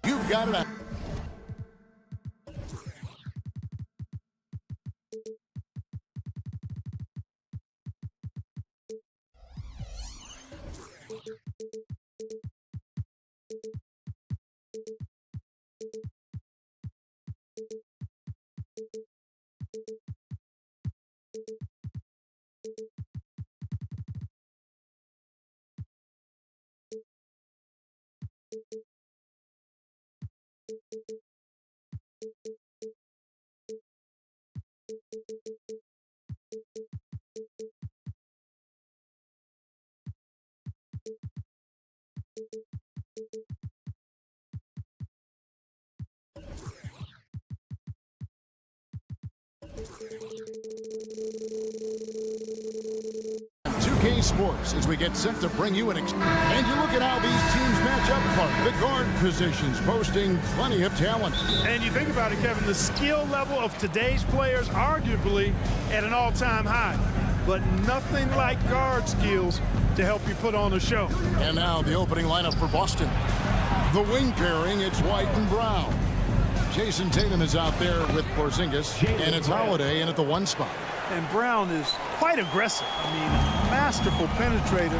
You've got it. Sports as we get set to bring you and you look at how these teams match up, Clark. The guard positions boasting plenty of talent. And you think about it, Kevin, the skill level of today's players arguably at an all-time high, but nothing like guard skills to help you put on a show. And now the opening lineup for Boston. The wing pairing, it's White and Brown. Jason Tatum is out there with Porzingis, and it's Holiday in at the 1 spot. And Brown is quite aggressive. I mean, masterful penetrator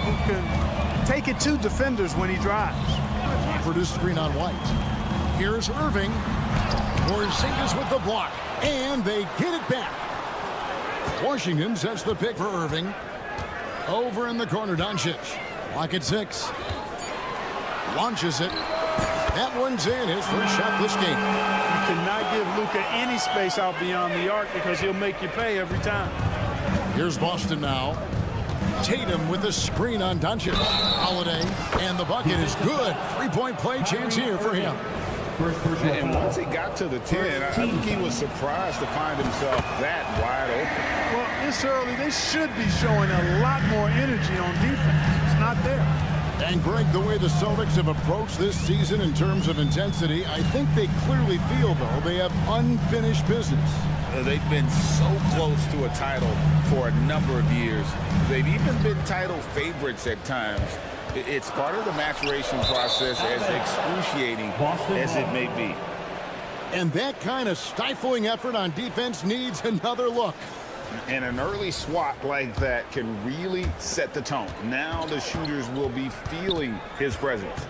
who can take it to defenders when he drives. Produced screen on White. Here's Irving. Porzingis with the block, and they get it back. Washington sets the pick for Irving. Over in the corner, Doncic. Lock at 6. Launches it. That one's in, his first shot this game. You cannot give Luka any space out beyond the arc because he'll make you pay every time. Here's Boston now. Tatum with the screen on Doncic. Holiday, and the bucket is good. 3-point play chance here for him. And once he got to the 10, I think he was surprised to find himself that wide open. Well, this early, they should be showing a lot more energy on defense. It's not there. And Greg, the way the Celtics have approached this season in terms of intensity, I think they clearly feel, though, they have unfinished business. They've been so close to a title for a number of years. They've even been title favorites at times. It's part of the maturation process, as excruciating as it may be. And that kind of stifling effort on defense needs another look. And an early swat like that can really set the tone. Now the shooters will be feeling his presence.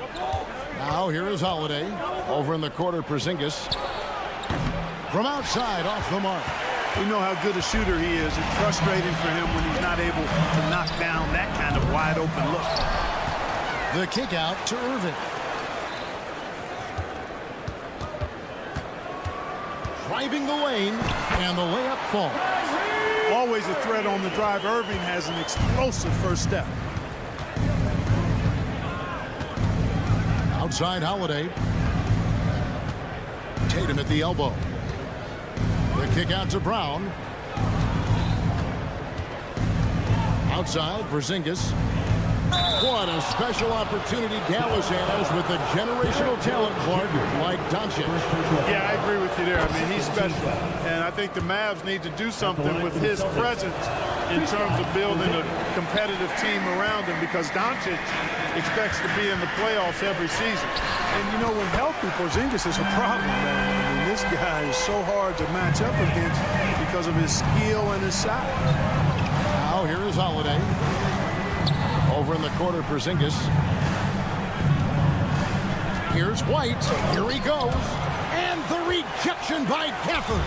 Now here is Holiday. Over in the corner, Porzingis. From outside, off the mark. We know how good a shooter he is. It's frustrating for him when he's not able to knock down that kind of wide open look. The kick out to Irving. Driving the lane, and the layup falls. Always a threat on the drive. Irving has an explosive first step. Outside Holiday. Tatum at the elbow. The kick out to Brown. Outside, Porzingis. What a special opportunity Dallas has with a generational talent, Clark, like Doncic. Yeah, I agree with you there. I mean, he's special. And I think the Mavs need to do something with his presence in terms of building a competitive team around him, because Doncic expects to be in the playoffs every season. And, you know, when healthy, Porzingis is a problem, man. I mean, this guy is so hard to match up against because of his skill and his size. Now here is Holiday. Over in the corner, Porzingis. Here's White. Here he goes. And the rejection by Gafford.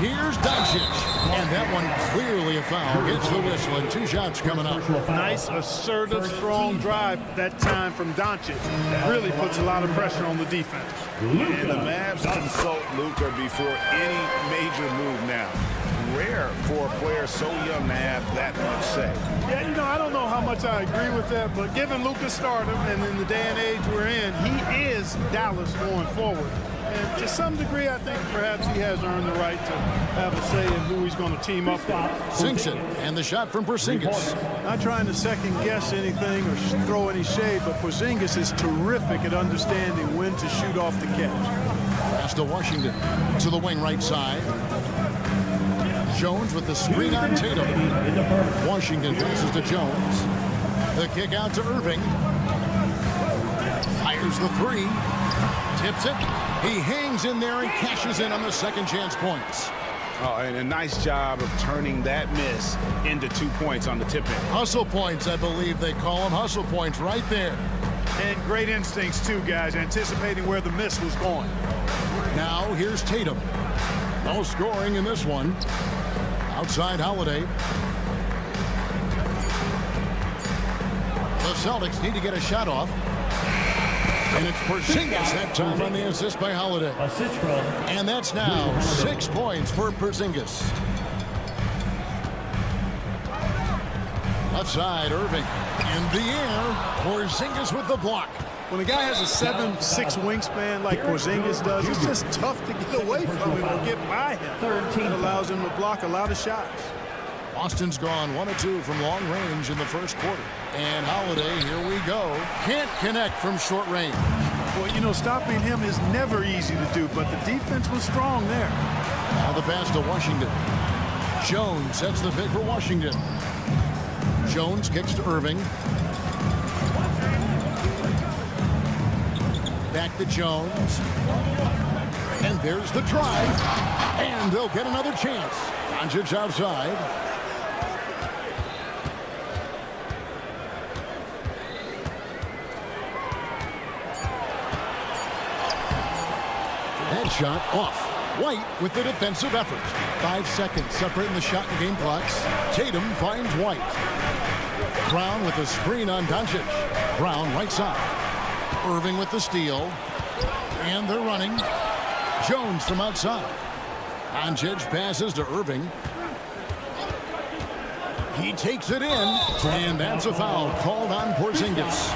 Here's Doncic. And that one clearly a foul. Gets the whistle, and 2 shots coming up. Nice, assertive, strong drive that time from Doncic. Really puts a lot of pressure on the defense. And the Mavs consult Luka before any major move now. Rare for a player so young to have that much say. Yeah, you know, I don't know how much I agree with that, but given Luka's stardom and in the day and age we're in, he is Dallas going forward. And to some degree, I think perhaps he has earned the right to have a say in who he's going to team up with. Sinks it, and the shot from Porzingis. Not trying to second-guess anything or throw any shade, but Porzingis is terrific at understanding when to shoot off the catch. Pass to Washington. To the wing right side. Jones with the screen on Tatum. Washington passes to Jones. The kick out to Irving. Fires the three. Tips it. He hangs in there and cashes in on the second chance points. Oh, and a nice job of turning that miss into 2 points on the tip-in. Hustle points, I believe they call them. Hustle points right there. And great instincts, too, guys, anticipating where the miss was going. Now, here's Tatum. No scoring in this one. Outside Holiday. The Celtics need to get a shot off. And it's Porzingis that time on the assist by Holiday. And that's now 6 points for Porzingis. Left side, Irving. In the air, Porzingis with the block. When a guy has a 7'6" wingspan like Porzingis does, it's just tough to get away from him or get by him. It allows him to block a lot of shots. Boston's gone 1 of 2 from long range in the first quarter. And Holiday, here we go. Can't connect from short range. Well, you know, stopping him is never easy to do, but the defense was strong there. Now the pass to Washington. Jones sets the pick for Washington. Jones kicks to Irving. Back to Jones. And there's the drive. And they'll get another chance. Doncic outside. That shot off. White with the defensive effort. 5 seconds separating the shot and game clocks. Tatum finds White. Brown with the screen on Doncic. Brown right side. Irving with the steal. And they're running. Jones from outside. Doncic passes to Irving. He takes it in, and that's a foul called on Porzingis.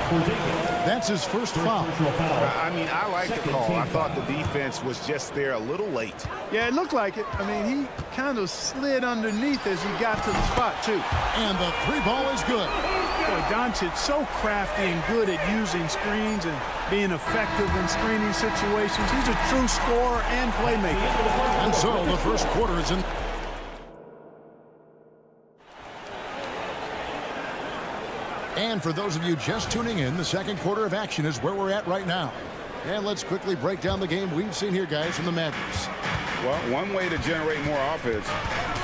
That's his first foul. I mean, I like the call. I thought the defense was just there a little late. Yeah, it looked like it. I mean, he kind of slid underneath as he got to the spot, too. And the three ball is good. Boy, Doncic so crafty and good at using screens and being effective in screening situations. He's a true scorer and playmaker. And so the first quarter is in. And for those of you just tuning in, the second quarter of action is where we're at right now. And let's quickly break down the game we've seen here, guys, from the Mavericks. Well, one way to generate more offense,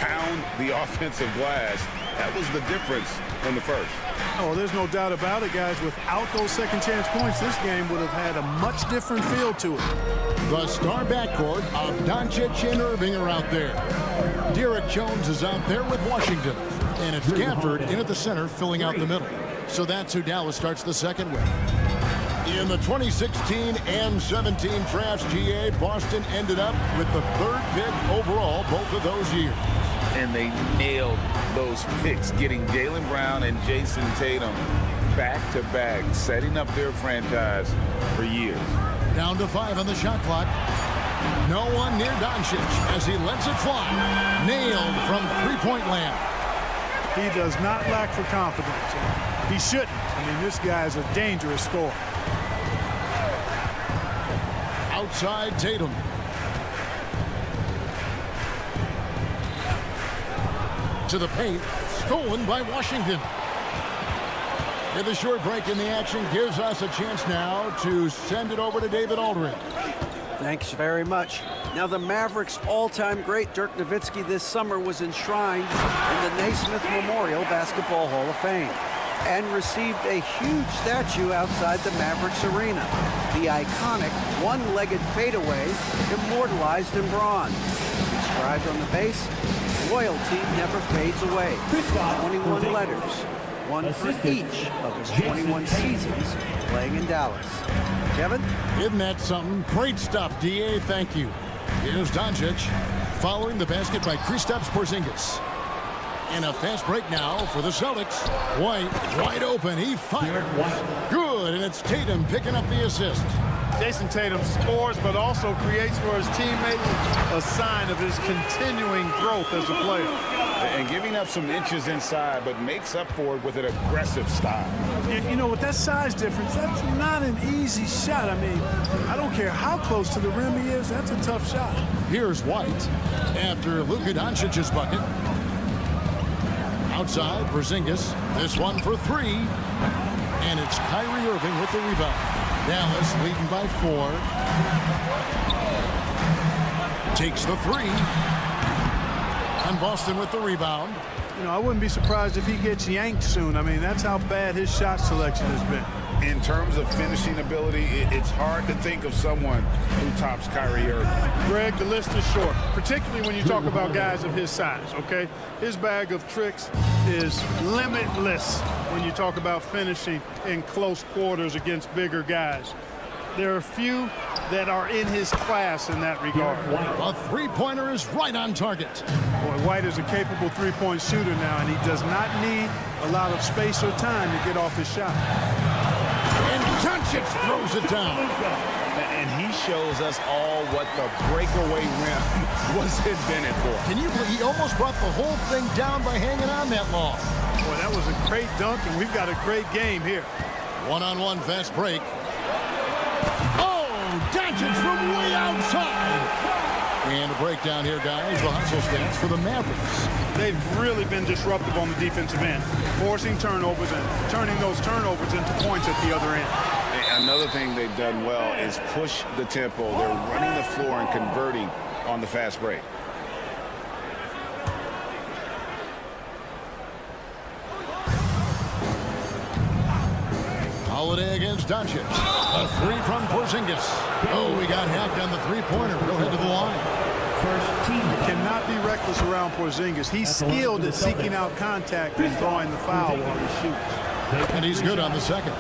pound the offensive glass. That was the difference in the first. Oh, there's no doubt about it, guys. Without those second chance points, this game would have had a much different feel to it. The star backcourt of Doncic and Irving are out there. Derek Jones is out there with Washington. And it's Gafford in at the center, filling out the middle. So that's who Dallas starts the second with. In the 2016 and 17 drafts, GA, Boston ended up with the 3rd pick overall both of those years. And they nailed those picks, getting Jaylen Brown and Jason Tatum back-to-back, setting up their franchise for years. Down to 5 on the shot clock. No one near Doncic as he lets it fly. Nailed from three-point land. He does not lack for confidence. He shouldn't. I mean, this guy's a dangerous scorer. Outside Tatum. To the paint. Stolen by Washington. And the short break in the action gives us a chance now to send it over to David Aldridge. Thanks very much. Now, the Mavericks' all-time great Dirk Nowitzki this summer was enshrined in the Naismith Memorial Basketball Hall of Fame and received a huge statue outside the Mavericks arena. The iconic one-legged fadeaway immortalized in bronze. Inscribed on the base, "Loyalty never fades away." 21 letters, one for each of his 21 seasons playing in Dallas. Kevin? Isn't that something? Great stuff, DA. Thank you. Here's Doncic following the basket by Kristaps Porzingis. And a fast break now for the Celtics. White wide open. He fired. Good, and it's Tatum picking up the assist. Jason Tatum scores, but also creates for his teammates a sign of his continuing growth as a player. And giving up some inches inside, but makes up for it with an aggressive style. And, you know, with that size difference, that's not an easy shot. I mean, I don't care how close to the rim he is, that's a tough shot. Here's White after Luka Doncic's bucket. Outside, Porzingis. This one for three. And it's Kyrie Irving with the rebound. Dallas leading by 4. Takes the three. And Boston with the rebound. You know, I wouldn't be surprised if he gets yanked soon. I mean, that's how bad his shot selection has been. In terms of finishing ability, it's hard to think of someone who tops Kyrie Irving. Greg, the list is short, particularly when you talk about guys of his size, okay? His bag of tricks is limitless when you talk about finishing in close quarters against bigger guys. There are few that are in his class in that regard. A three-pointer is right on target. Boy, White is a capable three-point shooter now, and he does not need a lot of space or time to get off his shot. And Doncic throws it down. And he shows us all what the breakaway rim was invented for. Can you believe he almost brought the whole thing down by hanging on that long? Boy, that was a great dunk, and we've got a great game here. One-on-one fast break. Oh, Doncic from way outside. And a breakdown here, guys. The hustle stance for the Mavericks. They've really been disruptive on the defensive end, forcing turnovers and turning those turnovers into points at the other end. Another thing they've done well is push the tempo. They're running the floor and converting on the fast break. Holiday against Doncic. A three from Porzingis. Oh, we got hacked on the three-pointer. He'll head to the line. Cannot be reckless around Porzingis. He's skilled at seeking out contact and drawing the foul while he shoots. And he's good on the second.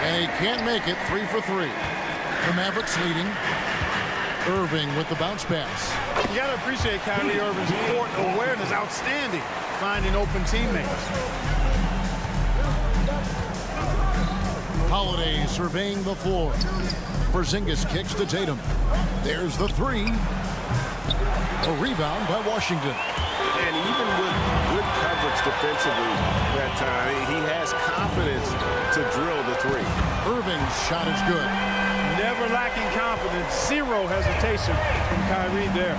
And he can't make it. 3 for 3. The Mavericks leading. Irving with the bounce pass. You got to appreciate Kyrie Irving's court awareness. Outstanding. Finding open teammates. Holiday surveying the floor. Porzingis kicks to Tatum. There's the three. A rebound by Washington. And even with good coverage defensively that time, he has confidence to drill the three. Irving's shot is good. Never lacking confidence. Zero hesitation from Kyrie there.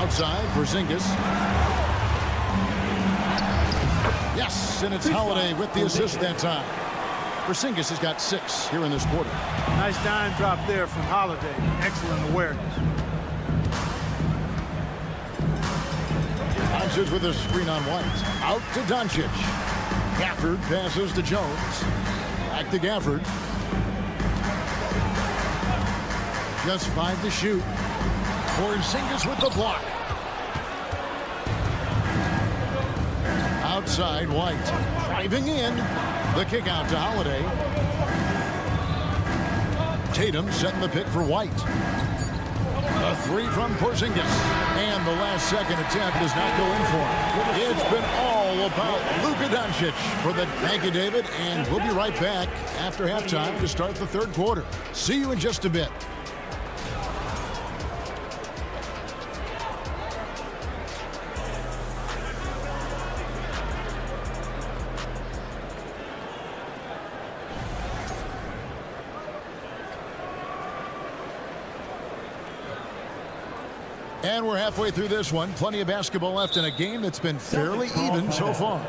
Outside, Porzingis. Yes, and it's Holiday with the assist that time. Porzingis has got 6 here in this quarter. Nice dime drop there from Holiday. Excellent awareness. Doncic with a screen on White. Out to Doncic. Gafford passes to Jones. Back to Gafford. Just 5 to shoot. Porzingis with the block. Outside, White. Driving in. The kick out to Holiday. Tatum setting the pick for White. A three from Porzingis. And the last second attempt does not go in for him. It's been all about Luka Doncic for the thank you, David. And we'll be right back after halftime to start the third quarter. See you in just a bit. And we're halfway through this one. Plenty of basketball left in a game that's been fairly even so far.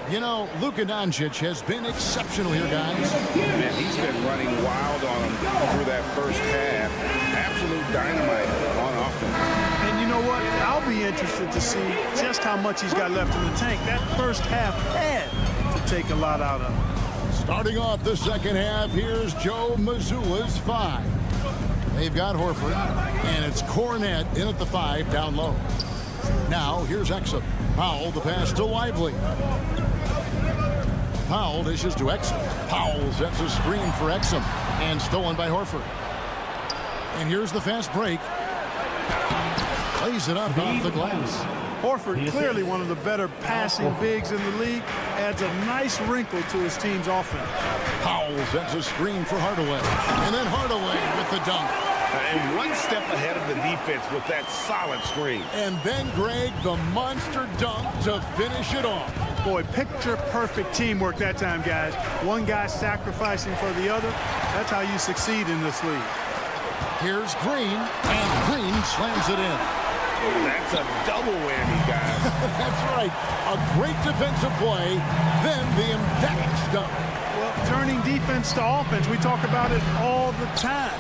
You know, Luka Doncic has been exceptional here, guys. Man, he's been running wild on him through that first half. Absolute dynamite on offense. And you know what? I'll be interested to see just how much he's got left in the tank. That first half had to take a lot out of him. Starting off the second half, here's Joe Mazzulla's 5. They've got Horford, and it's Cornette in at the 5 down low. Now, here's Exum. Powell, the pass to Lively. Powell dishes to Exum. Powell sets a screen for Exum, and stolen by Horford. And here's the fast break. Plays it up off the glass. Horford, clearly one of the better passing bigs in the league, adds a nice wrinkle to his team's offense. Powell sets a screen for Hardaway. And then Hardaway with the dunk. And one step ahead of the defense with that solid screen. And then, Greg, the monster dunk to finish it off. Boy, picture-perfect teamwork that time, guys. One guy sacrificing for the other. That's how you succeed in this league. Here's Green, and Green slams it in. That's a double whammy, guys. That's right. A great defensive play, then the emphatic stuff. Well, turning defense to offense, we talk about it all the time.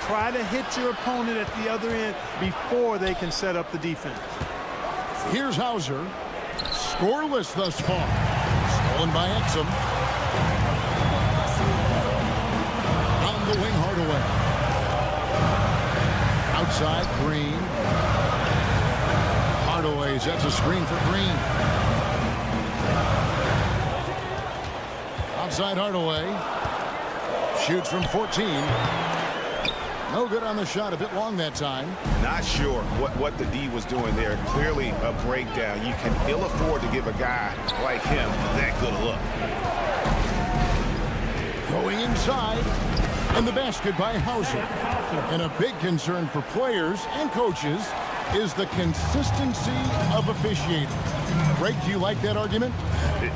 Try to hit your opponent at the other end before they can set up the defense. Here's Hauser. Scoreless thus far. Stolen by Exum. On the wing, Hardaway. Outside, Green. Hardaway sets a screen for Green. Outside, Hardaway. Shoots from 14. No good on the shot. A bit long that time. Not sure what the D was doing there. Clearly a breakdown. You can ill afford to give a guy like him that good a look. Going inside. And the basket by Hauser. And a big concern for players and coaches is the consistency of officiating. Greg, do you like that argument?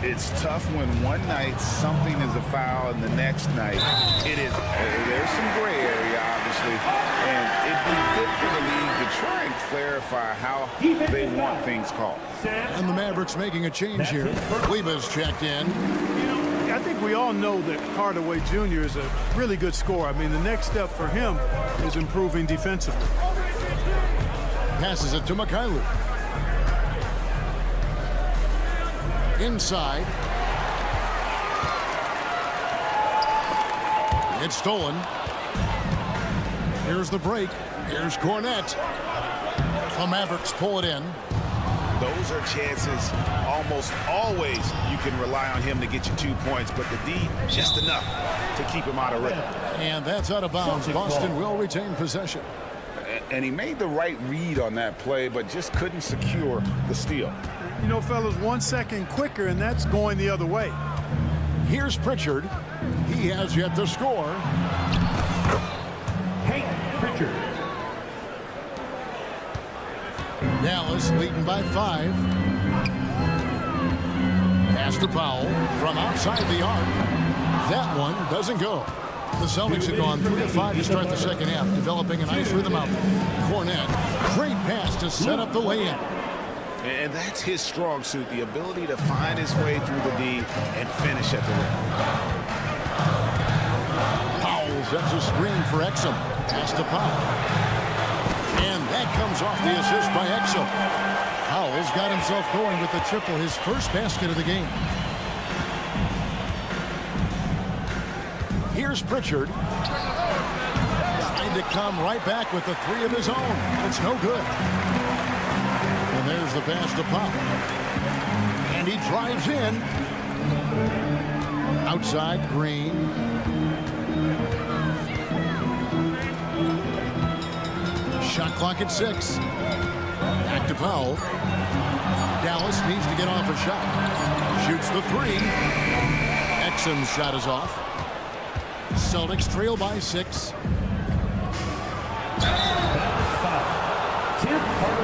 It's tough when one night something is a foul and the next night it is. There's some gray area, obviously, and it'd be good for the league to try and clarify how they want things called. And the Mavericks making a change here. Kleba's checked in. I think we all know that Hardaway Jr. is a really good scorer. I mean, the next step for him is improving defensively. Passes it to Mikhailuk. Inside. It's stolen. Here's the break. Here's Cornette. The Mavericks pull it in. Those are chances almost always you can rely on him to get you 2 points, but the D, just enough to keep him out of rhythm. And that's out of bounds. Boston will retain possession. And he made the right read on that play, but just couldn't secure the steal. You know, fellas, 1 second quicker, and that's going the other way. Here's Pritchard. He has yet to score. Hey, Pritchard. Dallas leading by 5. Pass to Powell from outside the arc. That one doesn't go. The Celtics have gone 3 of 5 to start the second half, developing a nice rhythm out there. Cornette, great pass to set up the lay-in. And that's his strong suit, the ability to find his way through the D and finish at the rim. Powell sets a screen for Exum. Pass to Powell. And that comes off the assist by Exum. Powell's got himself going with the triple, his first basket of the game. Here's Pritchard. Trying to come right back with the 3 of his own. It's no good. And there's the pass to Powell. And he drives in. Outside, Green. Shot clock at 6. Back to Powell. Dallas needs to get off a shot. Shoots the 3. Exum's shot is off. Celtics trail by 6.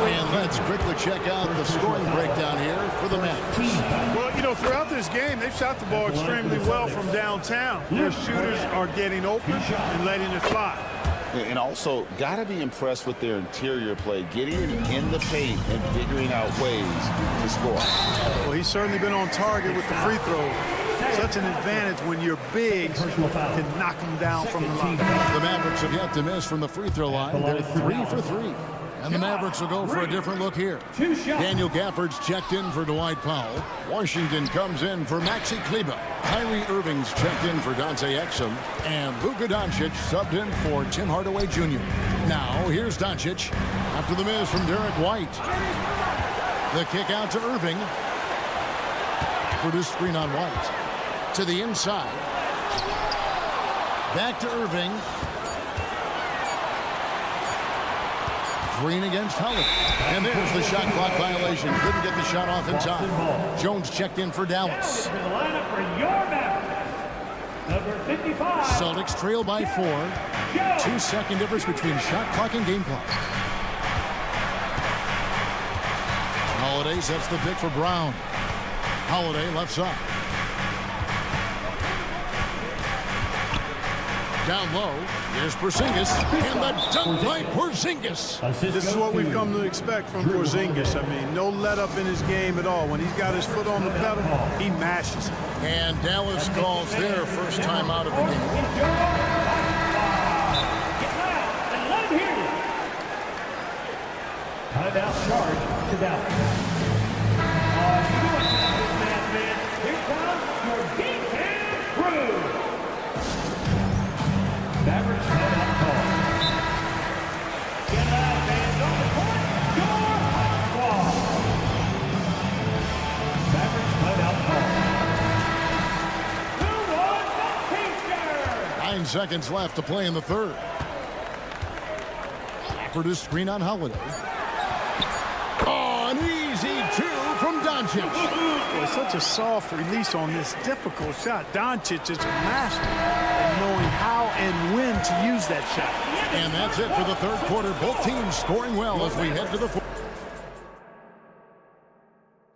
And let's quickly check out the scoring breakdown here for the Mavericks. Well, you know, throughout this game, they've shot the ball extremely well from downtown. Their shooters are getting open and letting it fly. And also, got to be impressed with their interior play, getting in the paint and figuring out ways to score. Well, he's certainly been on target with the free throws. Such an advantage when your bigs can knock them down from the line. The Mavericks have yet to miss from the free throw line. They're 3 for 3. And the Mavericks will go for a different look here. Daniel Gafford's checked in for Dwight Powell. Washington comes in for Maxi Kleber. Kyrie Irving's checked in for Dante Exum. And Luka Doncic subbed in for Tim Hardaway Jr. Now, here's Doncic after the miss from Derek White. The kick out to Irving. Produced screen on White. To the inside. Back to Irving. Green against Howard. And there's the shot clock violation. Couldn't get the shot off in time. Jones checked in for Dallas. Number 55. Celtics trail by 4. 2-second difference between shot clock and game clock. Holiday sets the pick for Brown. Holiday left side. Down low, here's Porzingis, and the dunk by Porzingis. This is what we've come to expect from Porzingis. I mean, no let up in his game at all. When he's got his foot on the pedal, he mashes it. And Dallas calls their first time out of the game. Timeout charge to Dallas. Here comes your defense crew. Mavericks timeout call. Get out, man. On the court, your squad. Mavericks timeout call. 2-1 Celtics. 9 seconds left to play in the third. For this screen on Holiday. Oh, an easy 2 from Doncic. Boy, such a soft release on this difficult shot. Doncic is a master at knowing how and when to use that shot. And that's it for the third quarter. Both teams scoring well as we head to the fourth.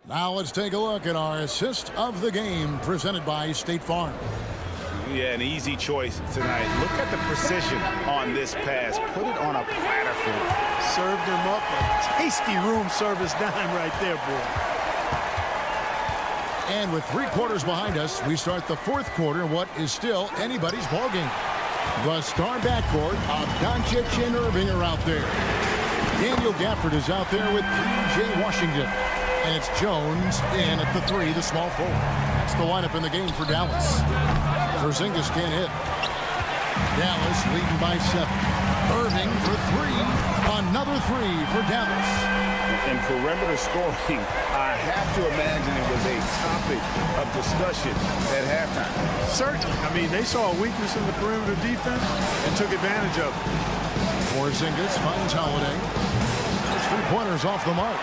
Now let's take a look at our assist of the game presented by State Farm. Yeah, an easy choice tonight. Look at the precision on this pass. Put it on a platter for him. Served him up a tasty room service dime right there, boy. And with 3 quarters behind us, we start the fourth quarter in what is still anybody's ballgame. The star backcourt of Doncic and Irving are out there. Daniel Gafford is out there with P.J. Washington. And it's Jones in at the 3, the small forward. That's the lineup in the game for Dallas. Porzingis can't hit. Dallas leading by 7. Irving for 3. Another 3 for Dallas. In perimeter scoring, I have to imagine it was a topic of discussion at halftime. Certainly. I mean, they saw a weakness in the perimeter defense and took advantage of it. Porzingis finds Holiday. Those 3-pointers off the mark.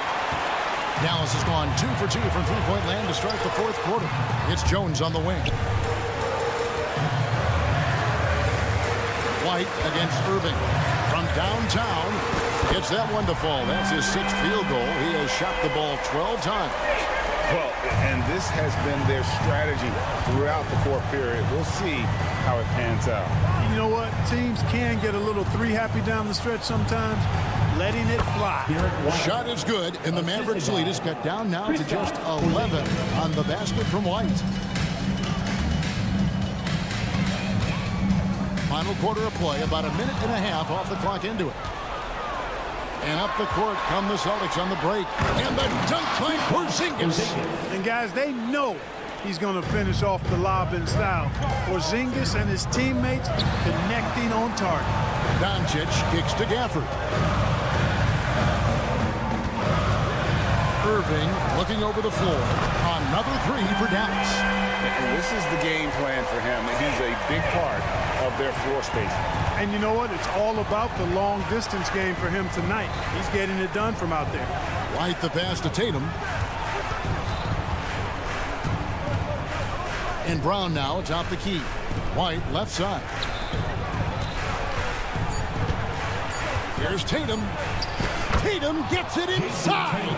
Dallas has gone 2 for 2 from three-point land to start the fourth quarter. It's Jones on the wing. White against Irving. From downtown, gets that one to fall. That's his 6th field goal. He has shot the ball 12 times. Well, and this has been their strategy throughout the fourth period. We'll see how it pans out. You know what? Teams can get a little 3-happy down the stretch sometimes. Letting it fly. Shot is good, and the Mavericks lead is cut down now to just 11 on the basket from White. Final quarter of play, about a minute and a half off the clock into it. And up the court come the Celtics on the break. And the dunk by Porzingis. And guys, they know he's going to finish off the lob in style. Porzingis and his teammates connecting on target. Doncic kicks to Gafford. Irving looking over the floor. Another 3 for Dallas. And this is the game plan for him. He's a big part of their floor space. And you know what? It's all about the long distance game for him tonight. He's getting it done from out there. White the pass to Tatum. And Brown now atop the key. White left side. Here's Tatum. Tatum gets it inside.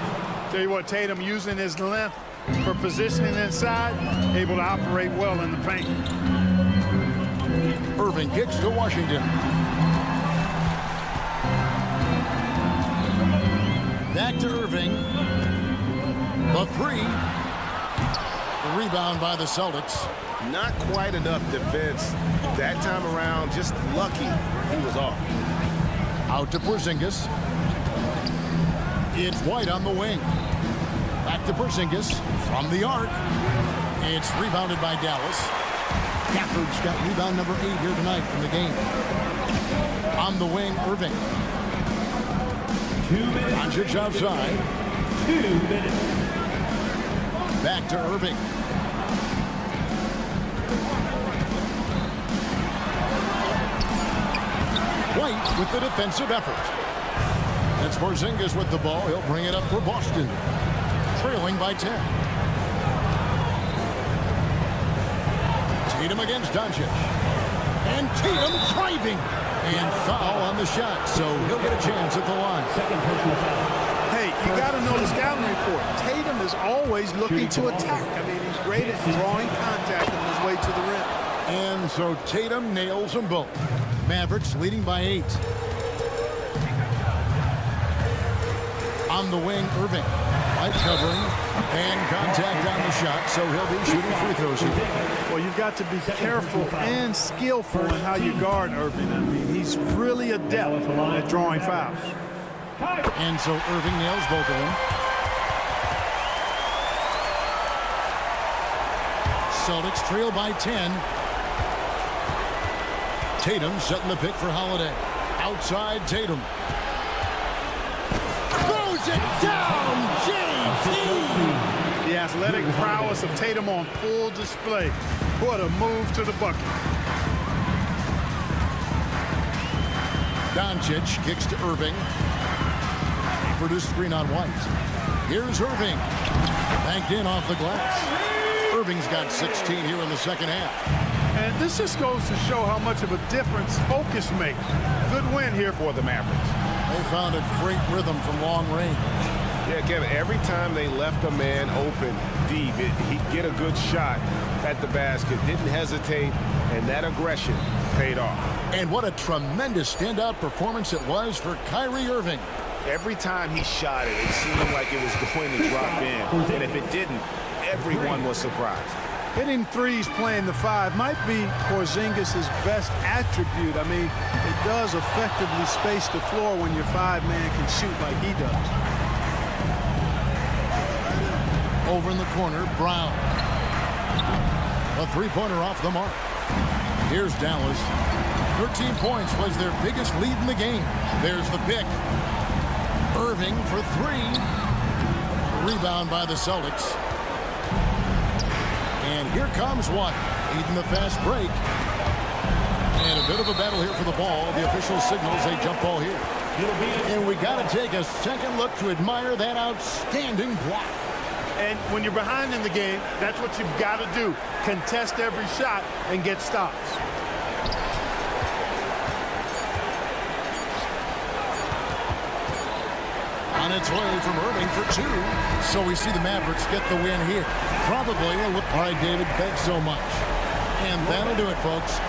Tell you what, Tatum using his length for positioning inside, able to operate well in the paint. Irving kicks to Washington. Back to Irving. The 3. The rebound by the Celtics. Not quite enough defense that time around. Just lucky he was off. Out to Porzingis. It's White on the wing. Back to Porzingis from the arc. It's rebounded by Dallas. Gafford's got rebound number 8 here tonight in the game. On the wing, Irving. 2 minutes. Doncic outside. 2 minutes. Back to Irving. White with the defensive effort. It's Porzingis with the ball. He'll bring it up for Boston. Trailing by 10. Tatum against Doncic. And Tatum driving. And foul on the shot, so he'll get a chance at the line. Second personal foul. Hey, you got to know the scouting report. Tatum is always looking to attack. I mean, he's great at drawing contact on his way to the rim. And so Tatum nails them both. Mavericks leading by 8. On the wing, Irving. Light covering. And contact on the shot, so he'll be shooting free throws here. Well, you've got to be careful and skillful in how you guard Irving. I mean, he's really adept at drawing fouls. And so Irving nails both of them. Celtics trail by 10. Tatum setting the pick for Holiday. Outside Tatum. Throws it down, JT! The athletic prowess of Tatum on full display. What a move to the bucket. Doncic kicks to Irving. For the screen on White. Here's Irving. Banked in off the glass. Irving's got 16 here in the second half. And this just goes to show how much of a difference focus makes. Good win here for the Mavericks. They found a great rhythm from long range. Yeah, Kevin, every time they left a man open deep, he'd get a good shot at the basket, didn't hesitate, and that aggression paid off. And what a tremendous standout performance it was for Kyrie Irving. Every time he shot it, it seemed like it was going to drop in. And if it didn't, everyone was surprised. Hitting threes playing the 5 might be Porzingis' best attribute. I mean, it does effectively space the floor when your 5-man can shoot like he does. Over in the corner, Brown. A three-pointer off the mark. Here's Dallas. 13 points was their biggest lead in the game. There's the pick. Irving for 3. Rebound by the Celtics. And here comes White, leading the fast break. And a bit of a battle here for the ball. The official signals a jump ball here. And we got to take a second look to admire that outstanding block. And when you're behind in the game, that's what you've got to do. Contest every shot and get stops. On its way from Irving for 2. So we see the Mavericks get the win here. Probably a look. All right, David, thanks so much. And that'll do it, folks.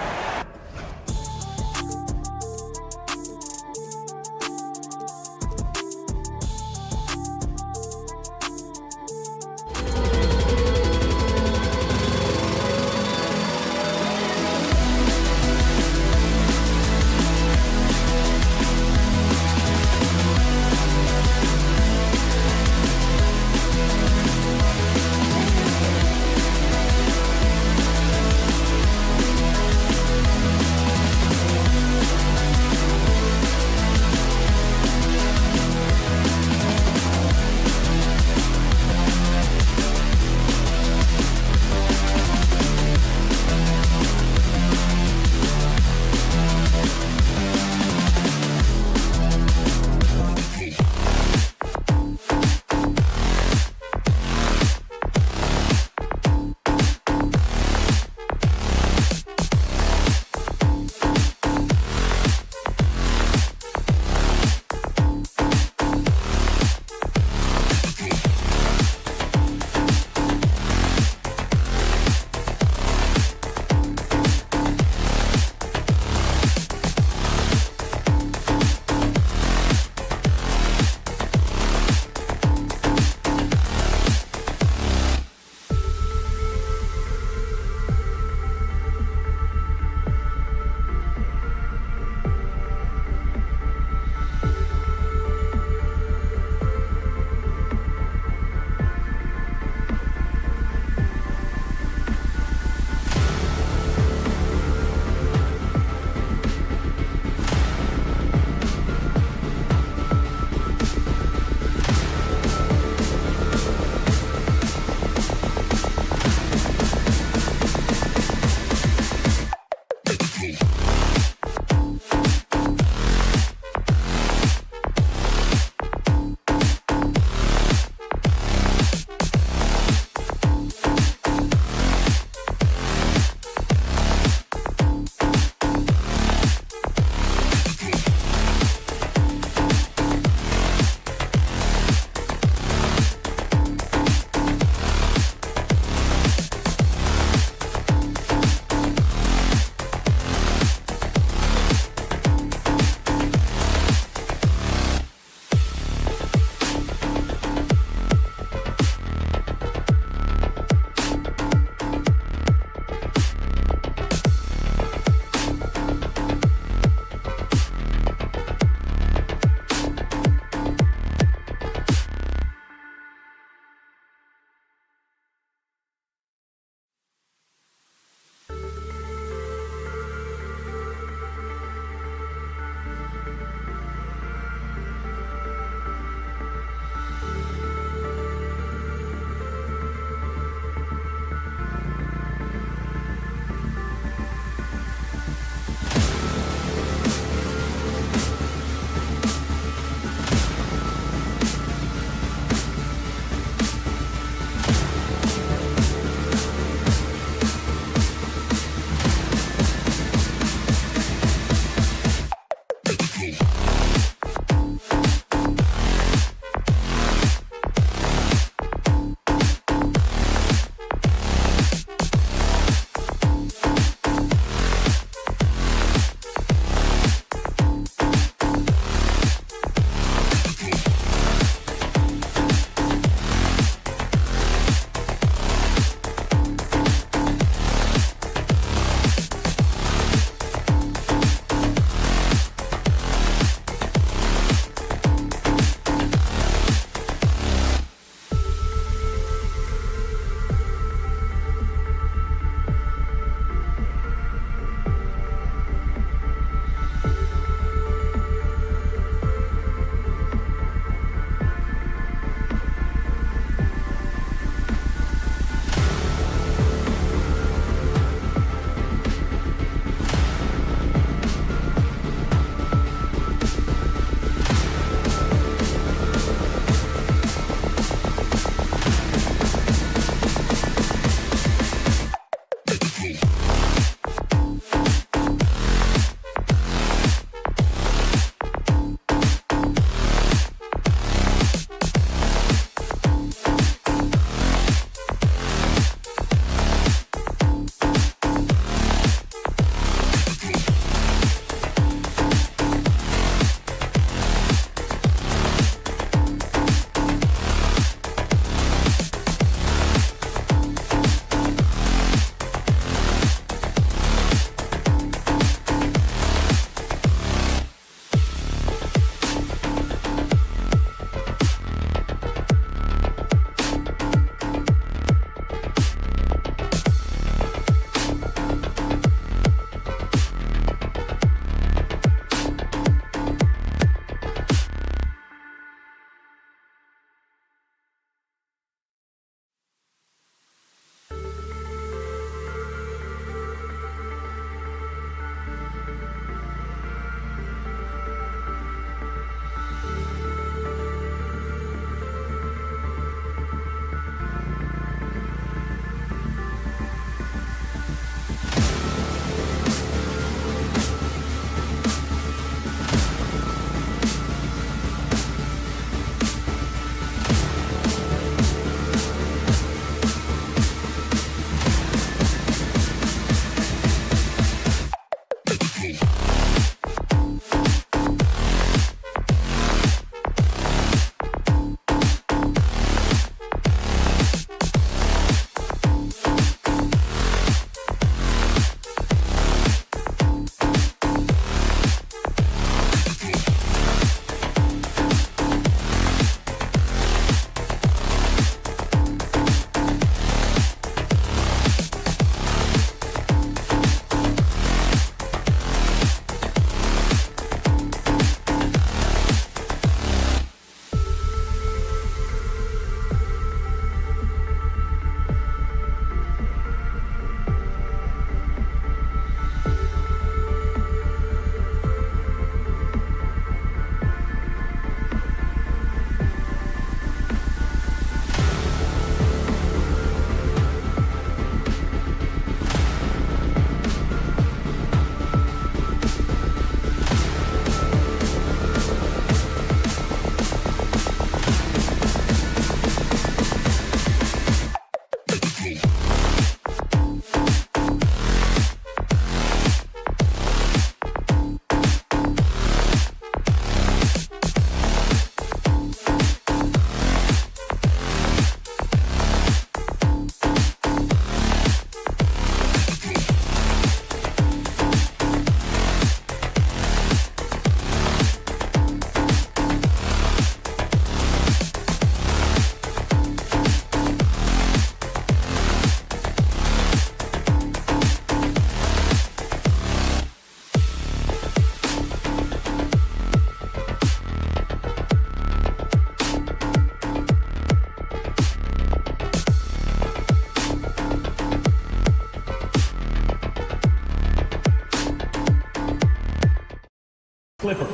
Clippers.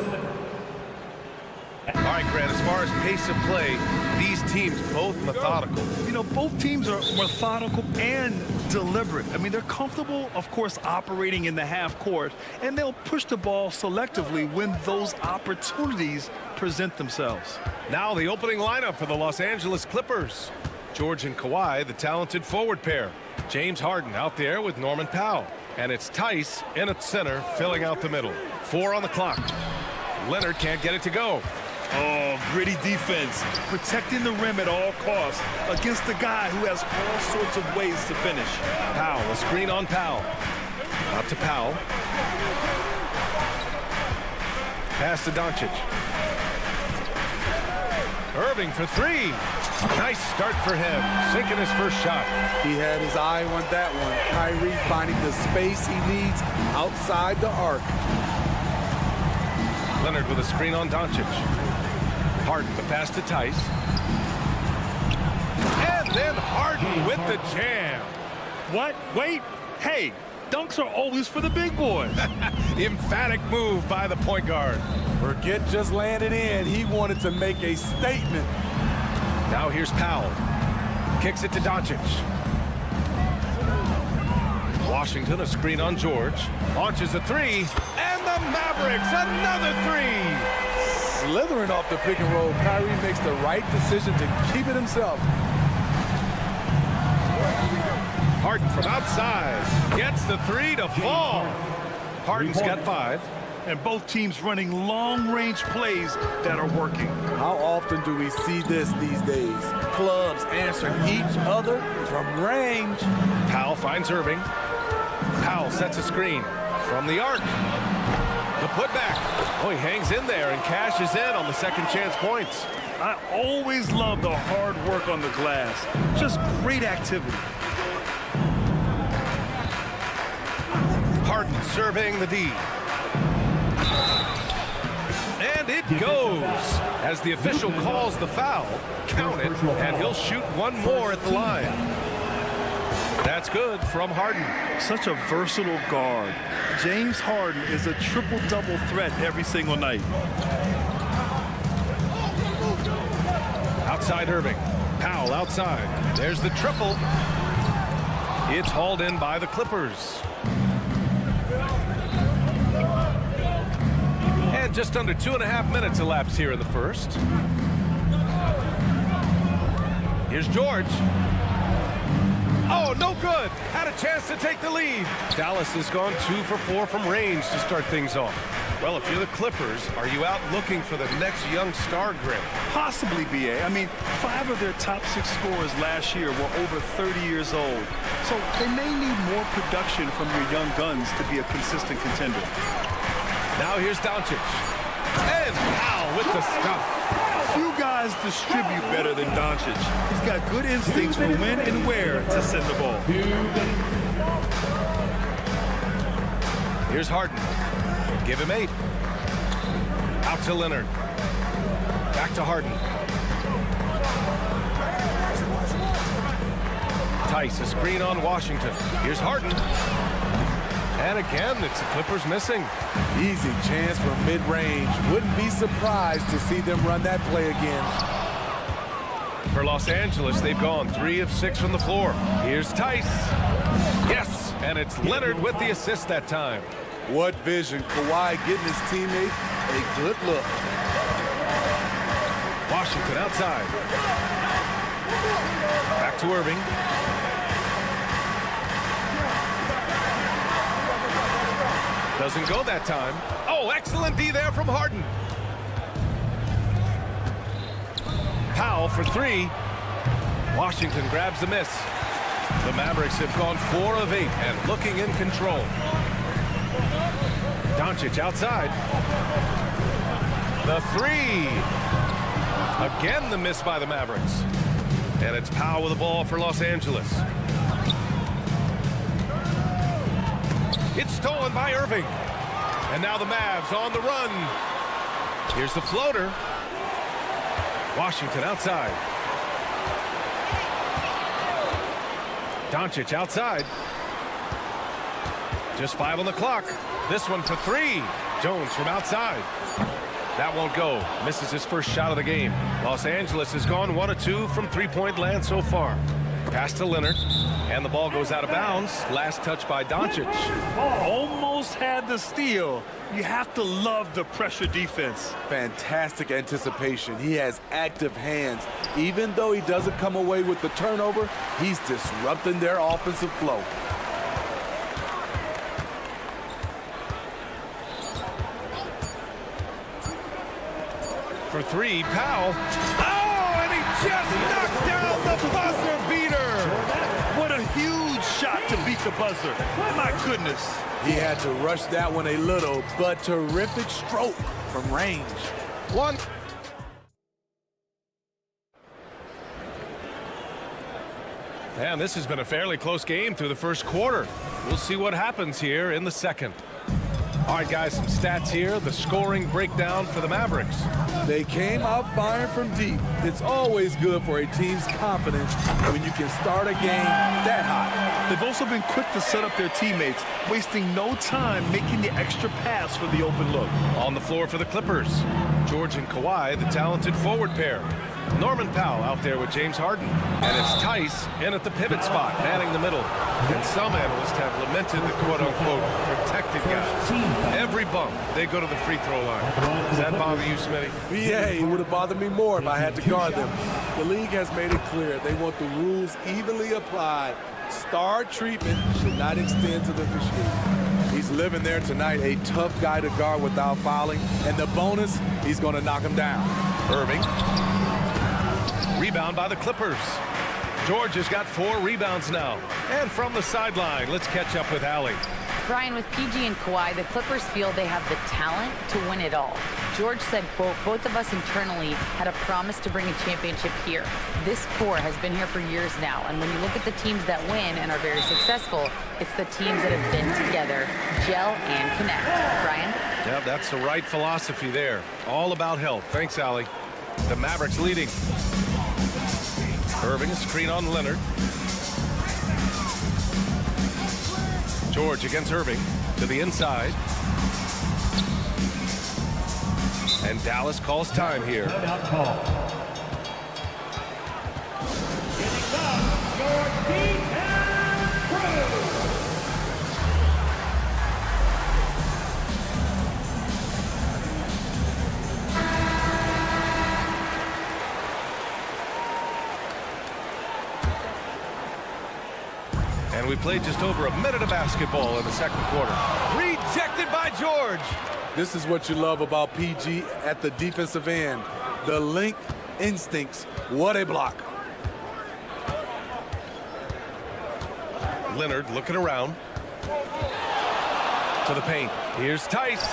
All right, Grant, as far as pace of play, these teams both methodical. You know, both teams are methodical and deliberate. I mean, they're comfortable, of course, operating in the half court, and they'll push the ball selectively when those opportunities present themselves. Now the opening lineup for the Los Angeles Clippers. George and Kawhi, the talented forward pair. James Harden out there with Norman Powell. And it's Tice in at center, filling out the middle. 4 on the clock. Leonard can't get it to go. Oh, gritty defense, protecting the rim at all costs against a guy who has all sorts of ways to finish. Powell, a screen on Powell. Out to Powell. Pass to Doncic. Irving for 3. Nice start for him, sinking his first shot. He had his eye on that one. Kyrie finding the space he needs outside the arc. Leonard with a screen on Doncic. Harden, the pass to Tice. And then Harden with the jam. What? Wait. Hey, dunks are always for the big boys. Emphatic move by the point guard. Forget just laying it in. He wanted to make a statement. Now here's Powell. Kicks it to Doncic. Washington, a screen on George. Launches a 3. And the Mavericks, another 3. Slithering off the pick and roll, Kyrie makes the right decision to keep it himself. Harden from outside. Gets the 3 to fall. Harden's got 5. And both teams running long-range plays that are working. How often do we see this these days? Clubs answering each other from range. Powell finds Irving. Powell sets a screen from the arc. The putback. Oh, he hangs in there and cashes in on the second chance points. I always love the hard work on the glass. Just great activity. Harden serving the D. And it goes. As the official calls the foul, count it, and he'll shoot one more at the line. That's good from Harden. Such a versatile guard. James Harden is a triple-double threat every single night. Outside Irving. Powell outside. There's the triple. It's hauled in by the Clippers. And just under 2.5 minutes elapsed here in the first. Here's George. Oh, no good. Had a chance to take the lead. Dallas has gone 2 for 4 from range to start things off. Well, if you're the Clippers, are you out looking for the next young star, Grim? Possibly, BA. I mean, 5 of their top 6 scorers last year were over 30 years old. So they may need more production from your young guns to be a consistent contender. Now here's Doncic. And Powell with the stuff. Few guys distribute better than Doncic. He's got good instincts for when and where to send the ball. Here's Harden. Give him 8. Out to Leonard. Back to Harden. Tice, a screen on Washington. Here's Harden. And again, it's the Clippers missing. Easy chance from mid-range. Wouldn't be surprised to see them run that play again. For Los Angeles, they've gone 3 of 6 from the floor. Here's Tice. Yes, and it's Leonard with the assist that time. What vision. Kawhi getting his teammate a good look. Washington outside. Back to Irving. Doesn't go that time. Oh, excellent D there from Harden. Powell for 3. Washington grabs the miss. The Mavericks have gone 4 of 8 and looking in control. Doncic outside. The 3. Again, the miss by the Mavericks. And it's Powell with the ball for Los Angeles. It's stolen by Irving. And now the Mavs on the run. Here's the floater. Washington outside. Doncic outside. Just 5 on the clock. This one for 3. Jones from outside. That won't go. Misses his first shot of the game. Los Angeles has gone 1 of 2 from three-point land so far. Pass to Leonard. And the ball goes out of bounds. Last touch by Doncic. Almost had the steal. You have to love the pressure defense. Fantastic anticipation. He has active hands. Even though he doesn't come away with the turnover, he's disrupting their offensive flow. For three, Powell. Oh, and he just knocked down the buzzer beater. What a huge shot to beat the buzzer. My goodness. He had to rush that one a little, but terrific stroke from range. One. And this has been a fairly close game through the first quarter. We'll see what happens here in the second. All right, guys, some stats here. The scoring breakdown for the Mavericks. They came out firing from deep. It's always good for a team's confidence when you can start a game that hot. They've also been quick to set up their teammates, wasting no time making the extra pass for the open look. On the floor for the Clippers, George and Kawhi, the talented forward pair. Norman Powell out there with James Harden. And it's Tice in at the pivot spot, manning the middle. And some analysts have lamented the quote-unquote protected guys. Every bump, they go to the free throw line. Does that bother you, Smitty? Yeah, it would have bothered me more if I had to guard them. The league has made it clear they want the rules evenly applied. Star treatment should not extend to the officiating. He's living there tonight, a tough guy to guard without fouling. And the bonus, he's going to knock him down. Irving. Rebound by the Clippers. George has got 4 rebounds now. And from the sideline, let's catch up with Allie. Brian, with PG and Kawhi, the Clippers feel they have the talent to win it all. George said, quote, both of us internally had a promise to bring a championship here. This core has been here for years now, and when you look at the teams that win and are very successful, it's the teams that have been together, gel and connect. Brian? Yeah, that's the right philosophy there. All about health. Thanks, Allie. The Mavericks leading. Irving, a screen on Leonard. George against Irving to the inside. And Dallas calls time here. Timeout call. Getting up, your defense crew. And we played just over a minute of basketball in the second quarter. Rejected by George. This is what you love about PG at the defensive end. The length instincts. What a block. Leonard looking around. To the paint. Here's Tice.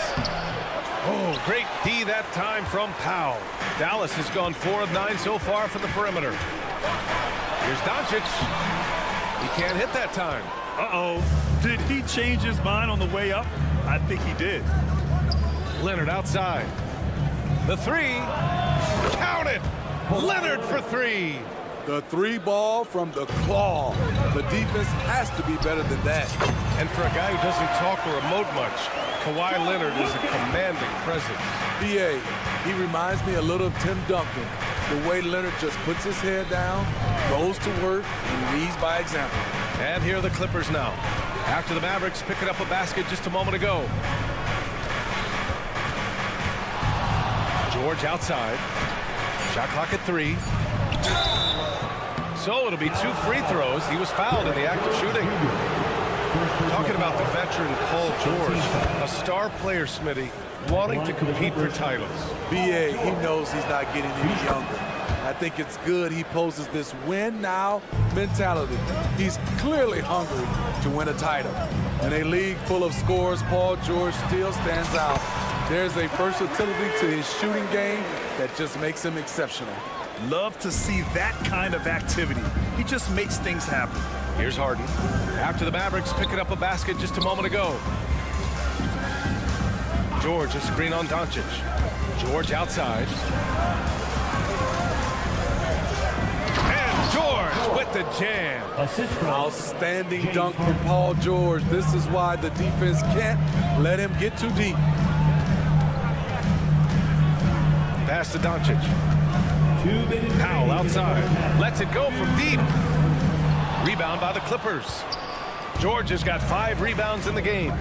Oh, great D that time from Powell. Dallas has gone 4 of 9 so far from the perimeter. Here's Doncic. He can't hit that time. Uh-oh. Did he change his mind on the way up? I think he did. Leonard outside. The three. Count it. Leonard for 3. The 3 ball from the claw. The defense has to be better than that. And for a guy who doesn't talk or emote much, Kawhi Leonard is a commanding presence. BA, he reminds me a little of Tim Duncan. The way Leonard just puts his head down, goes to work, and leads by example. And here are the Clippers now. After the Mavericks picking up a basket just a moment ago. George outside. Shot clock at 3. So it'll be 2 free throws. He was fouled in the act of shooting. Talking about the veteran Paul George, a star player, Smitty, wanting to compete for titles. BA, he knows he's not getting any younger. I think it's good he poses this win now mentality. He's clearly hungry to win a title. In a league full of scores, Paul George still stands out. There's a versatility to his shooting game that just makes him exceptional. Love to see that kind of activity. He just makes things happen. Here's Harden. After the Mavericks picking up a basket just a moment ago. George, a screen on Doncic. George outside. And George with the jam. Outstanding dunk from Paul George. This is why the defense can't let him get too deep. pass to Doncic. Powell outside. Lets it go from deep. Rebound by the Clippers. George has got 5 rebounds in the game. And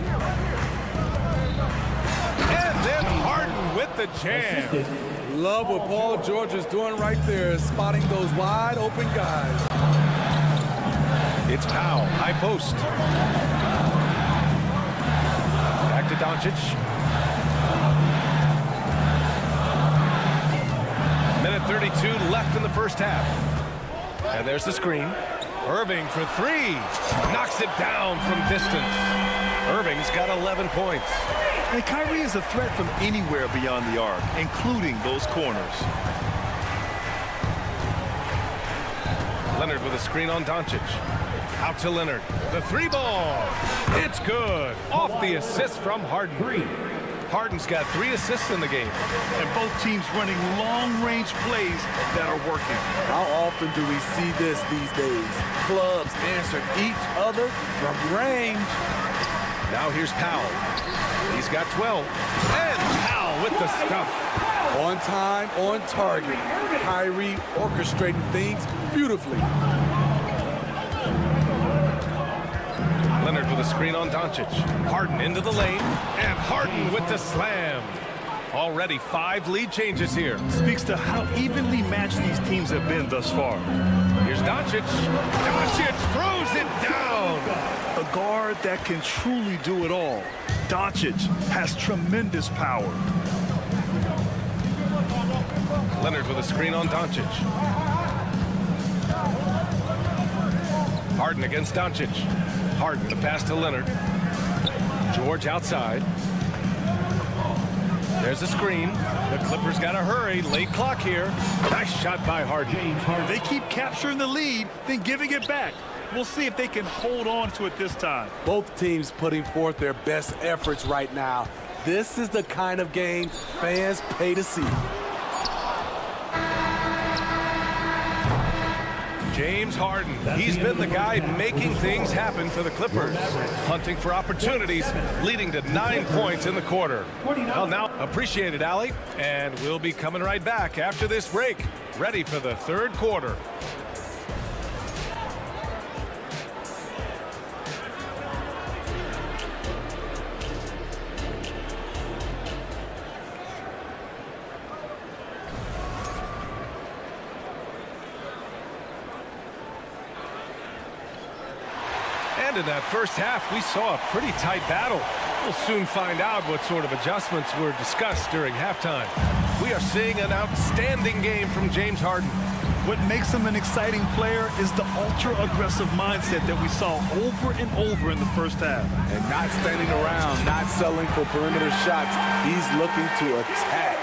then Harden with the jam. Love what Paul George is doing right there, spotting those wide open guys. It's Powell, high post. Back to Doncic. Minute 32 left in the first half. And there's the screen. Irving for 3. Knocks it down from distance. Irving's got 11 points. And Kyrie is a threat from anywhere beyond the arc, including those corners. Leonard with a screen on Doncic. Out to Leonard. The 3 ball. It's good. Off the assist from Harden. Harden's got 3 assists in the game. And both teams running long-range plays that are working. How often do we see this these days? Clubs answering each other from range. Now here's Powell. He's got 12. And Powell with the stuff. On time, on target. Kyrie orchestrating things beautifully. Leonard with a screen on Doncic. Harden into the lane. And Harden with the slam. Already 5 lead changes here. Speaks to how evenly matched these teams have been thus far. Here's Doncic. Doncic throws it down. A guard that can truly do it all. Doncic has tremendous power. Leonard with a screen on Doncic. Harden against Doncic. Harden, the pass to Leonard. George outside. There's a screen. The Clippers got to hurry. Late clock here. Nice shot by Harden. They keep capturing the lead, then giving it back. We'll see if they can hold on to it this time. Both teams putting forth their best efforts right now. This is the kind of game fans pay to see. James Harden, he's been the guy making things happen for the Clippers. Hunting for opportunities, leading to 9 points in the quarter. Well, now, appreciate it, Allie. And we'll be coming right back after this break, ready for the third quarter. And in that first half, we saw a pretty tight battle. We'll soon find out what sort of adjustments were discussed during halftime. We are seeing an outstanding game from James Harden. What makes him an exciting player is the ultra-aggressive mindset that we saw over and over in the first half. And not standing around, not settling for perimeter shots. He's looking to attack.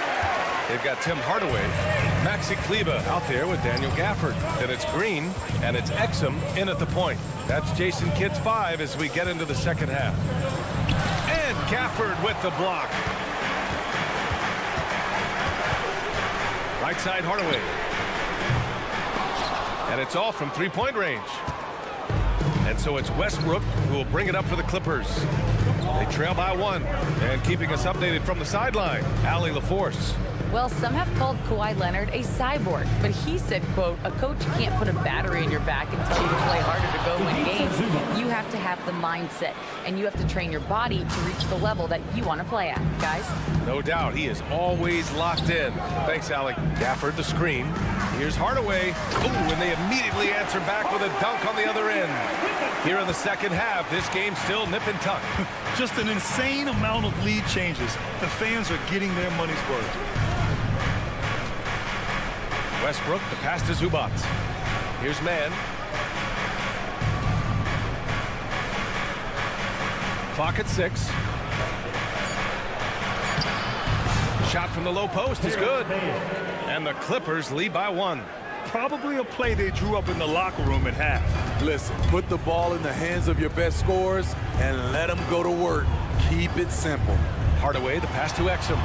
They've got Tim Hardaway, Maxi Kleber out there with Daniel Gafford. Then it's Green, and it's Exum in at the point. That's Jason Kidd's 5 as we get into the second half. And Gafford with the block. Right side Hardaway. And it's all from 3-point range. And so it's Westbrook who will bring it up for the Clippers. They trail by 1. And keeping us updated from the sideline, Allie LaForce. Well, some have called Kawhi Leonard a cyborg, but he said, quote, a coach can't put a battery in your back and tell you to play harder to go win games. You have to have the mindset, and you have to train your body to reach the level that you want to play at, guys. No doubt, he is always locked in. Thanks, Allie. Gafford, the screen. Here's Hardaway. Ooh, and they immediately answer back with a dunk on the other end. Here in the second half, this game's still nip and tuck. Just an insane amount of lead changes. The fans are getting their money's worth. Westbrook, the pass to Zubac. Here's Mann. Clock at 6. Shot from the low post is good. And the Clippers lead by 1. Probably a play they drew up in the locker room at half. Listen, put the ball in the hands of your best scorers and let them go to work. Keep it simple. Hardaway, the pass to Exum.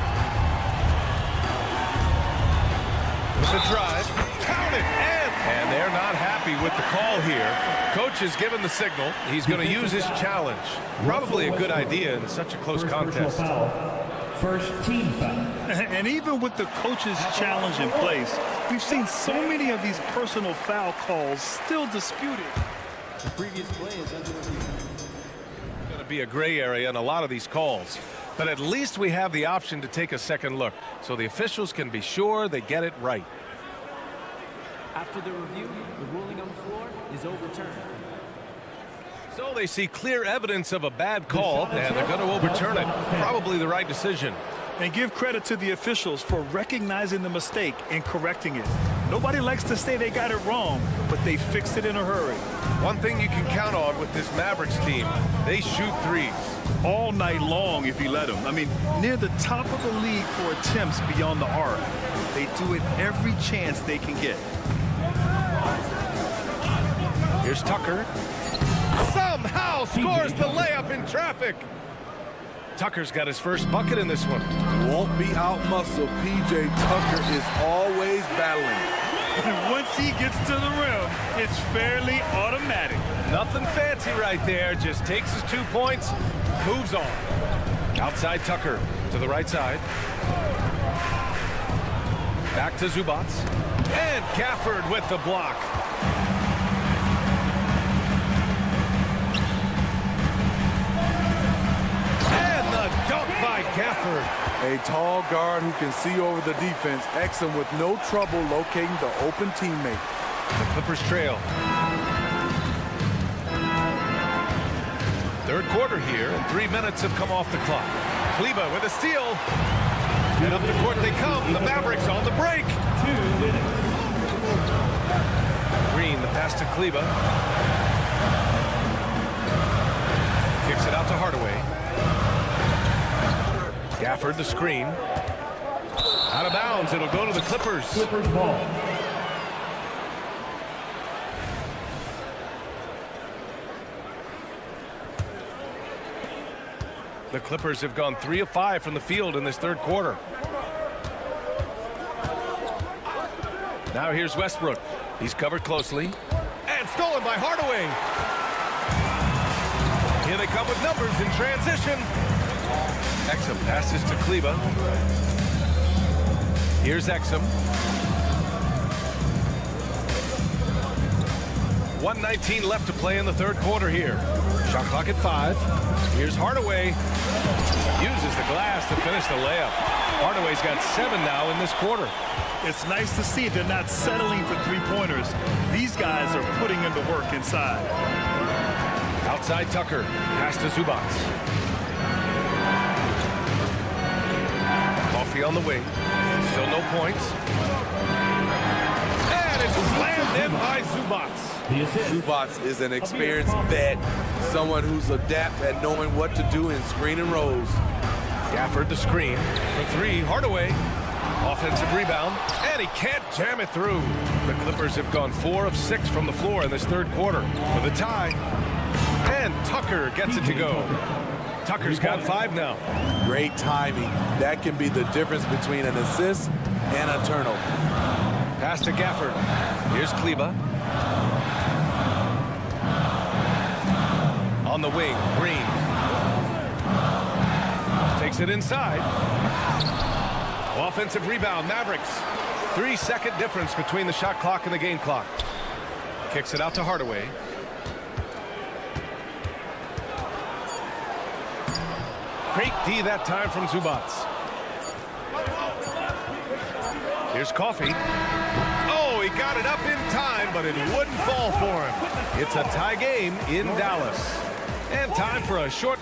With the drive, count it, and they're not happy with the call here. Coach has given the signal. He's going to use his challenge. Probably a good idea in such a close contest. First team foul. And even with the coach's challenge in place, we've seen so many of these personal foul calls still disputed. The previous play is under review. Going to be a gray area in a lot of these calls. But at least we have the option to take a second look, so the officials can be sure they get it right. After the review, the ruling on the floor is overturned. So they see clear evidence of a bad call, and they're going to overturn it. Probably the right decision. And give credit to the officials for recognizing the mistake and correcting it. Nobody likes to say they got it wrong, but they fixed it in a hurry. One thing you can count on with this Mavericks team, they shoot threes. All night long if you let them. I mean, near the top of the league for attempts beyond the arc. They do it every chance they can get. Here's Tucker. Somehow scores the layup in traffic. Tucker's got his first bucket in this one. Won't be out-muscled. P.J. Tucker is always battling. And once he gets to the rim, it's fairly automatic. Nothing fancy right there. Just takes his 2 points, moves on. Outside Tucker to the right side. Back to Zubac. And Gafford with the block. Dunk by Gafford. A tall guard who can see over the defense. Exum with no trouble locating the open teammate. The Clippers trail. Third quarter here, and 3 minutes have come off the clock. Kleba with a steal. And up the court they come. The Mavericks on the break. 2 minutes. Green, the pass to Kleba. Kicks it out to Hardaway. Gafford the screen. Out of bounds. It'll go to the Clippers. Clippers ball. The Clippers have gone 3 of 5 from the field in this third quarter. Now here's Westbrook. He's covered closely. And stolen by Hardaway. Here they come with numbers in transition. Exum passes to Kleba. Here's Exum. 1:19 left to play in the third quarter here. Shot clock at 5. Here's Hardaway. Uses the glass to finish the layup. Hardaway's got 7 now in this quarter. It's nice to see they're not settling for three-pointers. These guys are putting in the work inside. Outside Tucker. Pass to Zubac. Coffee on the wing. Still no points. And it's slammed in by Zubac. Zubac is an experienced vet, someone who's adept at knowing what to do in screen and rolls. Gafford the screen for 3. Hardaway. Offensive rebound. And he can't jam it through. The Clippers have gone 4 of 6 from the floor in this third quarter for the tie. And Tucker gets it to go. Tucker's got 5 now. Great timing. That can be the difference between an assist and a turnover. Pass to Gafford. Here's Kleba. On the wing, Green. Takes it inside. Offensive rebound, Mavericks. 3-second difference between the shot clock and the game clock. Kicks it out to Hardaway. Great D that time from Zubac. Here's Coffee. Oh, he got it up in time, but it wouldn't fall for him. It's a tie game in Dallas. And time for a short...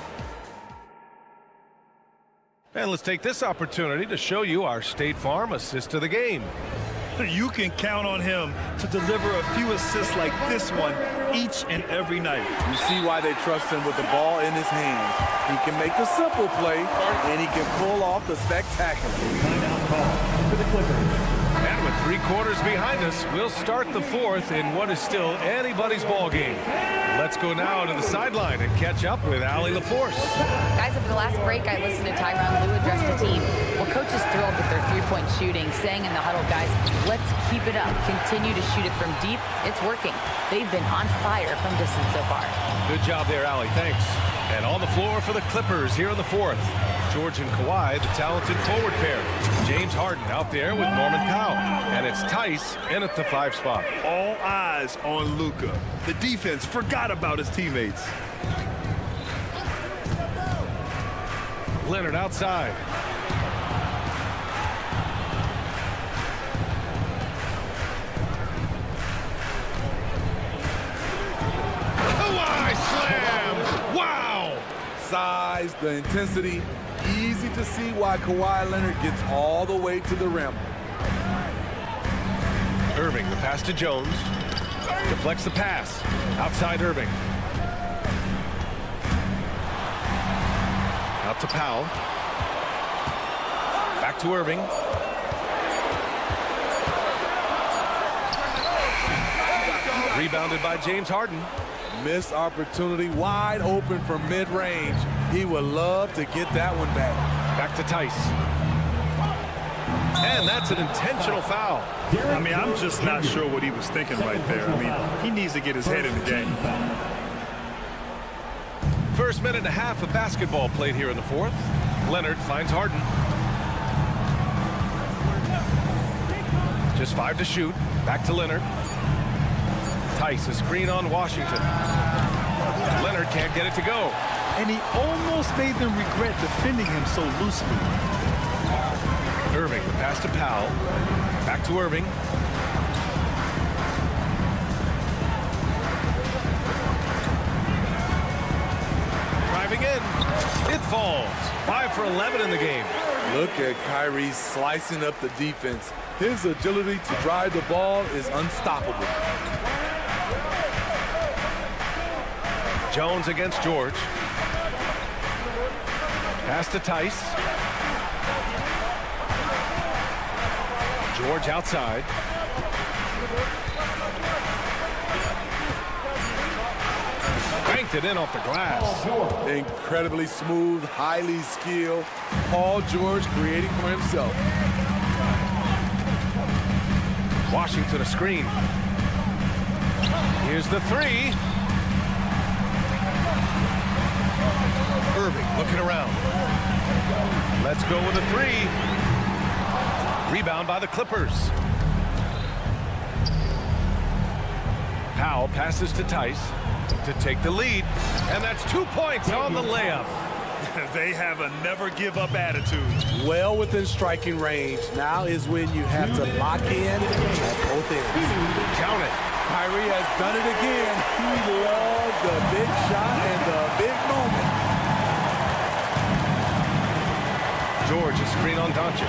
And let's take this opportunity to show you our State Farm assist of the game. You can count on him to deliver a few assists like this one each and every night. You see why they trust him with the ball in his hands. He can make the simple play, and he can pull off the spectacular. Timeout call for the Clippers. And with 3 quarters behind us, we'll start the fourth in what is still anybody's ball game. Let's go now to the sideline and catch up with Allie LaForce. Guys, over the last break, I listened to Tyronn Lue address the team. Well, coach is thrilled with their three-point shooting, saying in the huddle, guys, let's keep it up. Continue to shoot it from deep. It's working. They've been on fire from distance so far. Good job there, Allie. Thanks. And on the floor for the Clippers here in the fourth. George and Kawhi, the talented forward pair. James Harden out there with Norman Powell. And it's Tice in at the 5 spot. All eyes on Luka. The defense forgot about his teammates. Leonard outside. Kawhi slam! Wow! Size, the intensity, easy to see why Kawhi Leonard gets all the way to the rim. Irving, the pass to Jones. Deflects the pass. Outside Irving. Out to Powell. Back to Irving. Rebounded by James Harden. Missed opportunity, wide open from mid-range. He would love to get that one back. Back to Tice. And that's an intentional foul. I mean, I'm just not sure what he was thinking right there. I mean, he needs to get his head in the game. First minute and a half of basketball played here in the fourth. Leonard finds Harden. Just 5 to shoot. Back to Leonard. Tice, a screen on Washington. Leonard can't get it to go. And he almost made them regret defending him so loosely. Irving, the pass to Powell. Back to Irving. Driving in. It falls. 5 for 11 in the game. Look at Kyrie slicing up the defense. His agility to drive the ball is unstoppable. Jones against George. Pass to Tice. George outside. Banked it in off the glass. Incredibly smooth, highly skilled. Paul George creating for himself. Washington a screen. Here's the 3. Irving looking around. Let's go with a 3. Rebound by the Clippers. Powell passes to Tice to take the lead. And that's 2 points on the layup. They have a never-give-up attitude. Well within striking range. Now is when you have to lock in at both ends. Count it. Kyrie has done it again. He loves the big shot and the big moment. George, a screen on Doncic.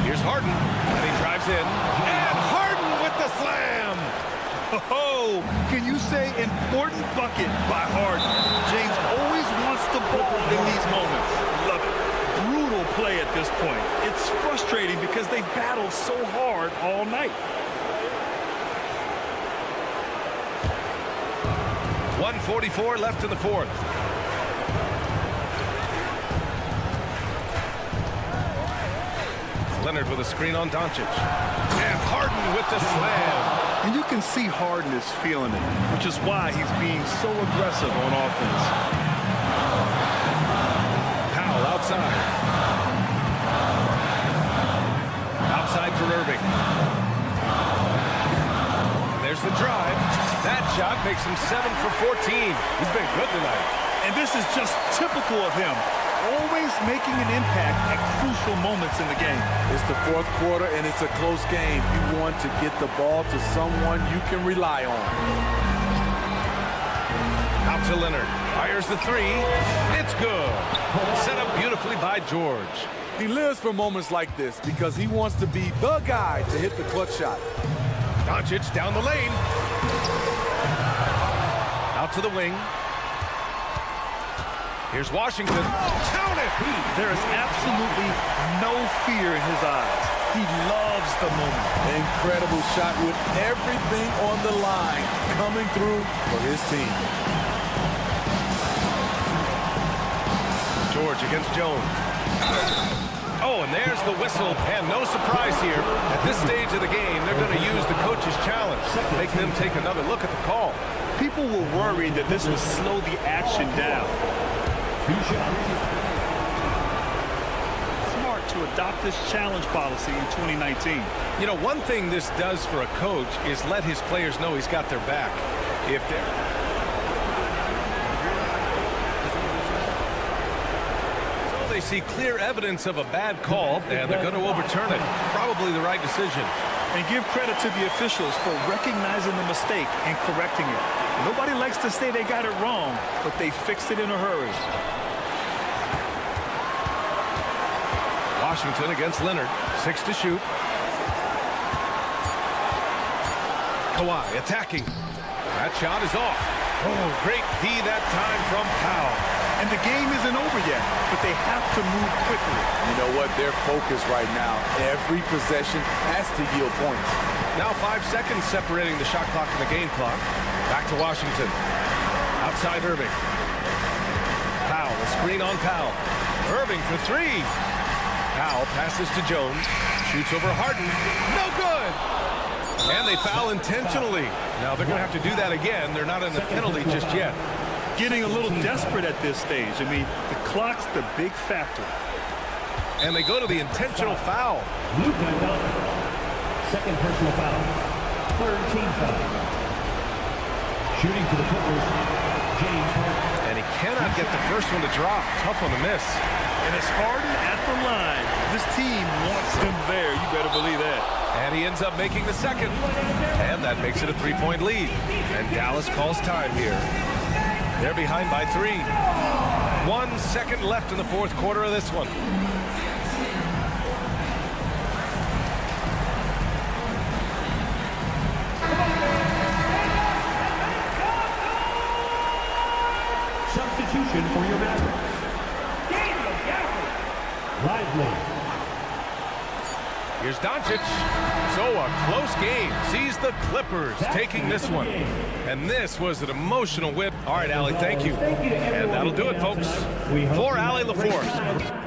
Here's Harden, and he drives in. And Harden with the slam! Oh, can you say important bucket by Harden? James always wants the ball in these moments. Love it. Brutal play at this point. It's frustrating because they've battled so hard all night. 1:44 left in the fourth. Leonard with a screen on Doncic. And Harden with the slam. And you can see Harden is feeling it, which is why he's being so aggressive on offense. Powell outside. Outside for Irving. And there's the drive. That shot makes him 7 for 14. He's been good tonight. And this is just typical of him. Always making an impact at crucial moments in the game. It's the fourth quarter, and it's a close game. You want to get the ball to someone you can rely on. Out to Leonard. Fires the 3. It's good. Set up beautifully by George. He lives for moments like this because he wants to be the guy to hit the clutch shot. Doncic down the lane. Out to the wing. Here's Washington. Count it! There is absolutely no fear in his eyes. He loves the moment. Incredible shot with everything on the line coming through for his team. George against Jones. Oh, and there's the whistle. And no surprise here. At this stage of the game, they're going to use the coach's challenge, make them take another look at the call. People were worried that this would slow the action down. 2 shots. Smart to adopt this challenge policy in 2019. You know, one thing this does for a coach is let his players know he's got their back. If they're... So they see clear evidence of a bad call, and they're going to overturn it. Probably the right decision. And give credit to the officials for recognizing the mistake and correcting it. Nobody likes to say they got it wrong, but they fixed it in a hurry. Washington against Leonard. 6 to shoot. Kawhi attacking. That shot is off. Oh, great D that time from Powell. And the game isn't over yet, but they have to move quickly. You know what? They're focused right now. Every possession has to yield points. Now 5 seconds separating the shot clock and the game clock. Back to Washington. Outside Irving. Powell, a screen on Powell. Irving for 3. Powell passes to Jones. Shoots over Harden. No good! And they foul intentionally. Now they're going to have to do that again. They're not in the penalty just yet. Getting a little desperate at this stage. I mean, the clock's the big factor. And they go to the intentional foul. Luka Doncic. Second personal foul. Third team foul. Shooting for the Clippers, James Harden. And he cannot get the first one to drop. Tough one to miss. And it's Harden at the line. This team wants him there. You better believe that. And he ends up making the second. And that makes it a 3-point lead. And Dallas calls time here. They're behind by 3. 1 second left in the fourth quarter of this one. Substitution for your Mavericks. Lively. Here's Doncic. So a close game. Sees the Clippers taking this one. And this was an emotional win. All right, Allie, thank you. And that'll do it, folks. For Allie LaForce.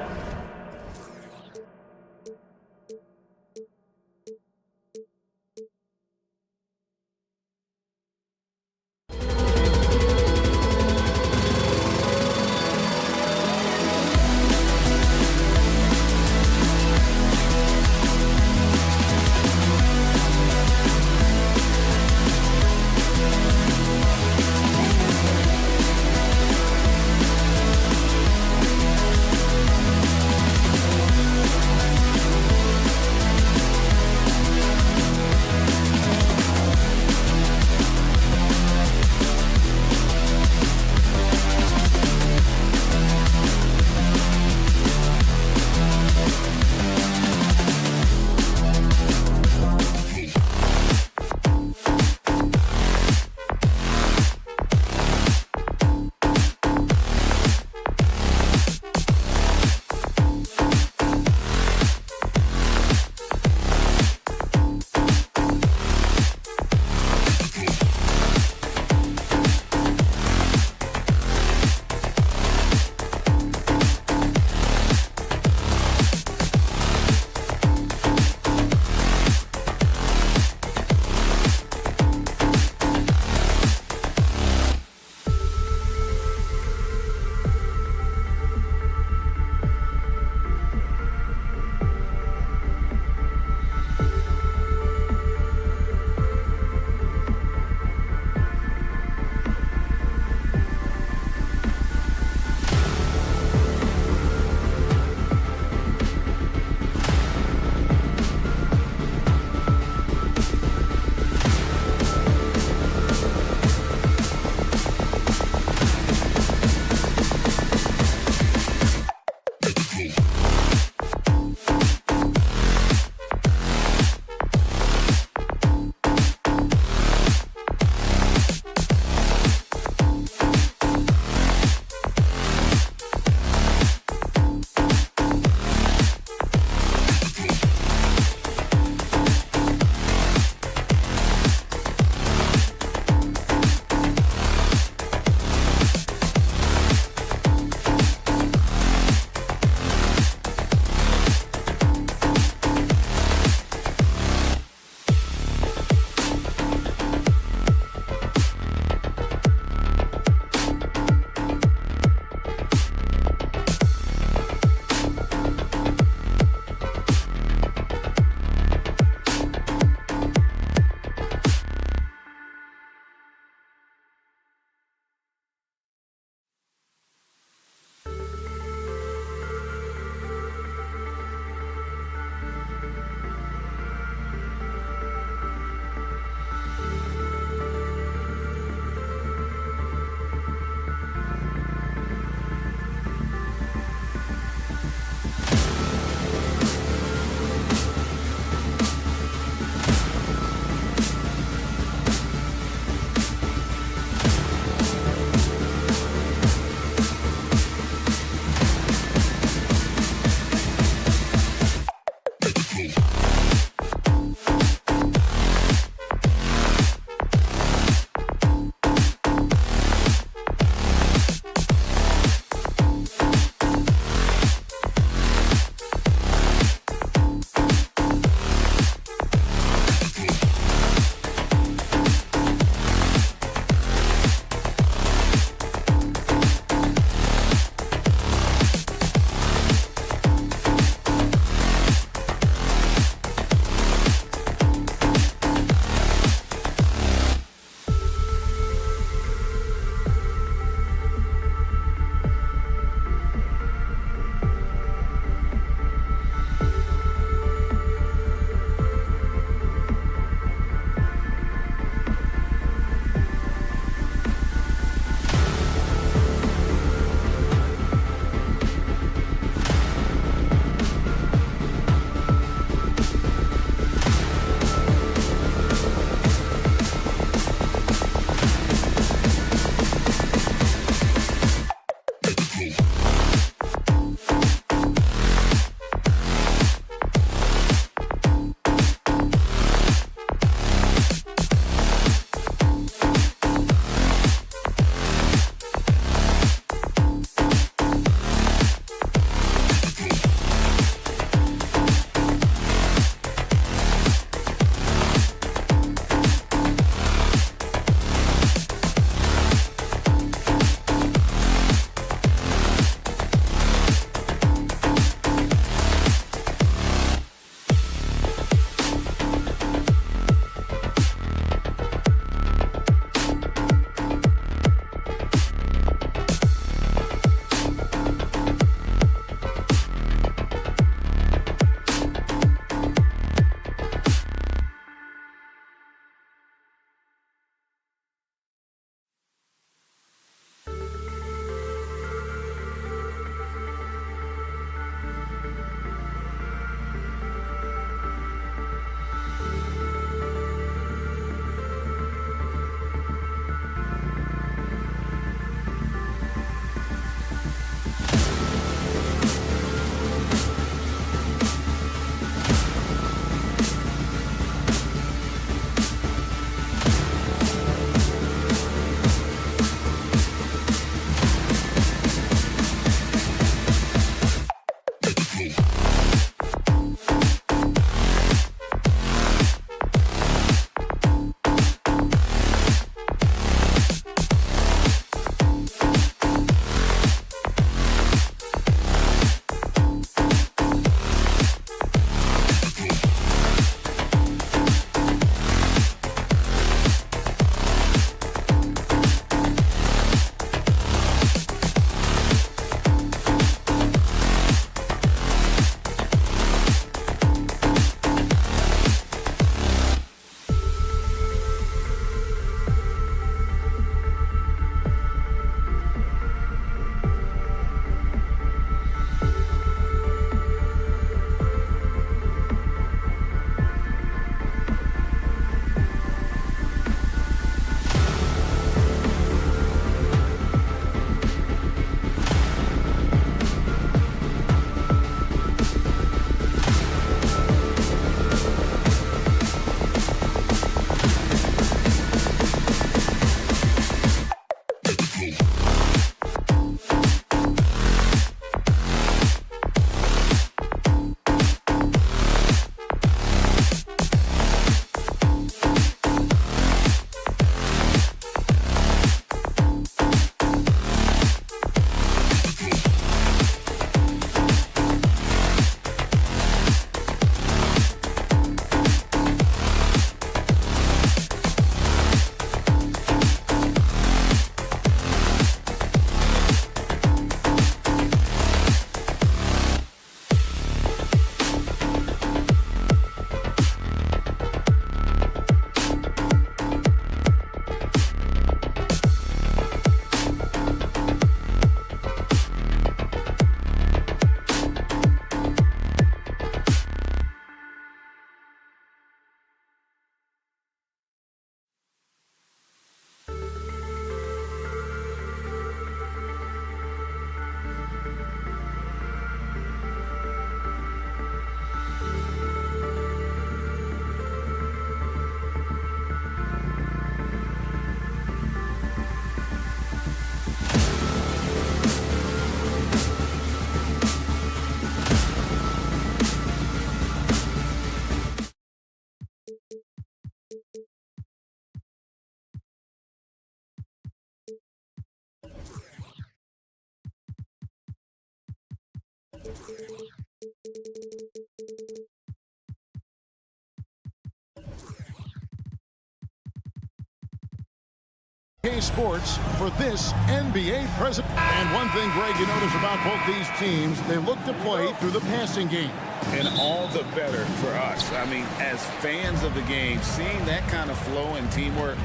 Sports for this NBA present. And one thing, Greg, you notice about both these teams, they look to play through the passing game. And all the better for us. I mean, as fans of the game, seeing that kind of flow and teamwork,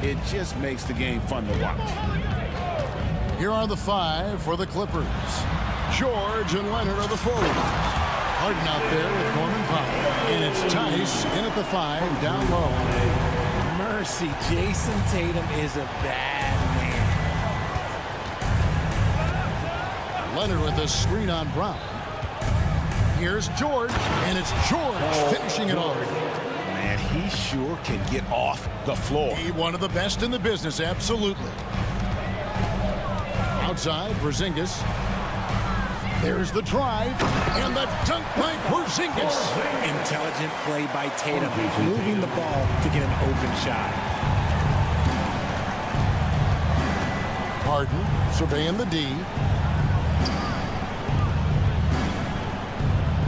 it just makes the game fun to watch. Here are the five for the Clippers. George and Leonard are the forwards. Harden out there with Norman Powell. And it's Tice in at the 5 down low. Mercy, Jason Tatum is a bad man. Leonard with a screen on Brown. Here's George, and it's George finishing it off. Man, he sure can get off the floor. He one of the best in the business, absolutely. Outside, Porzingis. There's the drive, and the dunk by Porzingis. Intelligent play by Tatum, moving the ball to get an open shot. Harden surveying the D.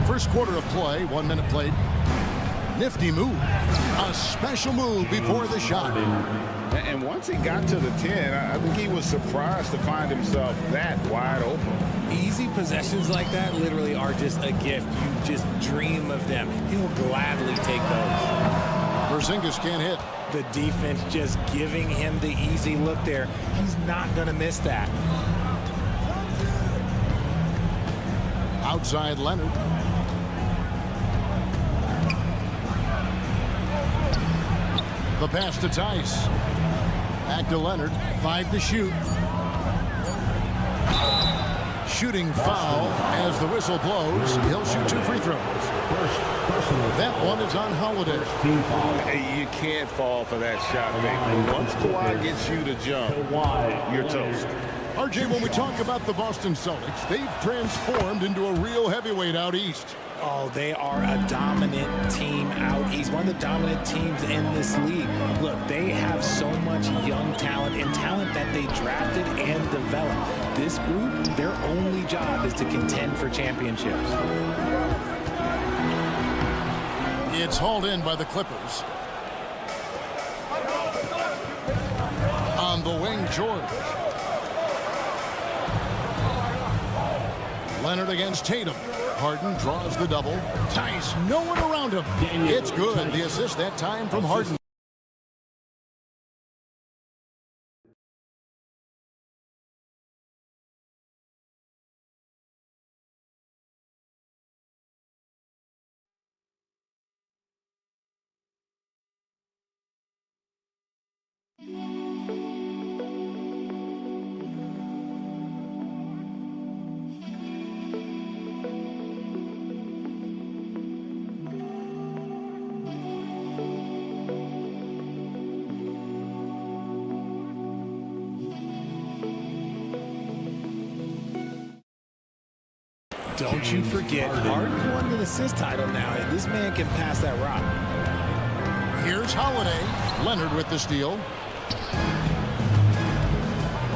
First quarter of play, 1 minute played. Nifty move. A special move before the shot. And once he got to the 10, I think he was surprised to find himself that wide open. Easy possessions like that literally are just a gift. You just dream of them. He'll gladly take those. Porzingis can't hit. The defense just giving him the easy look there. He's not going to miss that. Outside Leonard. The pass to Tice. Back to Leonard. 5 to shoot. Shooting foul as the whistle blows. He'll shoot 2 free throws. That one is on Holiday. Hey, you can't fall for that shot, baby. Once Kawhi gets you to jump, you're toast. RJ, when we talk about the Boston Celtics, they've transformed into a real heavyweight out east. Oh, they are a dominant team out east. One of the dominant teams in this league. Look, they have so much young talent and talent that they drafted and developed. This group, their only job is to contend for championships. It's hauled in by the Clippers. On the wing, George. Leonard against Tatum. Harden draws the double. Tice, no one around him. It's good. The assist that time from Harden. Don't you forget, Harden won the assist title now. This man can pass that rock. Here's Holiday. Leonard with the steal.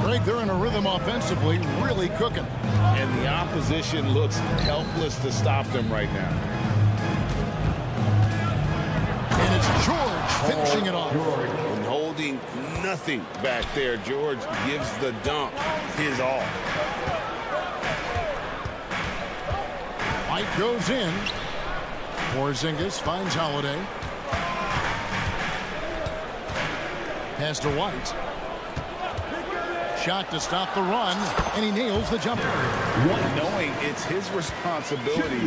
Greg, they're in a rhythm offensively, really cooking. And the opposition looks helpless to stop them right now. And it's George finishing it off. And holding nothing back there. George gives the dunk his all. White goes in. Porzingis finds Holiday. Pass to White. Shot to stop the run, and he nails the jumper. Knowing it's his responsibility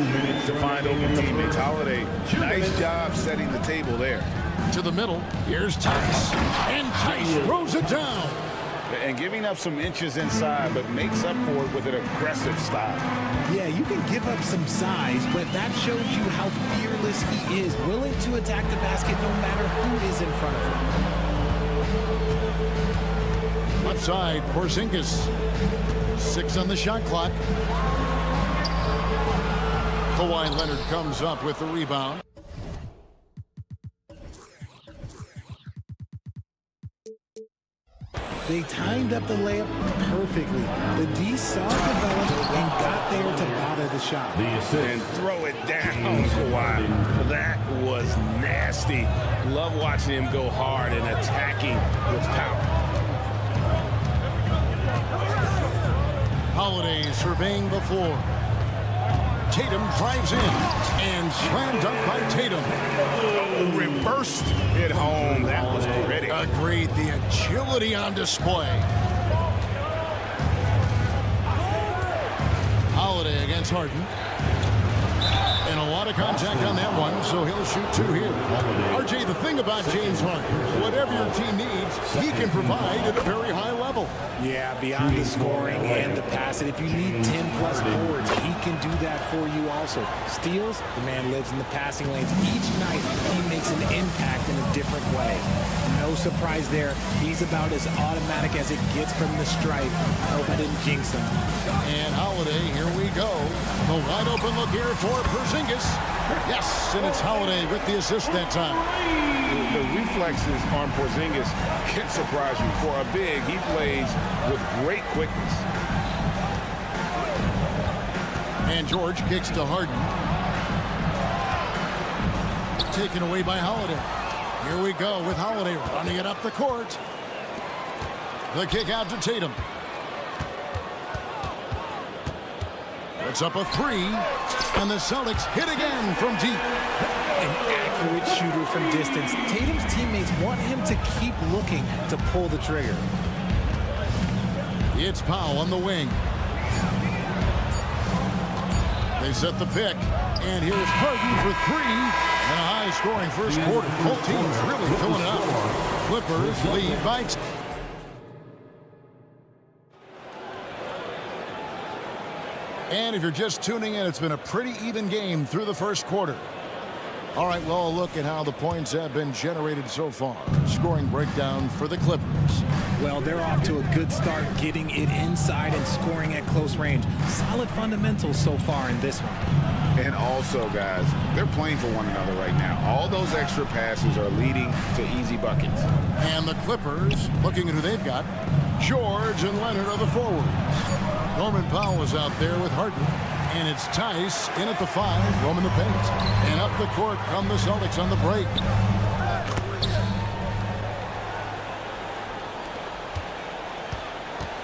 to find open teammates. Holiday, nice job setting the table there. To the middle, here's Tice. And Tice throws it down. And giving up some inches inside, but makes up for it with an aggressive style. Yeah, you can give up some size, but that shows you how fearless he is, willing to attack the basket no matter who is in front of him. Left side, Porzingis. 6 on the shot clock. Kawhi Leonard comes up with the rebound. They timed up the layup perfectly. The D saw it develop and got there to bother the shot. And throw it down, Kawhi. That was nasty. Love watching him go hard and attacking with power. Holiday surveying the floor. Tatum drives in and slam dunk by Tatum. Reversed it home. That was pretty. Agreed. The agility on display. Holiday against Harden. And a lot of contact on that one, so he'll shoot 2 here. RJ, the thing about James Harden, whatever your team needs, he can provide at a very high level. Yeah, beyond the scoring and the passing. If you need 10-plus boards, he can do that for you also. Steals, the man lives in the passing lanes. Each night, he makes an impact in a different way. No surprise there. He's about as automatic as it gets from the stripe. Hope I didn't jinx him. And Holiday, here we go. The wide open look here for Porzingis. Yes, and it's Holiday with the assist that time. The reflexes on Porzingis can surprise you. For a big, he plays with great quickness. And George kicks to Harden. Taken away by Holiday. Here we go with Holiday running it up the court. The kick out to Tatum. Puts up a 3, and the Celtics hit again from deep. An accurate shooter from distance. Tatum's teammates want him to keep looking to pull the trigger. It's Powell on the wing. They set the pick, and here's Harden for 3. And a high-scoring first quarter. Both teams really filling it up. Clippers lead by 2. And if you're just tuning in, it's been a pretty even game through the first quarter. All right, well, look at how the points have been generated so far. Scoring breakdown for the Clippers. Well, they're off to a good start getting it inside and scoring at close range. Solid fundamentals so far in this one. And also, guys, they're playing for one another right now. All those extra passes are leading to easy buckets. And the Clippers, looking at who they've got, George and Leonard are the forwards. Norman Powell is out there with Harden. And it's Tice in at the 5, roaming the paint. And up the court come the Celtics on the break.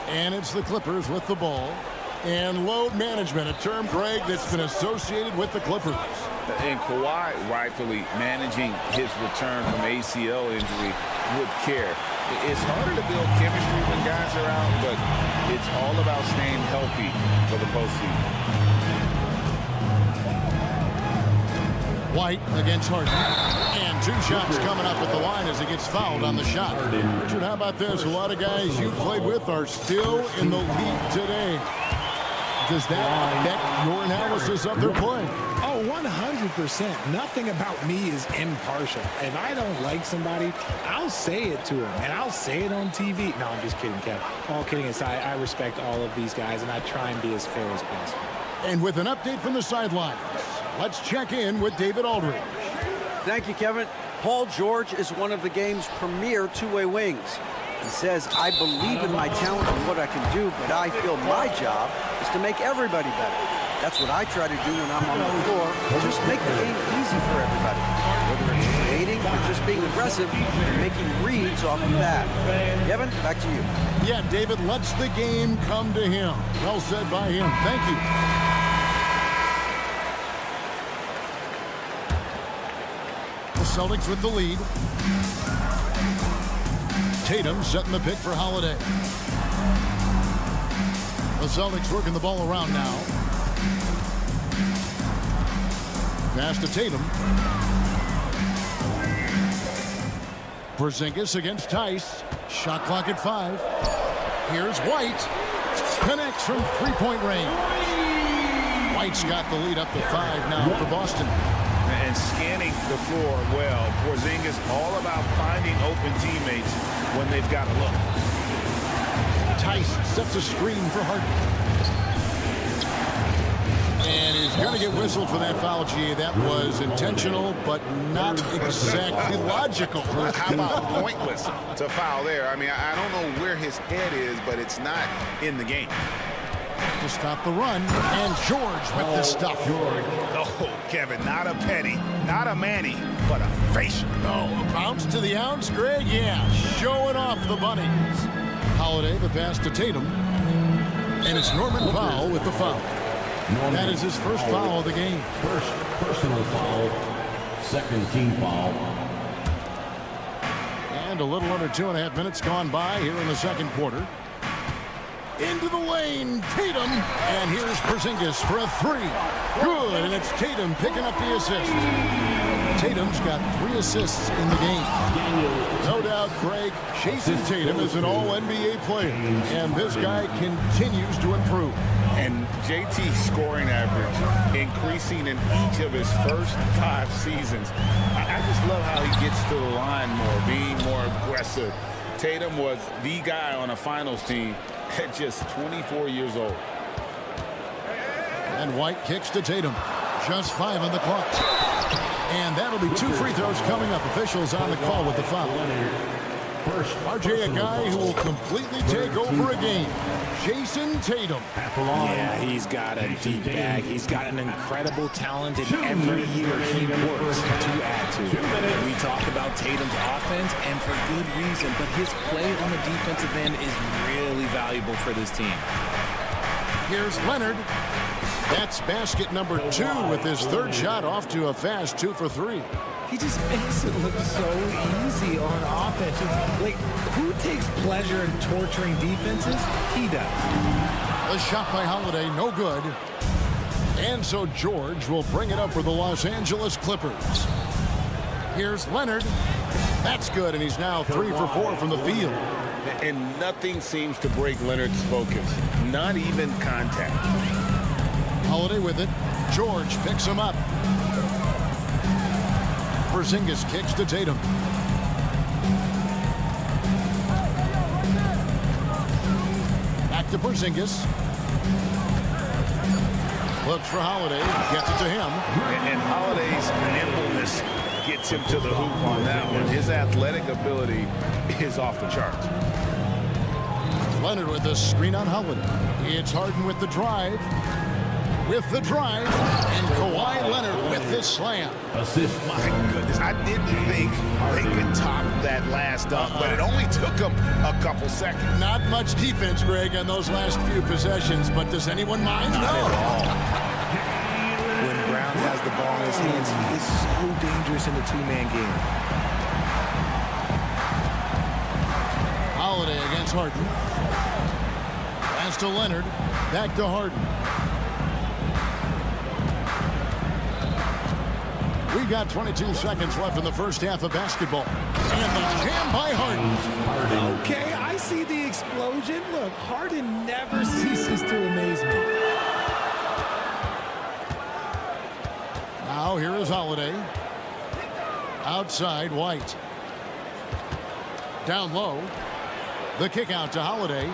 And it's the Clippers with the ball. And load management, a term, Greg, that's been associated with the Clippers. And Kawhi rightfully managing his return from ACL injury with care. It's harder to build chemistry when guys are out, but it's all about staying healthy for the postseason. White against Harden. And 2 shots coming up at the line as he gets fouled on the shot. Richard, how about this? A lot of guys you played with are still in the league today. Does that affect your analysis of their play? Oh, 100%. Nothing about me is impartial. If I don't like somebody, I'll say it to them, and I'll say it on TV. No, I'm just kidding, Kev. All kidding aside, I respect all of these guys, and I try and be as fair as possible. And with an update from the sidelines, let's check in with David Aldridge. Thank you, Kevin. Paul George is one of the game's premier two-way wings. He says, I believe in my talent and what I can do, but I feel my job is to make everybody better. That's what I try to do when I'm on the floor. Just make the game easy for everybody. Whether it's creating or just being aggressive and making reads off of that. Kevin, back to you. Yeah, David lets the game come to him. Well said by him. Thank you. The Celtics with the lead. Tatum setting the pick for Holiday. The Celtics working the ball around now. Pass to Tatum. Porzingis against Tice. Shot clock at 5. Here's White. Connects from three-point range. White's got the lead up to 5 now for Boston. And scanning the floor well. Porzingis all about finding open teammates when they've got a look. Tice sets a screen for Harden. And he's going to get whistled for that foul, G. That was intentional, but not exactly logical. How about pointless to foul there? I mean, I don't know where his head is, but it's not in the game. To stop the run, and George with the stuff. Oh, Kevin, not a penny, not a Manny, but a facial. Oh, a bounce to the ounce, Greg? Yeah, showing off the bunnies. Holiday, the pass to Tatum. And it's Norman Powell with the foul. That is his first foul of the game. First personal foul, second team foul. And a little under 2.5 minutes gone by here in the second quarter. Into the lane, Tatum, and here's Porzingis for a 3. Good, and it's Tatum picking up the assist. Tatum's got 3 assists in the game. No doubt, Greg, Jason Tatum is an all-NBA player, and this guy continues to improve. And JT's scoring average increasing in each of his first 5 seasons. I just love how he gets to the line more, being more aggressive. Tatum was the guy on a finals team at just 24 years old. And White kicks to Tatum. Just 5 on the clock. And that'll be 2 free throws coming up. Officials on the call with the foul. RJ, a guy who will completely take over a game. Jason Tatum. Yeah, he's got a deep bag. He's got an incredible talent, and every year he works to add to it. We talk about Tatum's offense, and for good reason, but his play on the defensive end is really valuable for this team. Here's Leonard. That's basket number 2 with his 3rd shot off to a fast 2 for 3. He just makes it look so easy on offense. Like, who takes pleasure in torturing defenses? He does. The shot by Holiday, no good. And so George will bring it up for the Los Angeles Clippers. Here's Leonard. That's good, and he's now 3 for 4 from the field. And nothing seems to break Leonard's focus. Not even contact. Holiday with it. George picks him up. Porzingis kicks to Tatum. Back to Porzingis. Looks for Holiday. Gets it to him. And Holiday's nimbleness gets him to the hoop on that one. His athletic ability is off the charts. Leonard with the screen on Holiday. It's Harden with the drive. With the drive. And Kawhi Leonard with the slam. Assist. My goodness, I didn't think they could top that last dunk, but it only took them a couple seconds. Not much defense, Greg, on those last few possessions, but does anyone mind? Not at all. When Brown has the ball in his hands, he is so dangerous in the two-man game. Holiday against Harden. Pass to Leonard. Back to Harden. We've got 22 seconds left in the first half of basketball. And the jam by Harden. Okay, I see the explosion. Look, Harden never ceases to amaze me. Now here is Holiday. Outside, White. Down low. The kick out to Holiday.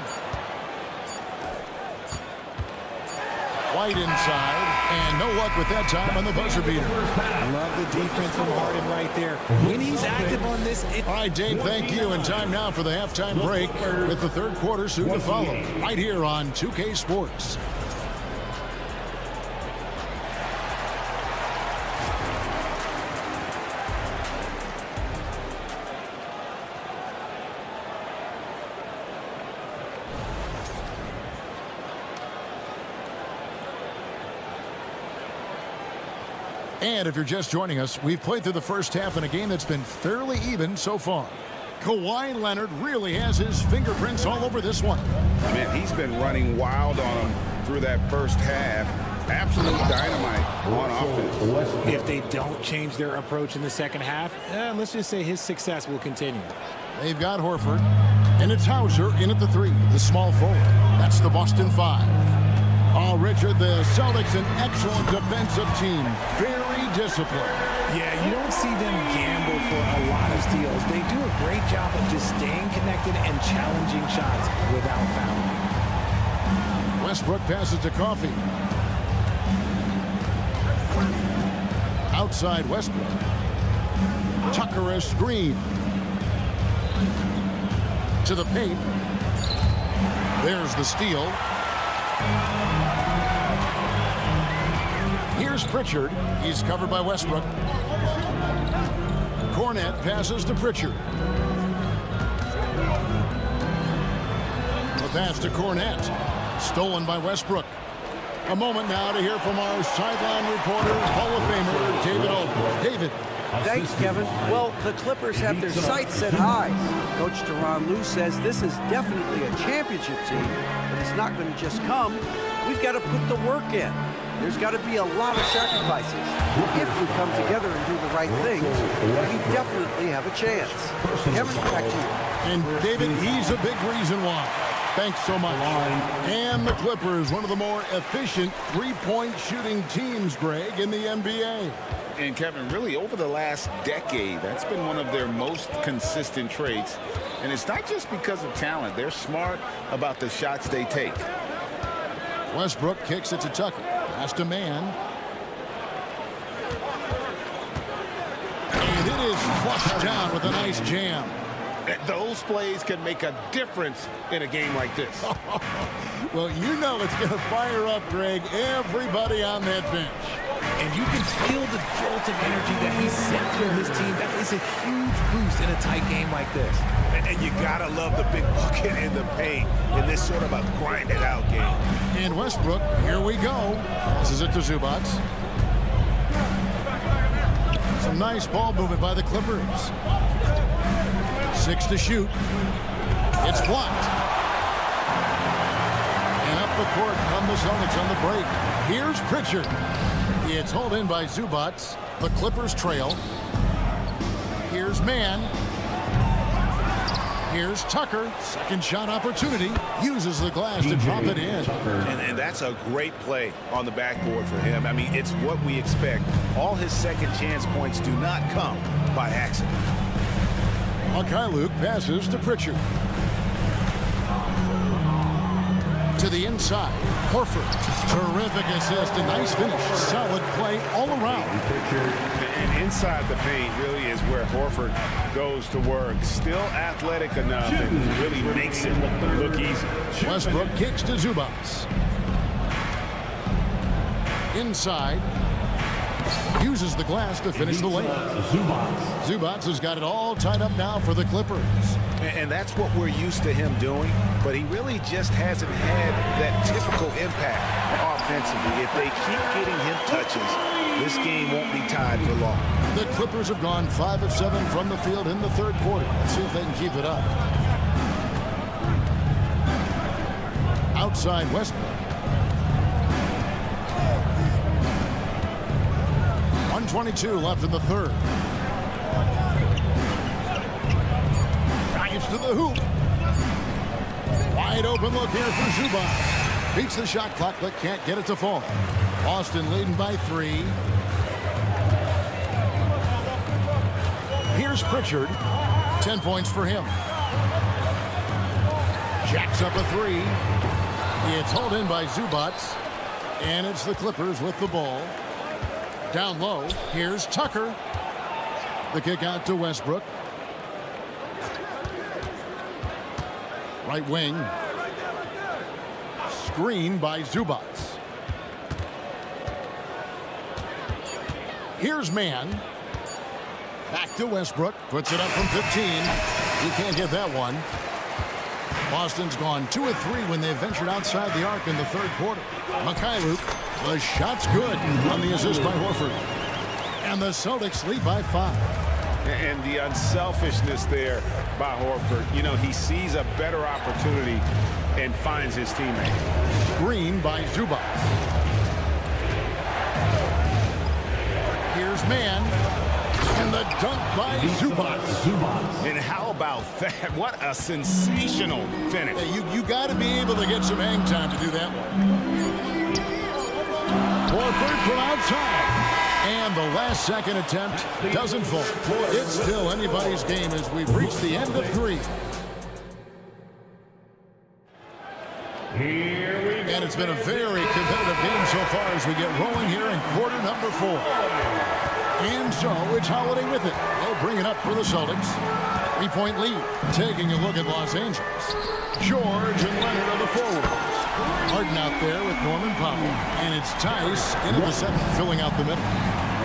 White inside, and no luck with that time on the buzzer beater. Love the defense from Harden right there. When he's active on this... All right, Dave, thank you. And time now for the halftime break with the third quarter soon to follow. Right here on 2K Sports. And if you're just joining us, we've played through the first half in a game that's been fairly even so far. Kawhi Leonard really has his fingerprints all over this one. Man, he's been running wild on him through that first half. Absolute dynamite on offense. If they don't change their approach in the second half, let's just say his success will continue. They've got Horford, and it's Hauser in at the 3, the small forward. That's the Boston 5. Oh, Richard, the Celtics, an excellent defensive team. Very disciplined. Yeah, you don't see them gamble for a lot of steals. They do a great job of just staying connected and challenging shots without fouling. Westbrook passes to Coffey. Outside Westbrook. Tucker a screen. To the paint. There's the steal. Here's Pritchard. He's covered by Westbrook. Cornette passes to Pritchard. The pass to Cornette. Stolen by Westbrook. A moment now to hear from our sideline reporter, Hall of Famer, David Aldridge. David. Thanks, Kevin. Well, the Clippers have their sights set high. Coach Tyronn Lue says this is definitely a championship team, but it's not going to just come. We've got to put the work in. There's got to be a lot of sacrifices. If we come together and do the right things, we definitely have a chance. Kevin, back to you. And David, he's a big reason why. Thanks so much. And the Clippers, one of the more efficient three-point shooting teams, Greg, in the NBA. And Kevin, really over the last decade, that's been one of their most consistent traits. And it's not just because of talent. They're smart about the shots they take. Westbrook kicks it to Tucker. Pass to Mann. And it is flushed down with a nice jam. Those plays can make a difference in a game like this. Well, you know it's going to fire up, Greg, everybody on that bench. And you can feel the jolt of energy that he's sent through his team. That is a huge boost in a tight game like this. And you gotta love the big bucket in the paint in this sort of a grinded-out game. And Westbrook, here we go. This is it to Zubac. Some nice ball movement by the Clippers. 6 to shoot. It's blocked. And up the court come the Celtics on the break. Here's Pritchard. It's hauled in by Zubac. The Clippers trail. Here's Mann. Here's Tucker. Second shot opportunity. Uses the glass to drop it in. And that's a great play on the backboard for him. I mean, it's what we expect. All his second chance points do not come by accident. Luke passes to Pritchard. To the inside. Horford. Terrific assist. A nice finish. Solid play all around. And inside the paint really is where Horford goes to work. Still athletic enough and really makes it look easy. Westbrook kicks to Zubats. Inside. Uses the glass to finish the layup. Zubats has got it all tied up now for the Clippers. And that's what we're used to him doing, but he really just hasn't had that typical impact offensively. If they keep getting him touches, this game won't be tied for long. The Clippers have gone 5 of 7 from the field in the third quarter. Let's see if they can keep it up. Outside Westbrook. 1:22 left in the third. Drives to the hoop. Wide open look here for Zubac. Beats the shot clock but can't get it to fall. Boston leading by 3. Here's Pritchard. 10 points for him. Jacks up a 3. It's hauled in by Zubac. And it's the Clippers with the ball. Down low, here's Tucker. The kick out to Westbrook. Right wing. Screen by Zubac. Here's Mann. Back to Westbrook. Puts it up from 15. He can't get that one. Boston's gone 2 of 3 when they ventured outside the arc in the third quarter. Mikhailuk. The shot's good on the assist by Horford. And the Celtics lead by 5. And the unselfishness there by Horford. You know, he sees a better opportunity and finds his teammate. Screen by Zubac. Here's Mann. And the dunk by Zubac. And how about that? What a sensational finish. Hey, you got to be able to get some hang time to do that one. Horford from outside. And the last second attempt doesn't fall. It's still anybody's game as we've reached the end of 3. And it's been a very competitive game so far as we get rolling here in quarter number 4. And so it's Holiday with it. They'll bring it up for the Celtics. 3-point lead. Taking a look at Los Angeles. George and Leonard are the forwards. Harden out there with Norman Powell. And it's Tice into the second, filling out the middle.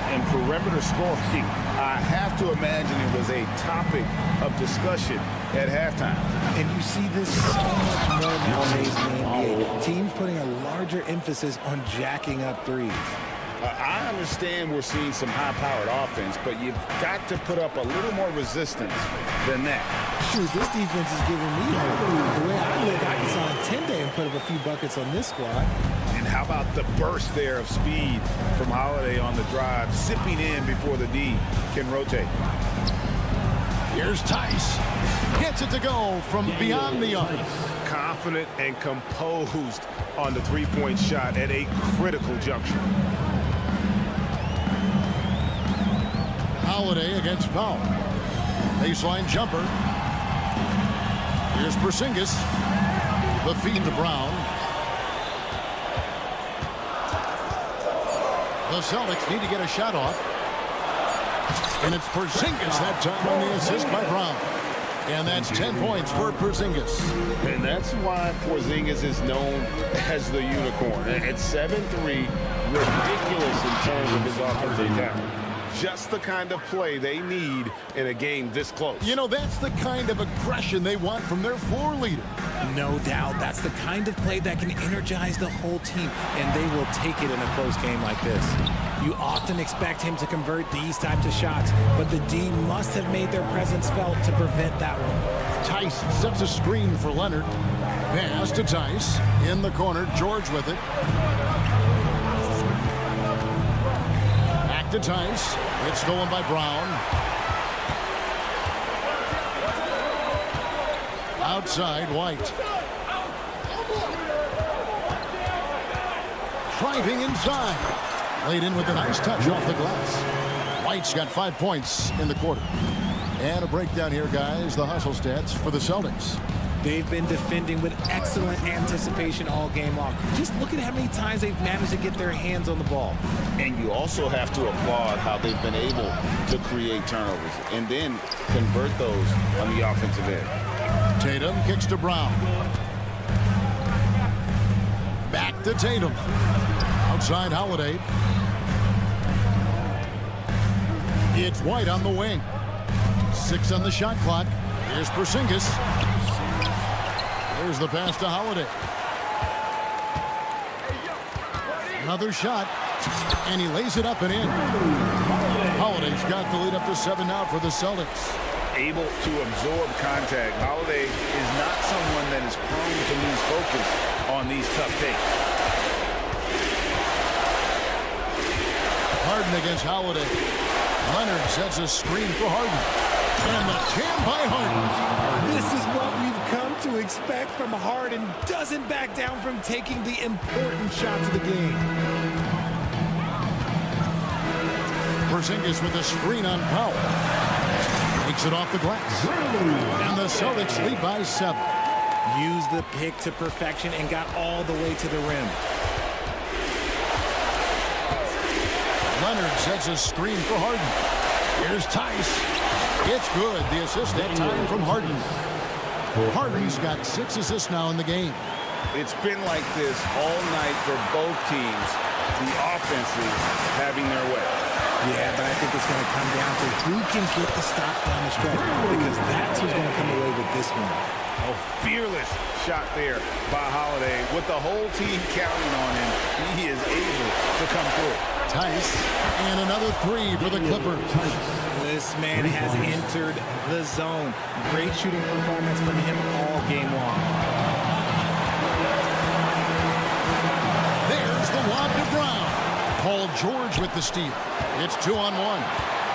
And perimeter scoring, I have to imagine it was a topic of discussion at halftime. And you see this so much more nowadays in the NBA. Teams putting a larger emphasis on jacking up threes. I understand we're seeing some high-powered offense, but you've got to put up a little more resistance than that. Shoot, this defense is giving me hope. The way I look, I can sign a 10-day and put up a few buckets on this squad. And how about the burst there of speed from Holiday on the drive, zipping in before the D can rotate. Here's Tice. Gets it to go from beyond the arc. Confident and composed on the three-point shot at a critical juncture. Holiday against Powell. Baseline jumper. Here's Porzingis. The feed to Brown. The Celtics need to get a shot off. And it's Porzingis that time on the assist by Brown. And that's 10 points for Porzingis. And that's why Porzingis is known as the unicorn. At 7'3", ridiculous in terms of his offensive talent. Just the kind of play they need in a game this close. You know, that's the kind of aggression they want from their floor leader. No doubt. That's the kind of play that can energize the whole team, and they will take it in a close game like this. You often expect him to convert these types of shots, but the D must have made their presence felt to prevent that one. Tice sets a screen for Leonard. Pass to Tice. In the corner, George with it. Back to Tice. It's stolen by Brown. Outside, White. Driving inside. Laid in with a nice touch off the glass. White's got 5 points in the quarter. And a breakdown here, guys. The hustle stats for the Celtics. They've been defending with excellent anticipation all game long. Just look at how many times they've managed to get their hands on the ball. And you also have to applaud how they've been able to create turnovers and then convert those on the offensive end. Tatum kicks to Brown. Back to Tatum. Outside Holiday. It's White on the wing. 6 on the shot clock. Here's Porzingis. There's the pass to Holiday. Another shot. And he lays it up and in. Holiday's got the lead up to 7 now for the Celtics. Able to absorb contact. Holiday is not someone that is prone to lose focus on these tough takes. Harden against Holiday. Leonard sets a screen for Harden. And the jam by Harden. This is what we've come to expect from Harden. Doesn't back down from taking the important shots of the game. Porzingis with a screen on Powell. Takes it off the glass. And the Celtics lead by 7. Used the pick to perfection and got all the way to the rim. Leonard sets a screen for Harden. Here's Tice. It's good. The assist that time from Harden. Harden's got 6 assists now in the game. It's been like this all night for both teams. The offenses having their way. Yeah, but I think it's going to come down to who can get the stops down the stretch, because that's who's going to come away with this one. Oh, fearless shot there by Holiday. With the whole team counting on him, he is able to come through. Tice, and another 3 for the Clippers. This man has entered the zone. Great shooting performance from him all game long. There's the lob to Brown. Paul George with the steal. It's 2-on-1.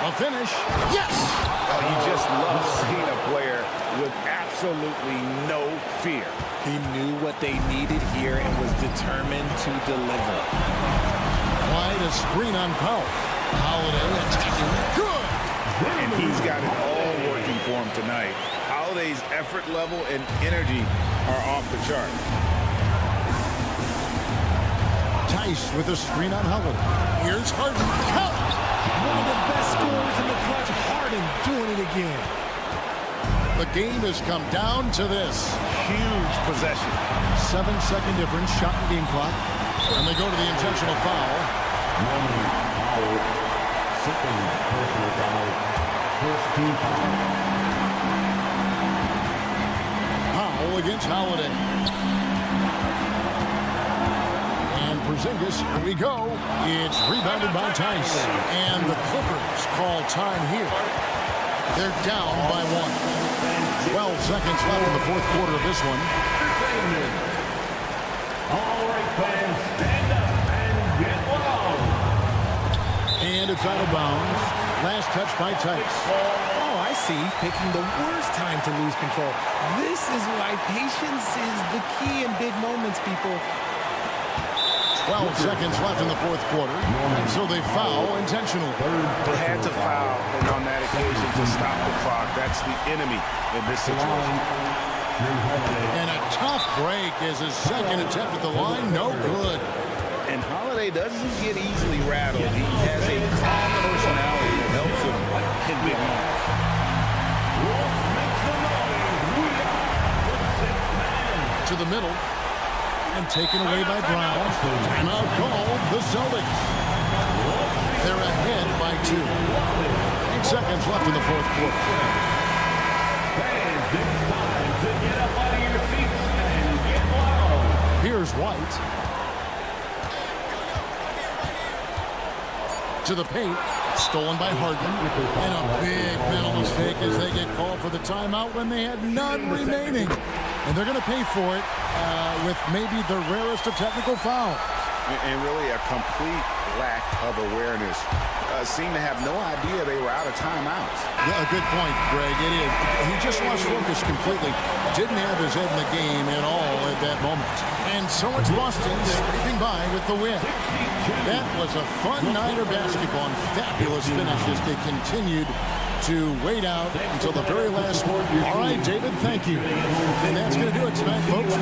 A finish. Yes! Oh, you just love seeing a player with absolutely no fear. He knew what they needed here and was determined to deliver. Wide, a screen on Powell. Holiday attacking. Good! And he's got it all working for him tonight. Holiday's effort level and energy are off the chart. Tice with a screen on Holiday. Here's Harden. Count! One of the best scorers in the clutch. Harden doing it again. The game has come down to this. Huge possession. 7-second difference, shot and game clock. And they go to the intentional foul. Second personal foul. First team foul. Powell against Holiday. And Porzingis, here we go. It's rebounded by Tice. And the Clippers call time here. They're down by 1. 12 seconds left in the fourth quarter of this one. All right, fans, stand up and get loud. And it's out of bounds. Last touch by Tice. Oh, I see. Picking the worst time to lose control. This is why patience is the key in big moments, people. 12 seconds left in the fourth quarter. And so they foul intentionally. They had to foul, and on that occasion to stop the clock. That's the enemy in this situation. And a tough break as his second attempt at the line. No good. And Holiday doesn't get easily rattled. He has a calm personality that helps him in big moments. To the middle. And taken away by Brown. Timeout called the Celtics. They're ahead by 2. 8 seconds left in the fourth quarter. Fans, it's time to get up out of your seats and get loud. Here's White. To the paint. Stolen by Harden. And a big mental mistake as they get called for the timeout when they had none remaining. And they're going to pay for it with maybe the rarest of technical fouls. And really a complete lack of awareness. Seemed to have no idea they were out of timeouts. Yeah, a good point, Greg. It is. He just lost focus completely. Didn't have his head in the game at all at that moment. And so it's Boston scraping by with the win. That was a fun night of basketball and fabulous finish as they continued to wait out until the very last one. All right, David, thank you. And that's going to do it tonight, folks.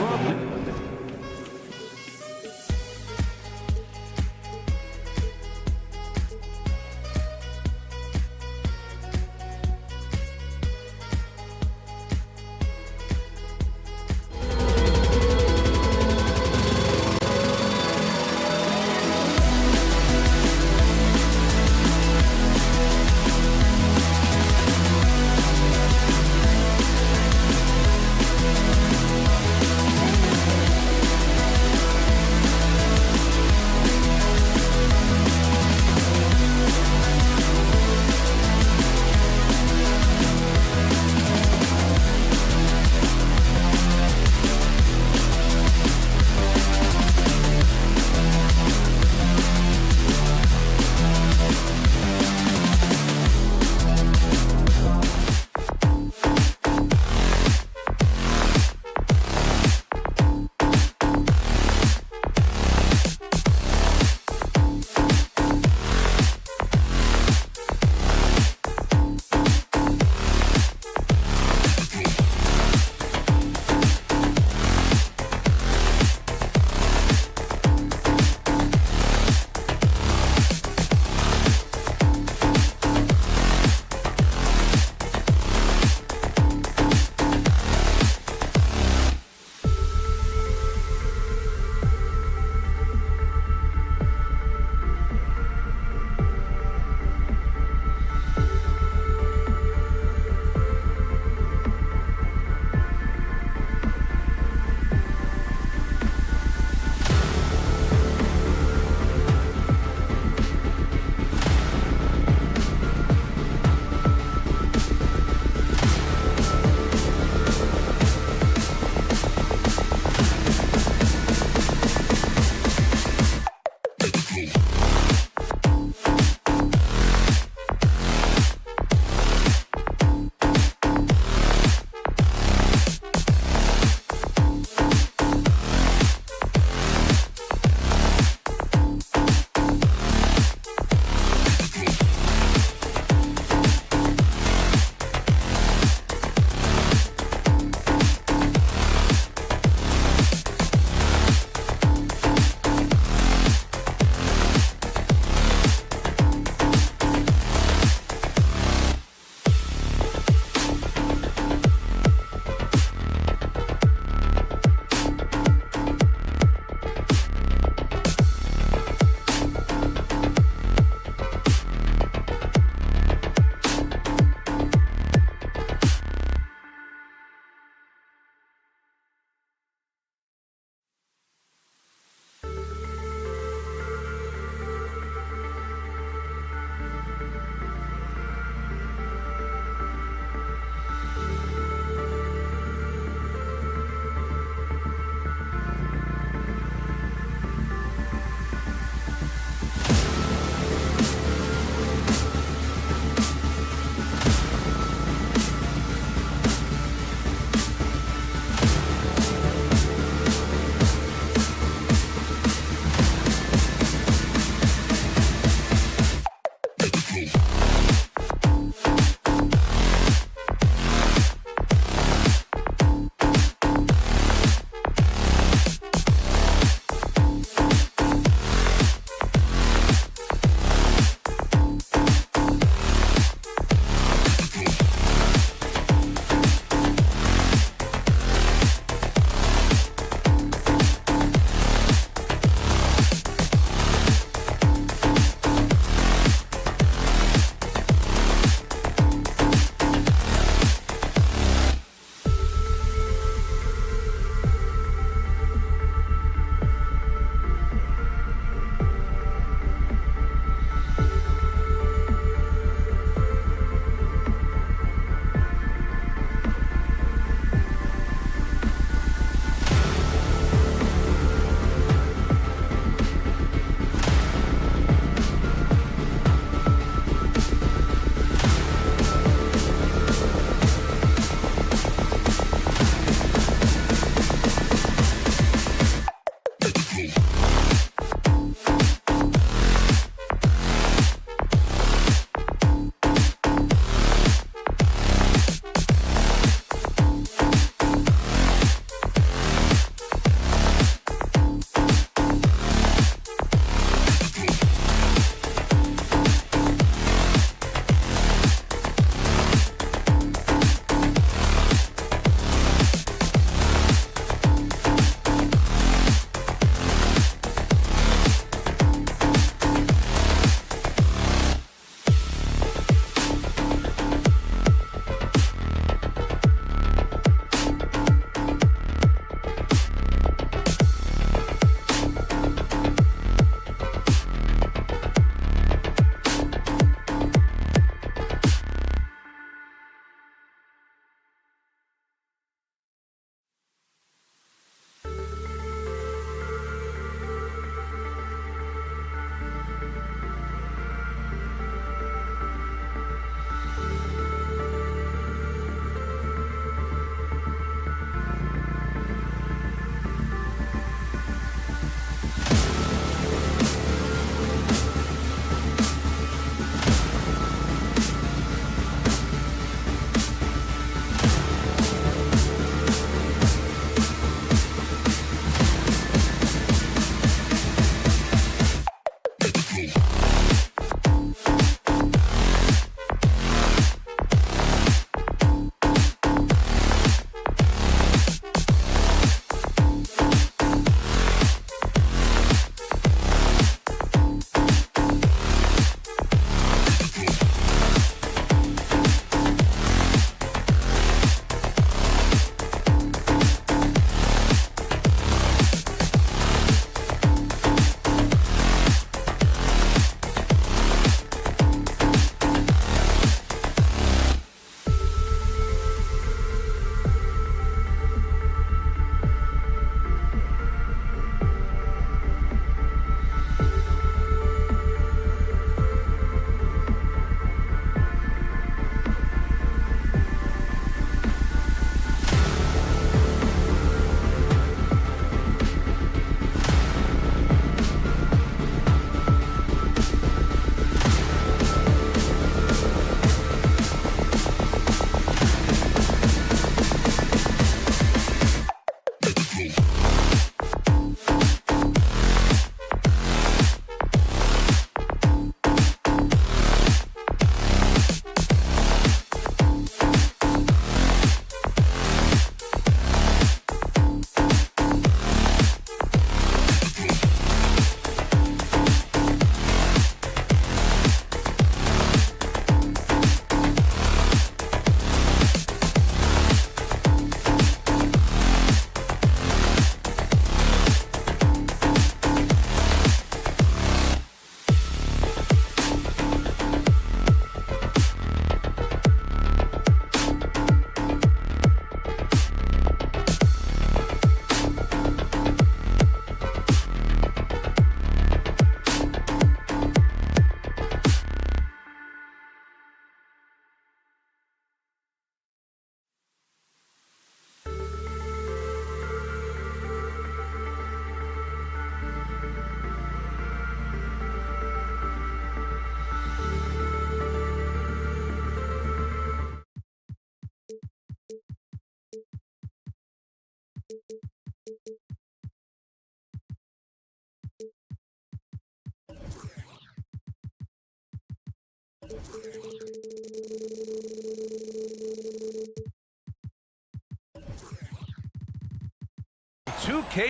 2K.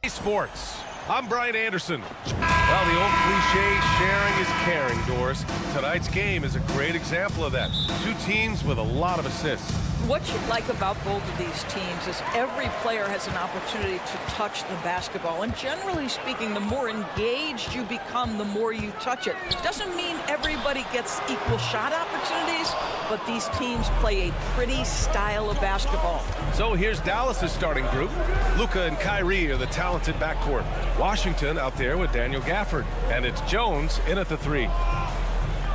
Sports. I'm Brian Anderson. Well, the old cliche, sharing is caring, Doris. Tonight's game is a great example of that. Two teams with a lot of assists. What you like about both of these teams is every player has an opportunity to touch the basketball. And generally speaking, the more engaged you become, the more you touch it. Doesn't mean everybody gets equal shot opportunities, but these teams play a pretty style of basketball. So here's Dallas's starting group. Luka and Kyrie are the talented backcourt. Washington out there with Daniel Gafford. And it's Jones in at the 3.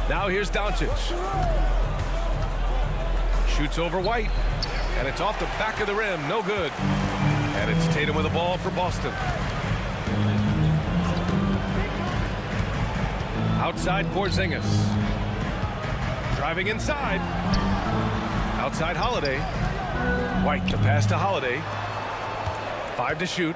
Now here's Doncic. Shoots over White, and it's off the back of the rim, no good. And it's Tatum with the ball for Boston. Outside Porzingis. Driving inside. Outside Holiday. White the pass to Holiday. 5 to shoot.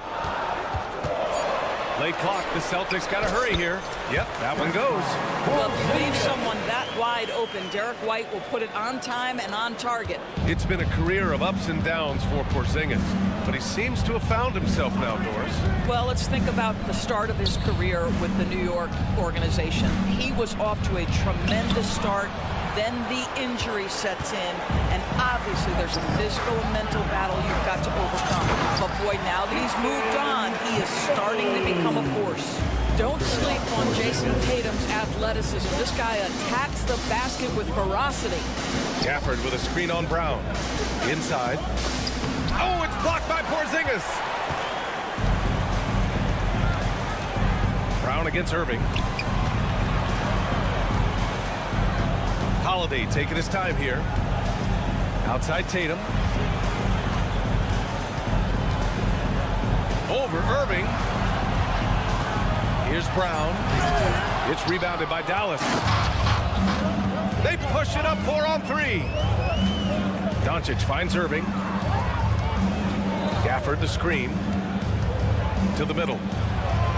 Late clock, the Celtics got to hurry here. Yep, that one goes. Well, if you leave someone that wide open, Derek White will put it on time and on target. It's been a career of ups and downs for Porzingis, but he seems to have found himself now, Doris. Well, let's think about the start of his career with the New York organization. He was off to a tremendous start. Then the injury sets in, and obviously there's a physical and mental battle you've got to overcome. But boy, now that he's moved on, he is starting to become a force. Don't sleep on Jason Tatum's athleticism. This guy attacks the basket with ferocity. Gafford with a screen on Brown. Inside. Oh, it's blocked by Porzingis. Brown against Irving. Holiday taking his time here. Outside Tatum. Over Irving. Here's Brown. It's rebounded by Dallas. They push it up 4 on 3. Doncic finds Irving. Gafford the screen. To the middle.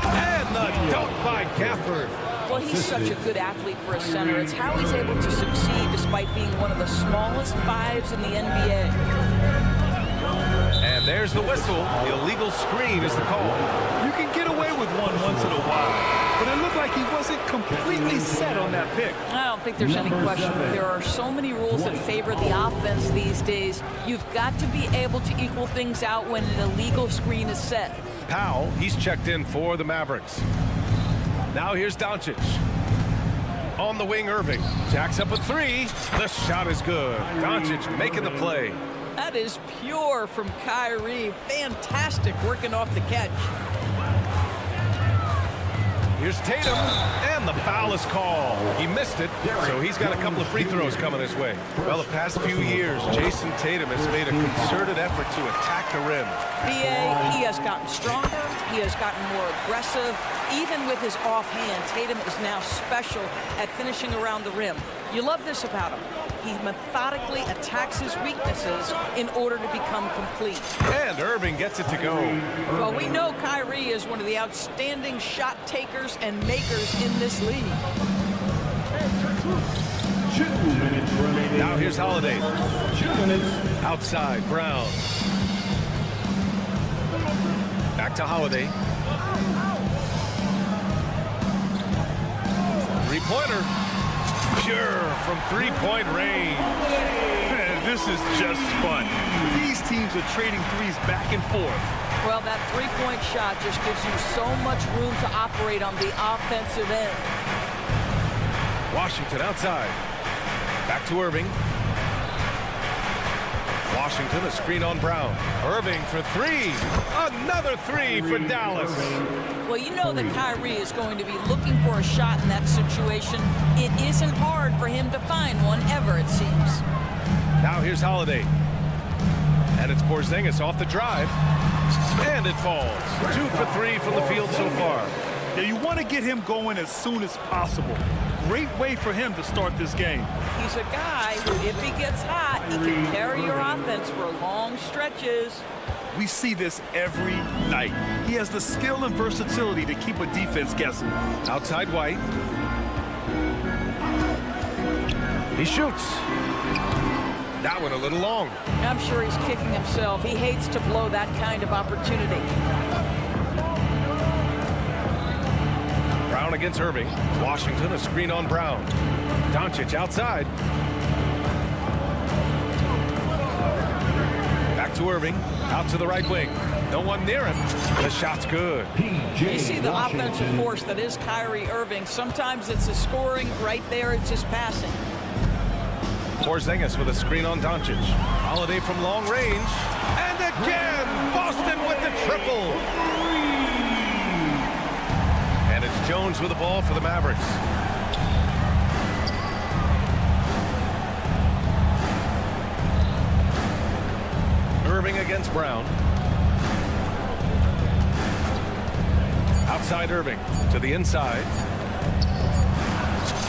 And the dunk by Gafford. Well, he's such a good athlete for a center. It's how he's able to succeed despite being one of the smallest 5s in the NBA. And there's the whistle. The illegal screen is the call. You can get away with one once in a while, but it looked like he wasn't completely set on that pick. I don't think there's any question. There are so many rules that favor the offense these days. You've got to be able to equal things out when an illegal screen is set. Powell, he's checked in for the Mavericks. Now here's Doncic. On the wing, Irving. Jacks up a 3. The shot is good. Doncic making the play. That is pure from Kyrie. Fantastic working off the catch. Here's Tatum, and the foul is called. He missed it, so he's got a couple of free throws coming his way. Well, the past few years, Jason Tatum has made a concerted effort to attack the rim. BA, he has gotten stronger. He has gotten more aggressive. Even with his offhand, Tatum is now special at finishing around the rim. You love this about him. He methodically attacks his weaknesses in order to become complete. And Irving gets it to go. Well, we know Kyrie is one of the outstanding shot takers and makers in this league. 2 minutes remaining. Now here's Holiday. 2 minutes. Outside, Brown. Back to Holiday. Three-pointer. Pure from three-point range. Man, this is just fun. These teams are trading threes back and forth. Well, that three-point shot just gives you so much room to operate on the offensive end. Washington outside. Back to Irving. Washington, a screen on Brown. Irving for three. Another three for Dallas. Well, you know that Kyrie is going to be looking for a shot in that situation. It isn't hard for him to find one ever, it seems. Now here's Holiday. And it's Porzingis off the drive. And it falls. 2 for 3 from the field so far. Yeah, you want to get him going as soon as possible. Great way for him to start this game. He's a guy who, if he gets hot, he can carry your offense for long stretches. We see this every night. He has the skill and versatility to keep a defense guessing. Outside White. He shoots. That one a little long. I'm sure he's kicking himself. He hates to blow that kind of opportunity. Brown against Irving. Washington, a screen on Brown. Doncic outside. Back to Irving. Out to the right wing. No one near him. The shot's good. You see the offensive force that is Kyrie Irving. Sometimes it's a scoring. Right there, it's just passing. Porzingis with a screen on Doncic. Holiday from long range. And again, Boston with the triple. And it's Jones with the ball for the Mavericks. Irving against Brown. Outside Irving to the inside.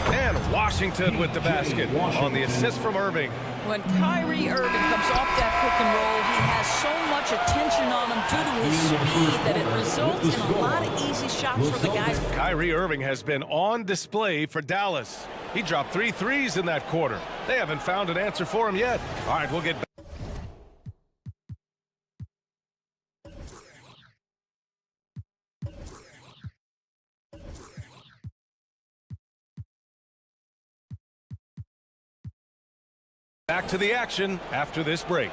And Washington with the basket on the assist from Irving. When Kyrie Irving comes off that pick and roll, he has so much attention on him due to his speed that it results in a lot of easy shots for the guys. Kyrie Irving has been on display for Dallas. He dropped 3 threes in that quarter. They haven't found an answer for him yet. All right, we'll get back. Back to the action after this break.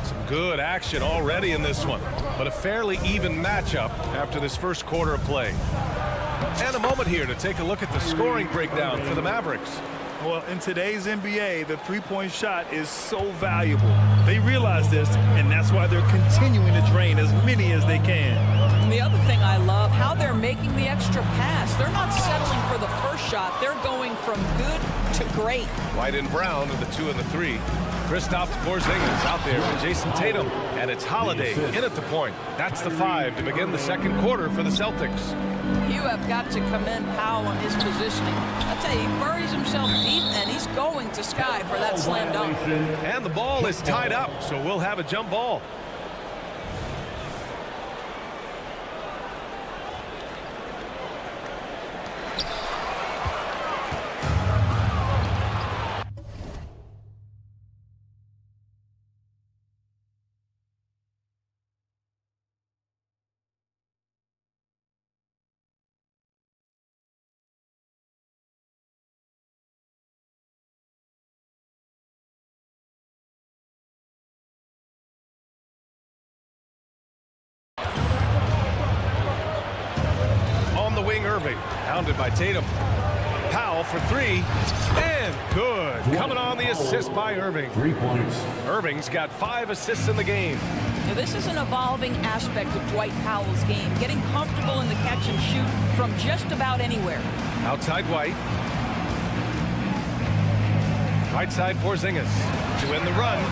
Some good action already in this one, but a fairly even matchup after this first quarter of play. And a moment here to take a look at the scoring breakdown for the Mavericks. Well, in today's NBA, the three-point shot is so valuable. They realize this, and that's why they're continuing to drain as many as they can. And the other thing I love, how they're making the extra pass. They're not settling for the first shot. They're going from good to great. White and Brown are the 2 and the 3. Kristaps Porzingis out there with Jason Tatum. And it's Holiday in at the point. That's the 5 to begin the second quarter for the Celtics. You have got to commend Powell on his positioning. I tell you, he buries himself deep, and he's going to Sky for that slam dunk. And the ball is tied up, so we'll have a jump ball. Wing Irving, hounded by Tatum. Powell for 3, and good. Coming on the assist by Irving. 3 points. Irving's got 5 assists in the game. Now, this is an evolving aspect of Dwight Powell's game, getting comfortable in the catch and shoot from just about anywhere. Outside White. Right side Porzingis to end the run.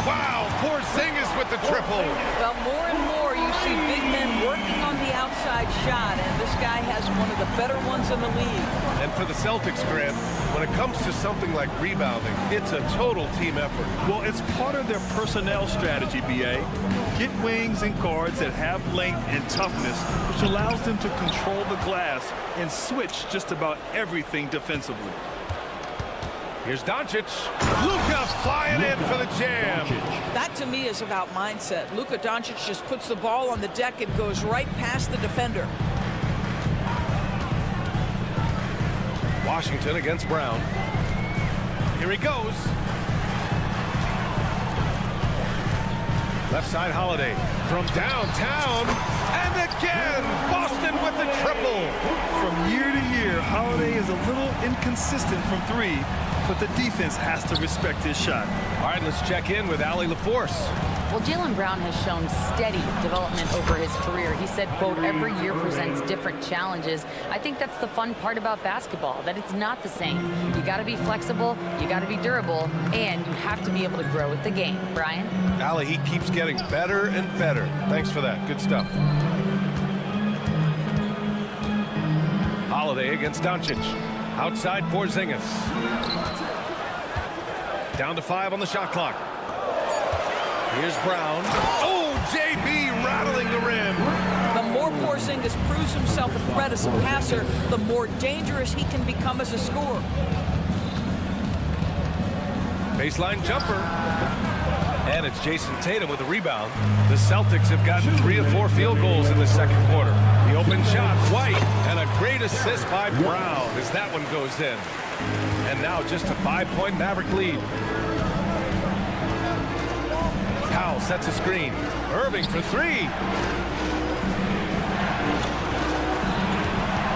Wow, Porzingis with the triple. Well, more and more you see big men working on the outside shot, and this guy has one of the better ones in the league. And for the Celtics, Grant, when it comes to something like rebounding, it's a total team effort. Well, it's part of their personnel strategy, B.A. Get wings and guards that have length and toughness, which allows them to control the glass and switch just about everything defensively. Here's Doncic. Luka flying in for the jam. That, to me, is about mindset. Luka Doncic just puts the ball on the deck and goes right past the defender. Washington against Brown. Here he goes. Left side Holiday from downtown. And again, Boston with the triple. From year to year, Holiday is a little inconsistent from three, but the defense has to respect his shot. All right, let's check in with Allie LaForce. Well, Jaylen Brown has shown steady development over his career. He said, quote, every year presents different challenges. I think that's the fun part about basketball, that it's not the same. You got to be flexible, you got to be durable, and you have to be able to grow with the game. Brian? Allie, he keeps getting better and better. Thanks for that. Good stuff. Holiday against Doncic. Outside Porzingis. Down to 5 on the shot clock. Here's Brown. Oh, JB rattling the rim. The more Porzingis proves himself a threat as a passer, the more dangerous he can become as a scorer. Baseline jumper. And it's Jason Tatum with a rebound. The Celtics have gotten 3 of 4 field goals in the second quarter. The open shot, White, and a great assist by Brown as that one goes in. And now just a 5-point Maverick lead. Powell sets a screen. Irving for 3.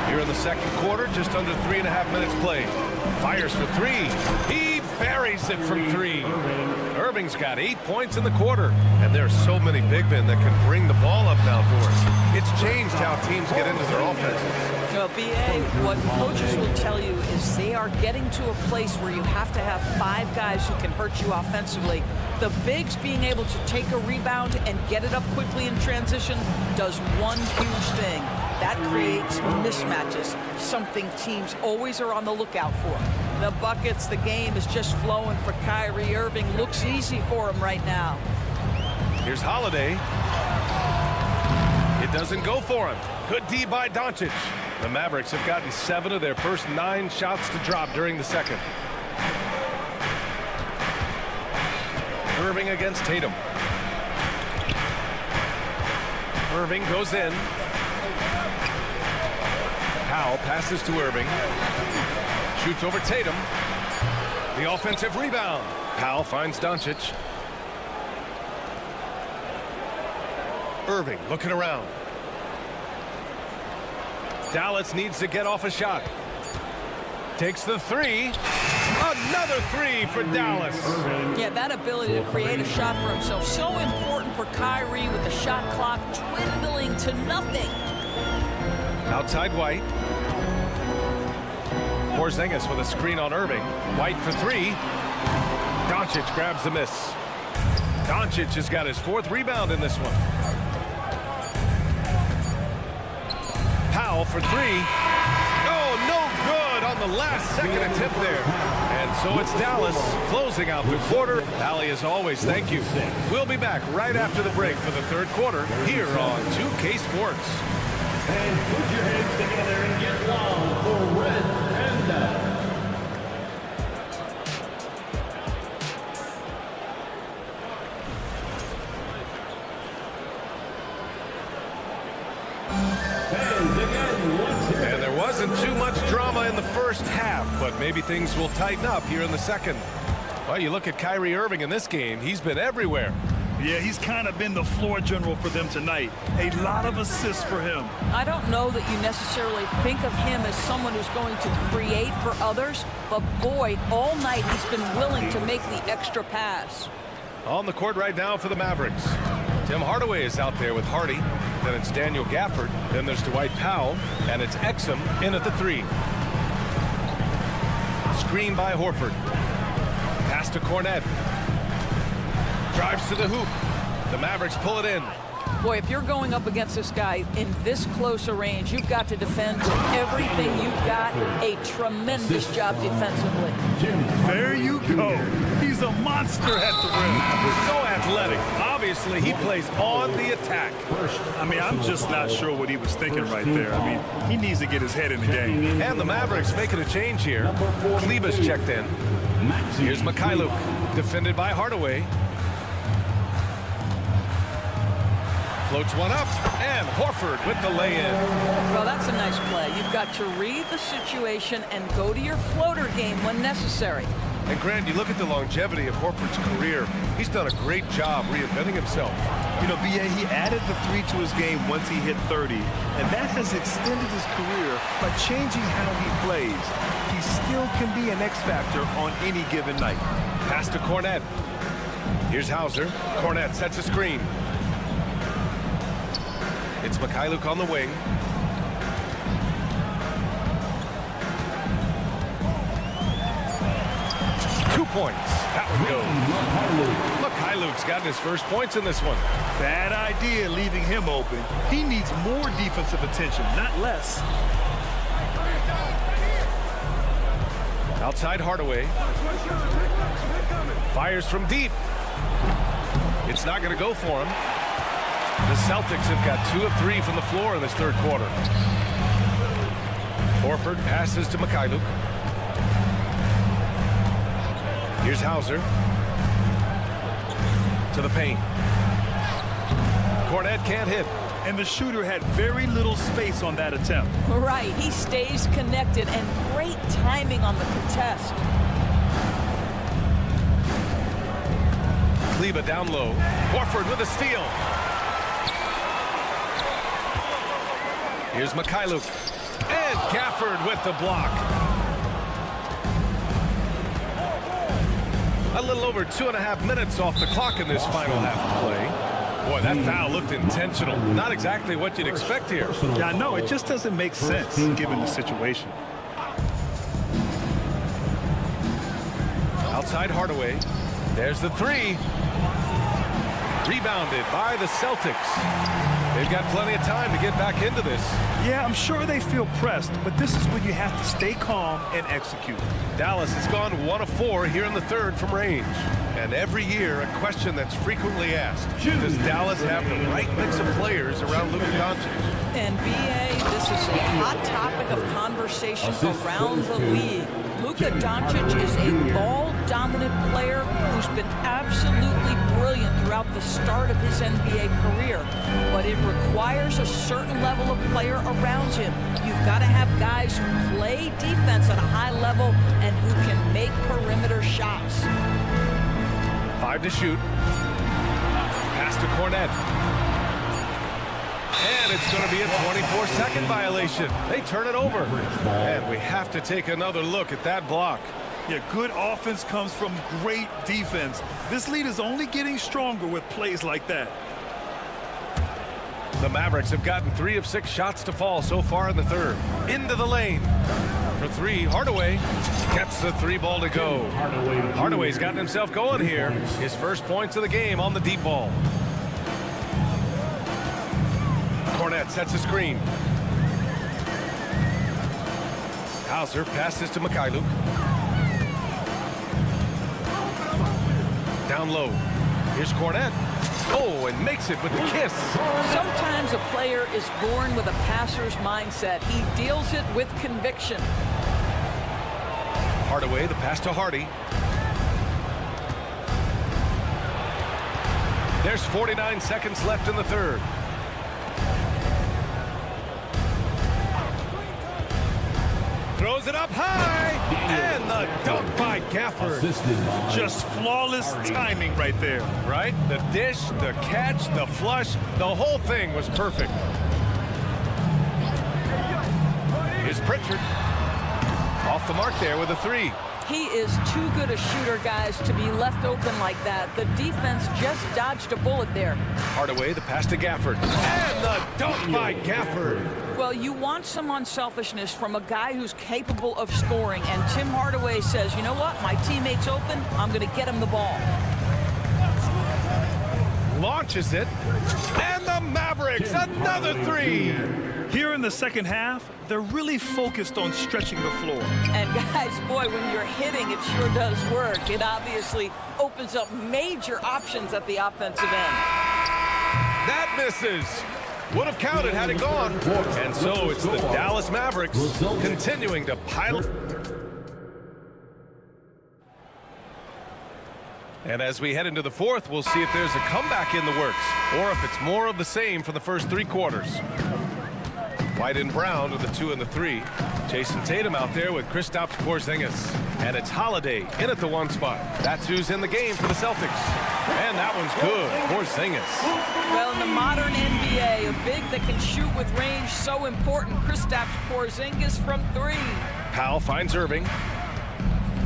Here in the second quarter, just under 3.5 minutes played. Fires for 3. He buries it from 3. Irving's got 8 points in the quarter. And there are so many big men that can bring the ball up now, Doris. It's changed how teams get into their offenses. Well, BA, what coaches will tell you is they are getting to a place where you have to have 5 guys who can hurt you offensively. The bigs being able to take a rebound and get it up quickly in transition does one huge thing. That creates mismatches, something teams always are on the lookout for. The buckets, the game is just flowing for Kyrie Irving. Looks easy for him right now. Here's Holiday. It doesn't go for him. Good D by Doncic. The Mavericks have gotten 7 of their first 9 shots to drop during the second. Irving against Tatum. Irving goes in. Powell passes to Irving. Shoots over Tatum. The offensive rebound. Powell finds Doncic. Irving looking around. Dallas needs to get off a shot. Takes the 3. Another 3 for Dallas. Yeah, that ability to create a shot for himself. So important for Kyrie with the shot clock dwindling to nothing. Outside White. Porzingis with a screen on Irving. White for 3. Doncic grabs the miss. Doncic has got his 4th rebound in this one. Powell for 3. Oh, no good on the last second attempt there. And so it's Dallas closing out the quarter. Allie, as always, thank you. We'll be back right after the break for the third quarter here on 2K Sports. And put your hands together and get loud for Red Panda. And there wasn't too much drama in the first half, but maybe things will tighten up here in the second. Well, you look at Kyrie Irving in this game, he's been everywhere. Yeah, he's kind of been the floor general for them tonight. A lot of assists for him. I don't know that you necessarily think of him as someone who's going to create for others, but boy, all night he's been willing to make the extra pass. On the court right now for the Mavericks. Tim Hardaway is out there with Hardy. Then it's Daniel Gafford. Then there's Dwight Powell. And it's Exum in at the 3. Screen by Horford. Pass to Cornette. Drives to the hoop. The Mavericks pull it in. Boy, if you're going up against this guy in this close a range, you've got to defend everything you've got. A tremendous job defensively. There you go. He's a monster at the rim. So athletic. Obviously, he plays on the attack. I mean, I'm just not sure what he was thinking right there. I mean, he needs to get his head in the game. And the Mavericks making a change here. Kleber's checked in. Here's Mikhailuk, defended by Hardaway. Floats one up, and Horford with the lay-in. Well, that's a nice play. You've got to read the situation and go to your floater game when necessary. And Grant, you look at the longevity of Horford's career, he's done a great job reinventing himself. You know, B.A., he added the 3 to his game once he hit 30, and that has extended his career by changing how he plays. He still can be an X factor on any given night. Pass to Cornet. Here's Hauser. Cornet sets a screen. It's Mikhailuk on the wing. Points. That one goes. Mikhailuk's gotten his first points in this one. Bad idea leaving him open. He needs more defensive attention, not less. Outside Hardaway. Fires from deep. It's not going to go for him. The Celtics have got 2 of 3 from the floor in this third quarter. Horford passes to Mikhailuk. Here's Hauser. To the paint. Cornet can't hit. And the shooter had very little space on that attempt. Right, he stays connected, and great timing on the contest. Kleba down low. Horford with a steal. Here's Mikhailuk. And Gafford with the block. A little over 2.5 minutes off the clock in this final half of play. Boy, that foul looked intentional. Not exactly what you'd expect here. Yeah, I know. It just doesn't make sense given the situation. Outside Hardaway. There's the 3. Rebounded by the Celtics. They've got plenty of time to get back into this. Yeah, I'm sure they feel pressed, but this is when you have to stay calm and execute. Dallas has gone 1 of 4 here in the third from range. And every year, a question that's frequently asked. Does Dallas have the right mix of players around Luka Doncic? And B.A., this is a hot topic of conversation around the league. Luka Doncic is a ball-dominant player who's been absolutely brilliant throughout the start of his NBA career. But it requires a certain level of player around him. You've got to have guys who play defense at a high level and who can make perimeter shots. 5 to shoot. Pass to Cornet. And it's going to be a 24-second violation. They turn it over. And we have to take another look at that block. Yeah, good offense comes from great defense. This lead is only getting stronger with plays like that. The Mavericks have gotten 3 of 6 shots to fall so far in the third. Into the lane. For 3, Hardaway gets the 3 ball to go. Hardaway's gotten himself going here. His first points of the game on the deep ball. Cornet sets a screen. Hauser passes to Mikhailuk. Down low. Here's Cornet. Oh, and makes it with the kiss. Sometimes a player is born with a passer's mindset. He deals it with conviction. Hardaway, the pass to Hardy. There's 49 seconds left in the third. Throws it up high, and the dunk by Gafford. Just flawless timing right there. Right? The dish, the catch, the flush, the whole thing was perfect. Here's Pritchard. Off the mark there with a 3. He is too good a shooter, guys, to be left open like that. The defense just dodged a bullet there. Hardaway, the pass to Gafford. And the dunk by Gafford. Well, you want some unselfishness from a guy who's capable of scoring, and Tim Hardaway says, you know what, my teammate's open, I'm going to get him the ball. Launches it, and the Mavericks, another 3. Here in the second half, they're really focused on stretching the floor. And guys, boy, when you're hitting, it sure does work. It obviously opens up major options at the offensive end. That misses. Would have counted had it gone. And so it's the Dallas Mavericks continuing to pile. And as we head into the fourth, we'll see if there's a comeback in the works or if it's more of the same for the first 3 quarters. White and Brown are the 2 and the 3. Jason Tatum out there with Kristaps Porzingis. And it's Holiday in at the 1 spot. That's who's in the game for the Celtics. And that one's good. Porzingis. Well, in the modern NBA, a big that can shoot with range, so important. Kristaps Porzingis from 3. Powell finds Irving.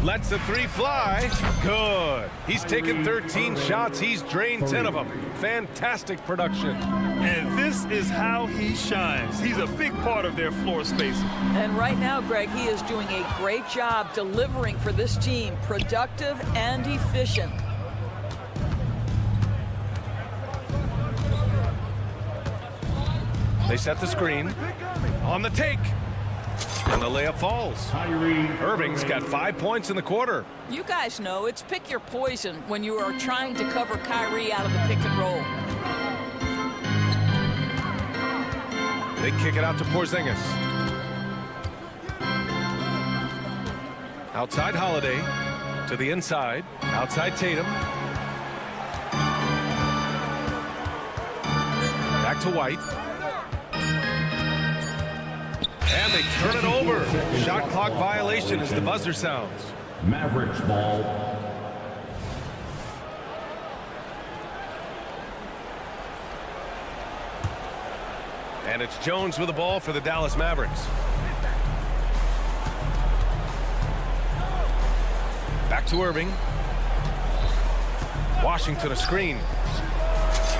Lets the 3 fly. Good. He's taken 13 shots. He's drained 10 of them. Fantastic production. And this is how he shines. He's a big part of their floor spacing. And right now, Greg, he is doing a great job delivering for this team. Productive and efficient. They set the screen. On the take. And the layup falls. Irving's got 5 points in the quarter. You guys know it's pick your poison when you are trying to cover Kyrie out of the pick and roll. They kick it out to Porzingis. Outside Holiday. To the inside. Outside Tatum. Back to White. And they turn it over. Shot clock violation as the buzzer sounds. Mavericks ball. And it's Jones with the ball for the Dallas Mavericks. Back to Irving. Washington a screen.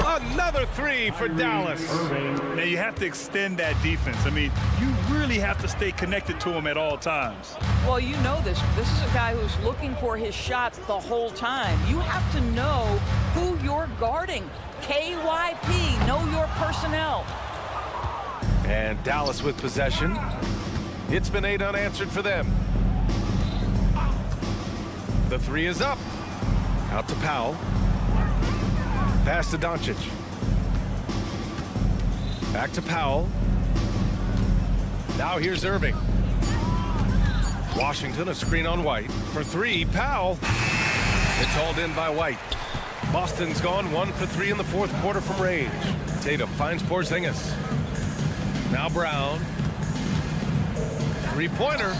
Another 3 for Dallas. Now you have to extend that defense. I mean, you really have to stay connected to him at all times. Well, you know this. This is a guy who's looking for his shots the whole time. You have to know who you're guarding. KYP, know your personnel. And Dallas with possession. It's been 8 unanswered for them. The 3 is up. Out to Powell. Pass to Doncic. Back to Powell. Now here's Irving. Washington a screen on White. For 3, Powell. It's hauled in by White. Boston's gone 1 for 3 in the 4th quarter from range. Tatum finds Porzingis. Now Brown. 3-pointer.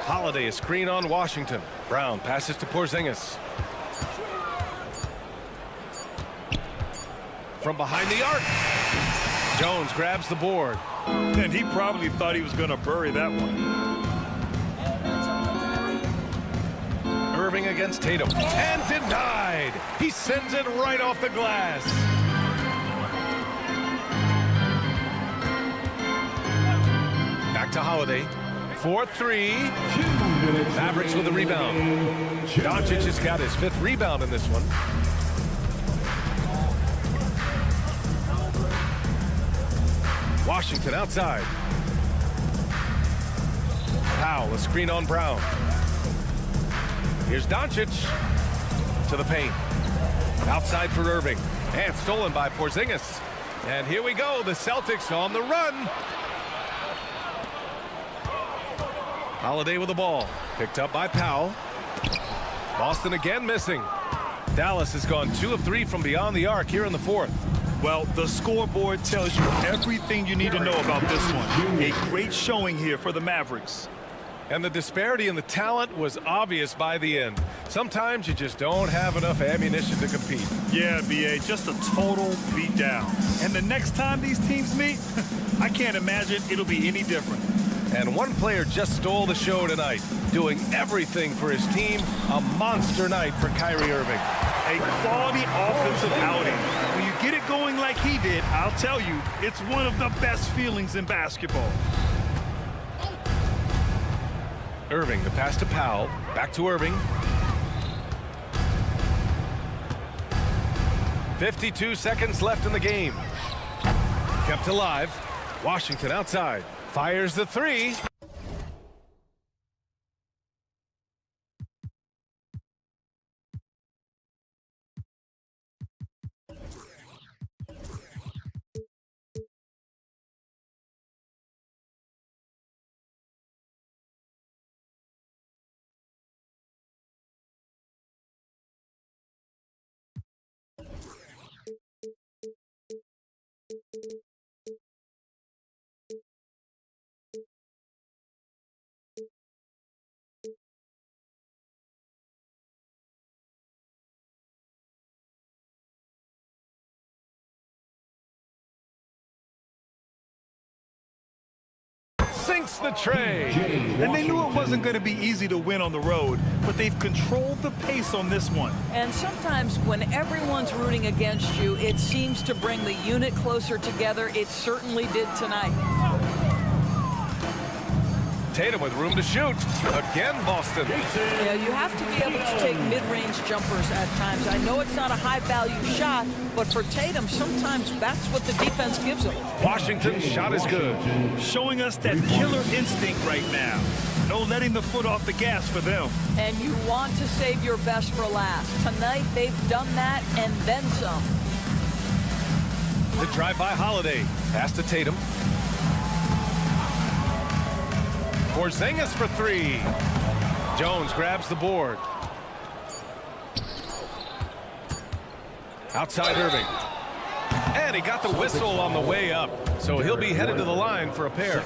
Holiday a screen on Washington. Brown passes to Porzingis. From behind the arc. Jones grabs the board. And he probably thought he was going to bury that one. Irving against Tatum. And denied. He sends it right off the glass. Back to Holiday. 4-3. Mavericks with a rebound. Doncic has got his 5th rebound in this one. Washington outside. Powell, a screen on Brown. Here's Doncic to the paint. Outside for Irving. And stolen by Porzingis. And here we go. The Celtics on the run. Holiday with the ball. Picked up by Powell. Boston again missing. Dallas has gone 2 of 3 from beyond the arc here in the 4th. Well, the scoreboard tells you everything you need to know about this one. A great showing here for the Mavericks. And the disparity in the talent was obvious by the end. Sometimes you just don't have enough ammunition to compete. Yeah, B.A., just a total beatdown. And the next time these teams meet, I can't imagine it'll be any different. And one player just stole the show tonight, doing everything for his team. A monster night for Kyrie Irving. A quality offensive outing. When you get it going like he did, I'll tell you, it's one of the best feelings in basketball. Irving, the pass to Powell. Back to Irving. 52 seconds left in the game. Kept alive. Washington outside. Fires the 3. sinks the tray. And they knew it wasn't going to be easy to win on the road, but they've controlled the pace on this one. And sometimes when everyone's rooting against you, it seems to bring the unit closer together. It certainly did tonight. Tatum with room to shoot. Again, Boston. Yeah, you have to be able to take mid-range jumpers at times. I know it's not a high-value shot, but for Tatum, sometimes that's what the defense gives him. Washington's shot is good. Showing us that killer instinct right now. No letting the foot off the gas for them. And you want to save your best for last. Tonight, they've done that and then some. The drive by Holiday. Pass to Tatum. Porzingis for three. Jones grabs the board. Outside Irving. And he got the whistle on the way up. So he'll be headed to the line for a pair.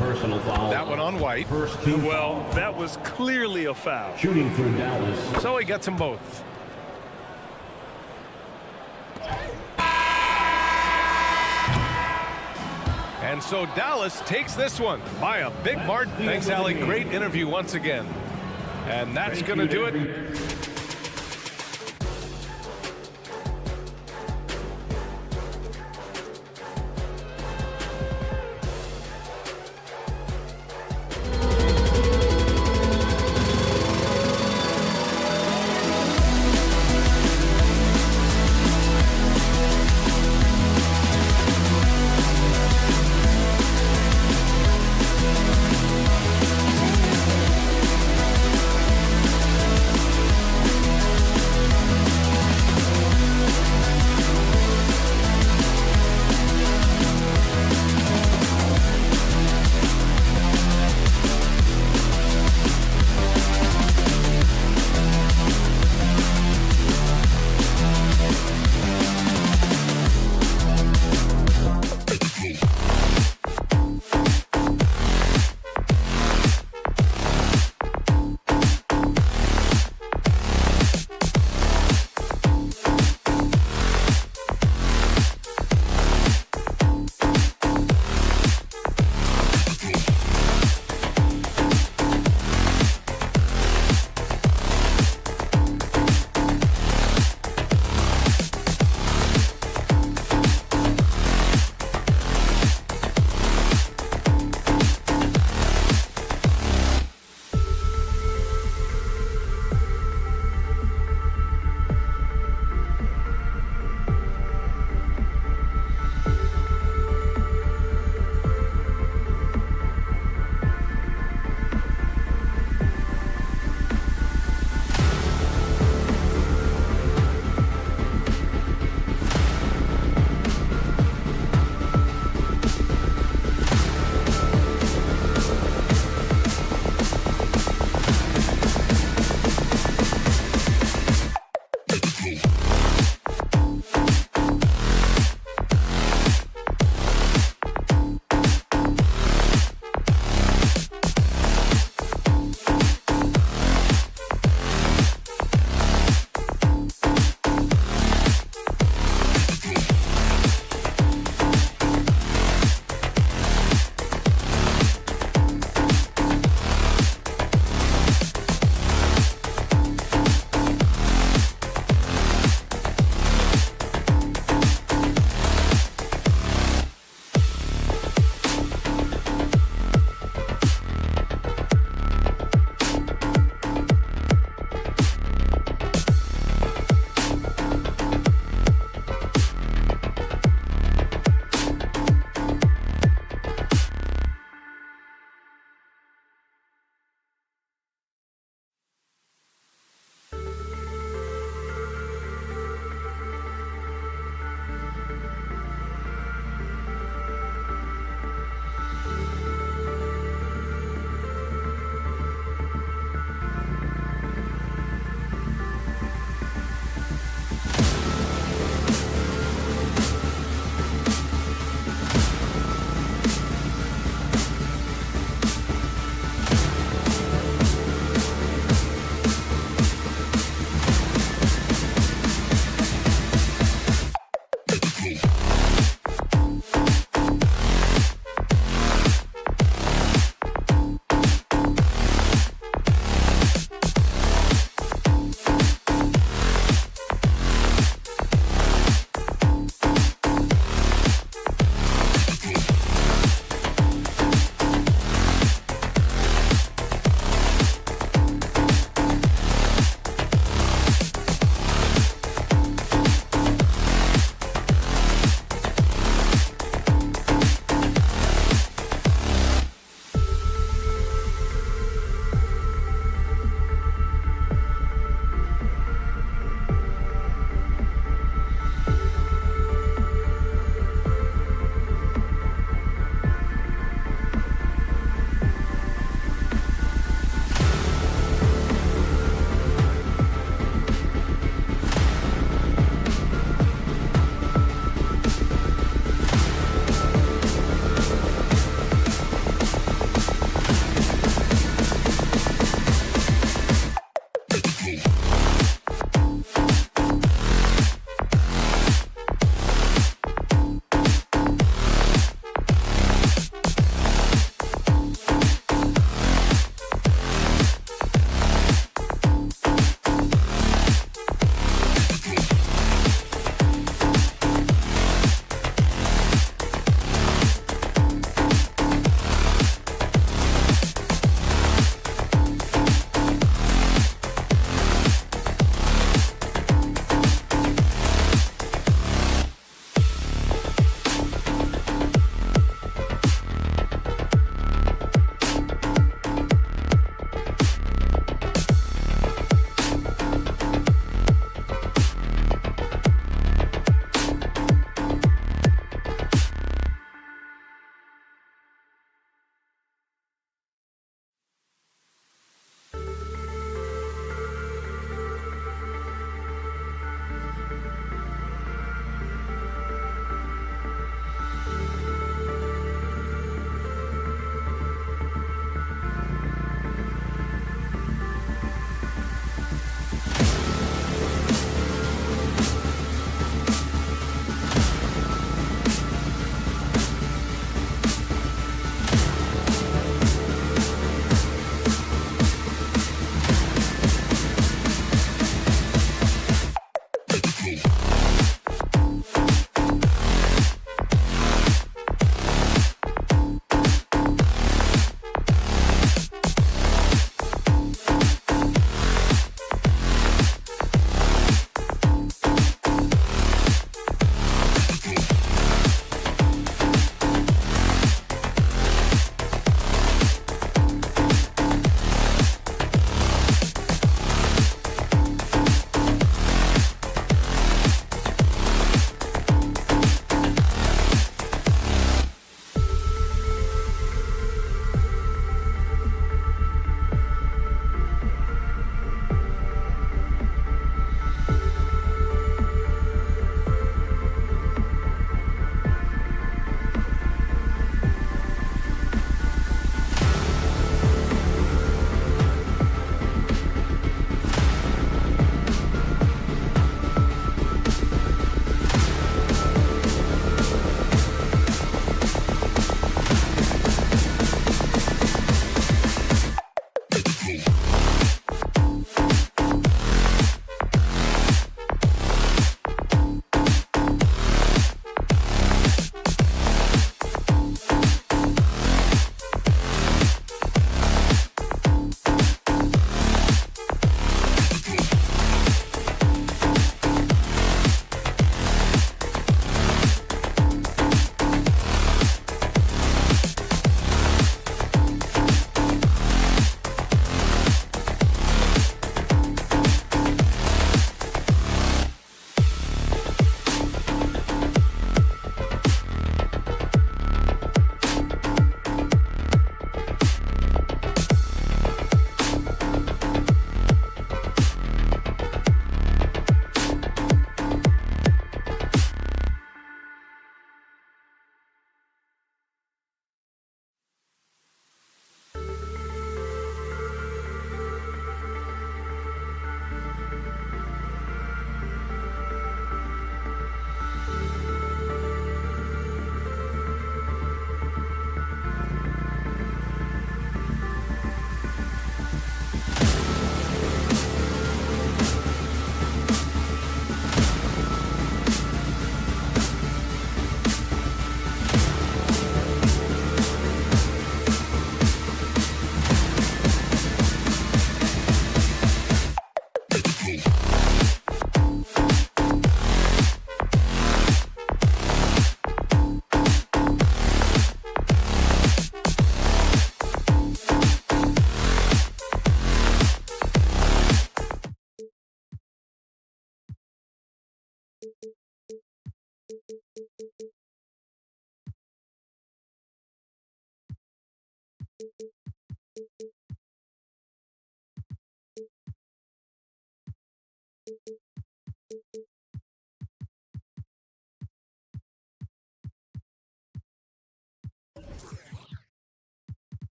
Personal foul. That one on White. Well, that was clearly a foul. Shooting for Dallas. So he gets them both. And so Dallas takes this one by a big margin. Thanks, Allie. Great interview once again. And that's going to do it.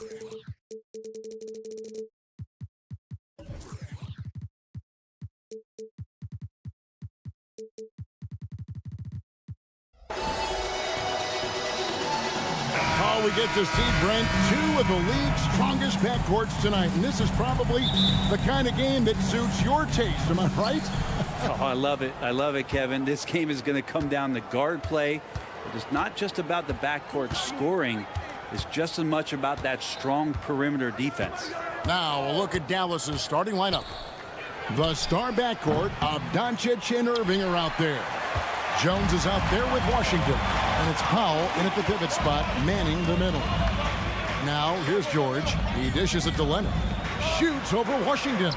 Oh, we get to see, Brent, two of the league's strongest backcourts tonight. And this is probably the kind of game that suits your taste. Am I right? Oh, I love it. I love it, Kevin. This game is going to come down to guard play. It's not just about the backcourt scoring. It's just as much about that strong perimeter defense. Now, a look at Dallas's starting lineup. The star backcourt of Doncic and Irving are out there. Jones is out there with Washington. And it's Powell in at the pivot spot, manning the middle. Now, here's George. He dishes it to Leonard. Shoots over Washington.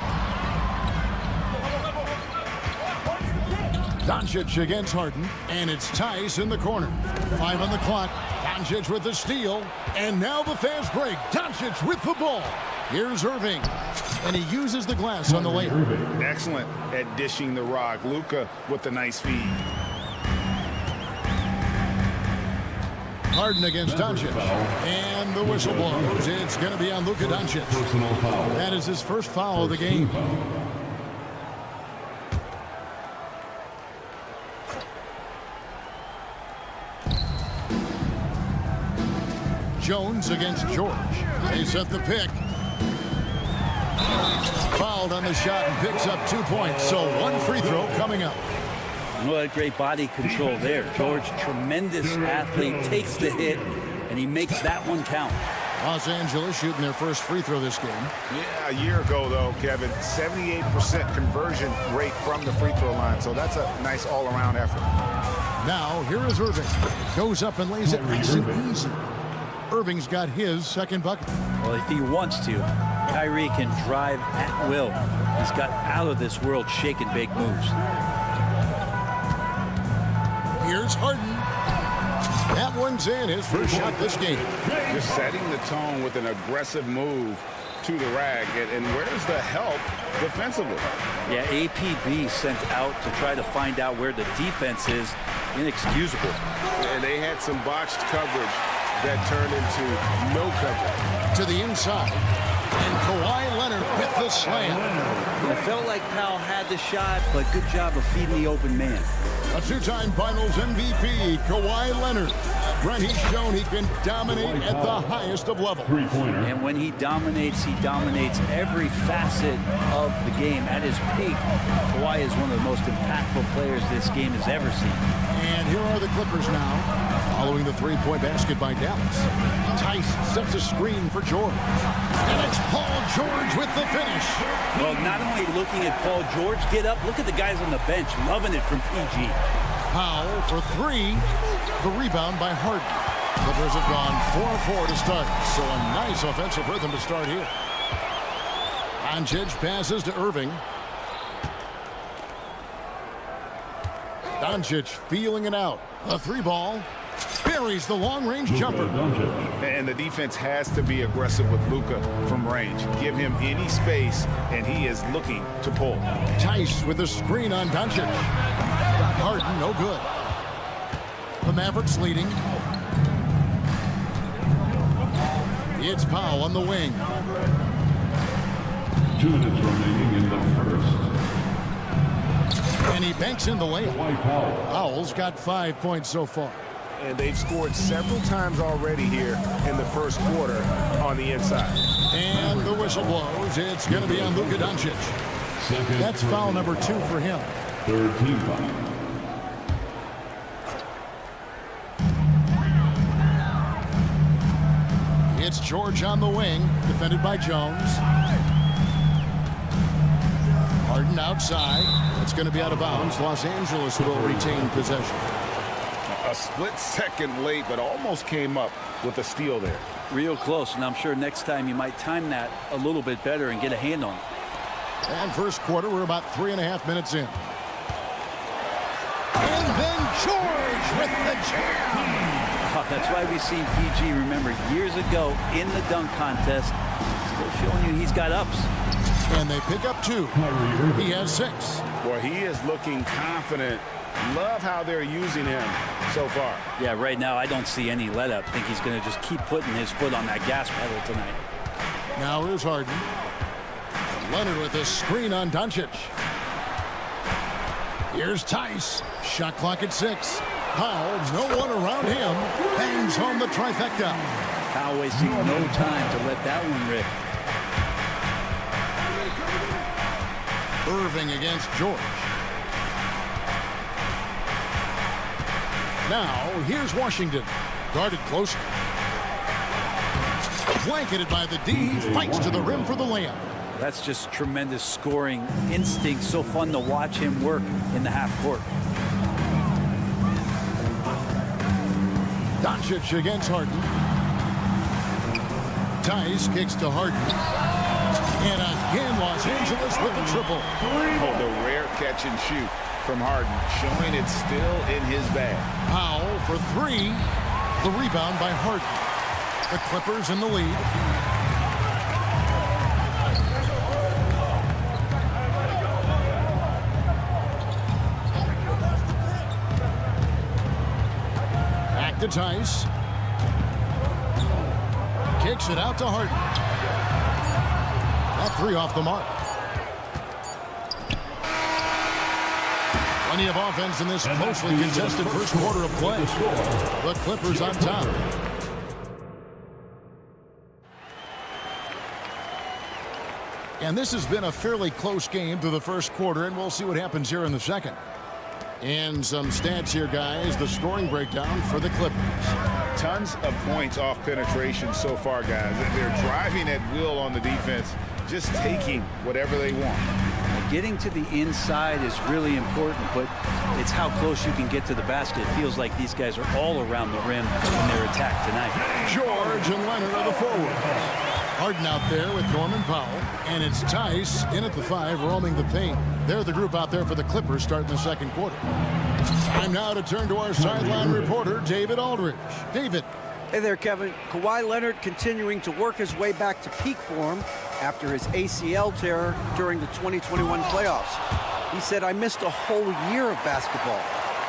Doncic against Harden, and it's Tice in the corner. 5 on the clock. Doncic with the steal, and now the fast break. Doncic with the ball. Here's Irving, and he uses the glass on the layup. Excellent at dishing the rock. Luka with the nice feed. Harden against Doncic, and the whistle blows. It's going to be on Luka Doncic. That is his first foul of the game. Jones against George. They set the pick. Fouled on the shot and picks up 2 points. So one free throw coming up. What great body control there. George, tremendous athlete, takes the hit, and he makes that one count. Los Angeles shooting their first free throw this game. Yeah, a year ago, though, Kevin, 78% conversion rate from the free throw line. So that's a nice all-around effort. Now, here is Irving. Goes up and lays it nice and easy. Irving's got his second bucket. Well, if he wants to, Kyrie can drive at will. He's got out-of-this-world shake-and-bake moves. Here's Harden. That one's in, his first shot this game. Just setting the tone with an aggressive move to the rack. And where's the help defensively? Yeah, APB sent out to try to find out where the defense is. Inexcusable. And they had some botched coverage that turned into no coverage. To the inside. And Kawhi Leonard with the slam. I felt like Powell had the shot, but good job of feeding the open man. A two-time Finals MVP, Kawhi Leonard. Brent, he's shown he can dominate at the highest of levels. And when he dominates every facet of the game. At his peak, Kawhi is one of the most impactful players this game has ever seen. And here are the Clippers now, following the three-point basket by Dallas. Tice sets a screen for George. And it's Paul George with the finish. Well, not only looking at Paul George get up, look at the guys on the bench loving it from PG. Powell for three. The rebound by Harden. Clippers have gone 4-4 to start. So a nice offensive rhythm to start here. Doncic passes to Irving. Doncic feeling it out. A three ball. Buries the long-range jumper. And the defense has to be aggressive with Luka from range. Give him any space, and he is looking to pull. Tice with a screen on Doncic. Harden, no good. The Mavericks leading. It's Powell on the wing. 2 minutes remaining in the first. And he banks in the layup. Powell's got 5 points so far. And they've scored several times already here in the first quarter on the inside. And the whistle blows. It's going to be on Luka Doncic. That's foul number 2 for him. Third team foul. It's George on the wing, defended by Jones. Harden outside. That's going to be out of bounds. Los Angeles will retain possession. A split second late, but almost came up with a steal there. Real close, and I'm sure next time you might time that a little bit better and get a hand on it. And first quarter, we're about 3.5 minutes in. And then George with the jam. Oh, that's why we've seen PG, remember, years ago in the dunk contest. Still showing you he's got ups. And they pick up 2. He has 6. Well, he is looking confident Love how they're using him so far. Yeah, right now I don't see any let up. I think he's going to just keep putting his foot on that gas pedal tonight. Now here's Harden. Leonard with a screen on Doncic. Here's Tice. Shot clock at 6. Powell, no one around him, hangs home the trifecta. Powell wasting no time to let that one rip. Irving against George. Now, here's Washington. Guarded closely. Blanketed by the D. Fights to the rim for the layup. That's just tremendous scoring instinct. So fun to watch him work in the half court. Doncic against Harden. Tice kicks to Harden. And again, Los Angeles with the triple. Oh, the rare catch and shoot from Harden, showing it's still in his bag. Powell for 3. The rebound by Harden. The Clippers in the lead. Back to Tice. Kicks it out to Harden. That 3 off the mark. Plenty of offense in this closely contested first quarter of play. The Clippers on top. And this has been a fairly close game through the first quarter, and we'll see what happens here in the second. And some stats here, guys. The scoring breakdown for the Clippers. Tons of points off penetration so far, guys. They're driving at will on the defense, just taking whatever they want. Getting to the inside is really important, but it's how close you can get to the basket. It feels like these guys are all around the rim in their attack tonight. George and Leonard are the forwards. Harden out there with Norman Powell, and it's Tice in at the 5, roaming the paint. They're the group out there for the Clippers starting the second quarter. Time now to turn to our sideline reporter, David Aldridge. David. Hey there, Kevin. Kawhi Leonard continuing to work his way back to peak form after his ACL tear during the 2021 playoffs. He said, "I missed a whole year of basketball.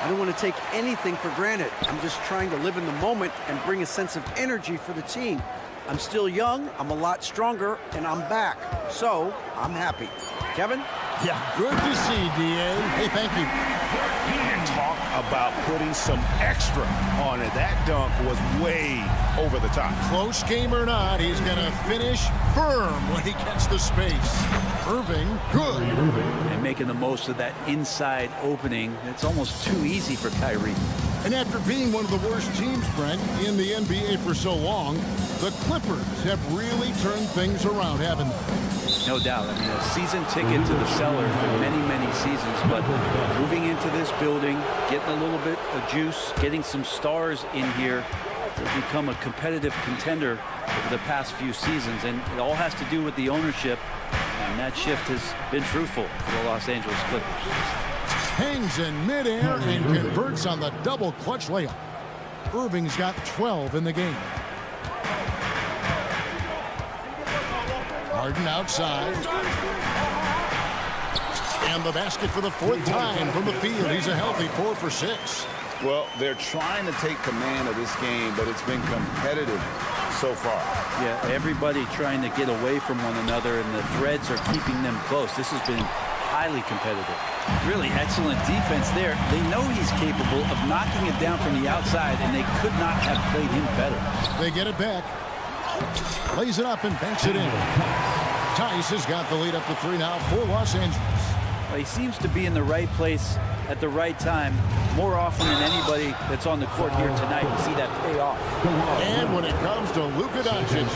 I don't want to take anything for granted. I'm just trying to live in the moment and bring a sense of energy for the team. I'm still young, I'm a lot stronger, and I'm back. So, I'm happy." Kevin? Yeah, good to see, D.A. Hey, thank you. And talk about putting some extra on it. That dunk was way over the top. Close game or not, he's going to finish firm when he gets the space. Irving, good. And making the most of that inside opening. It's almost too easy for Kyrie. And after being one of the worst teams, Brent, in the NBA for so long, the Clippers have really turned things around, haven't they? No doubt. I mean, a season ticket to the cellar for many, many seasons, but moving into this building, getting a little bit of juice, getting some stars in here to become a competitive contender over the past few seasons, and it all has to do with the ownership, and that shift has been fruitful for the Los Angeles Clippers. Hangs in midair and converts on the double clutch layup. Irving's got 12 in the game. Harden outside. And the basket for the 4th time from the field. He's a healthy 4 for 6. Well, they're trying to take command of this game, but it's been competitive so far. Yeah, everybody trying to get away from one another, and the threads are keeping them close. This has been highly competitive. Really excellent defense there. They know he's capable of knocking it down from the outside, and they could not have played him better. They get it back. Lays it up and banks it in. Tice has got the lead up to 3 now for Los Angeles. Well, he seems to be in the right place at the right time more often than anybody that's on the court here tonight. You see that pay off. And when it comes to Luka Doncic,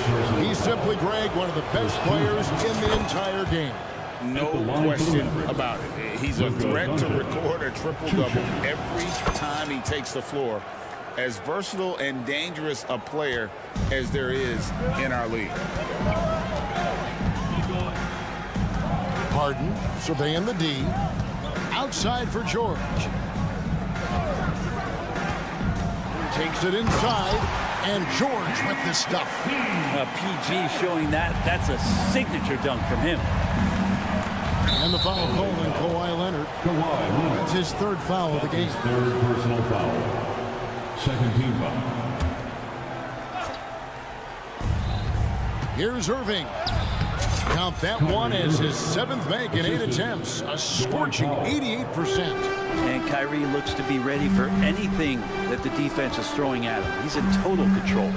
he's simply, Greg, one of the best players in the entire game. No question about it. He's a threat to record a triple-double every time he takes the floor. As versatile and dangerous a player as there is in our league. Harden surveying the D. Outside for George. Takes it inside, and George with the stuff. PG showing that's a signature dunk from him. And the foul called on Kawhi Leonard. That's his third foul of the game. Third personal foul. Second team foul. Here's Irving. Count that one as his 7th make in 8 attempts. A scorching 88%. And Kyrie looks to be ready for anything that the defense is throwing at him. He's in total control.